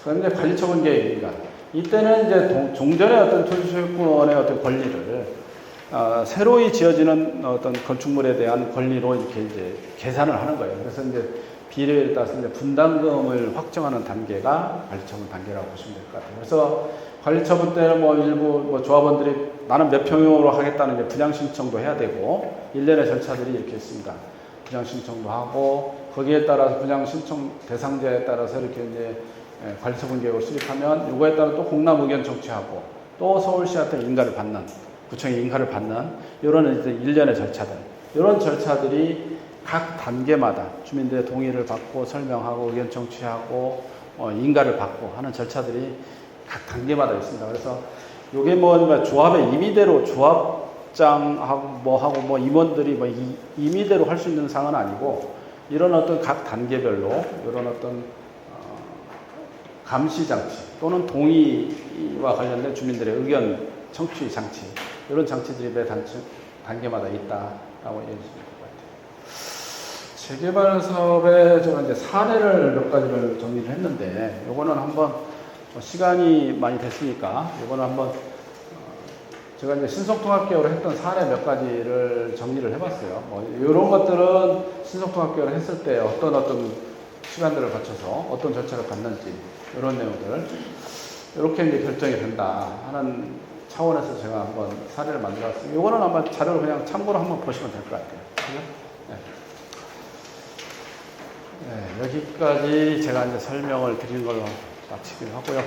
그런데 관리처분 계획입니다. 이때는 이제 종전의 어떤 토지소유권의 어떤 권리를 새로이 지어지는 어떤 건축물에 대한 권리로 이렇게 이제 계산을 하는 거예요. 그래서 이제 비례에 따라서 이제 분담금을 확정하는 단계가 관리처분 단계라고 보시면 될 것 같아요. 그래서 관리처분 때는 뭐 일부 뭐 조합원들이 나는 몇 평으로 하겠다는 이제 분양 신청도 해야 되고 일련의 절차들이 이렇게 있습니다. 분양 신청도 하고 거기에 따라서 분양 신청 대상자에 따라서 이렇게 이제 관리처분 계획을 수립하면 요거에 따라 또 공람 의견 청취하고 또 서울시한테 인가를 받는 구청이 인가를 받는 이런 이제 일련의 절차들 이런 절차들이 각 단계마다 주민들의 동의를 받고 설명하고 의견 청취하고 인가를 받고 하는 절차들이 각 단계마다 있습니다. 그래서 요게 뭐 조합의 임의대로 조합장하고 뭐 임원들이 뭐 임의대로 할 수 있는 사항은 아니고 이런 어떤 각 단계별로 이런 어떤 감시 장치 또는 동의와 관련된 주민들의 의견 청취 장치 이런 장치들이 매 단계마다 있다라고 얘기해 주시면 될 것 같아요. 재개발 사업에 제가 이제 사례를 몇 가지를 정리를 했는데 요거는 한번 시간이 많이 됐으니까 요거는 한번 제가 이제 신속통합계획을 했던 사례 몇 가지를 정리를 해봤어요. 뭐 이런 것들은 신속통합계획을 했을 때 어떤 시간들을 거쳐서 어떤 절차를 받는지 이런 내용들 이렇게 이제 결정이 된다 하는 차원에서 제가 한번 사례를 만들었습니다. 이거는 아마 자료를 그냥 참고로 한번 보시면 될 것 같아요. 네. 네, 여기까지 제가 이제 설명을 드린 걸로 마치기로 하고요.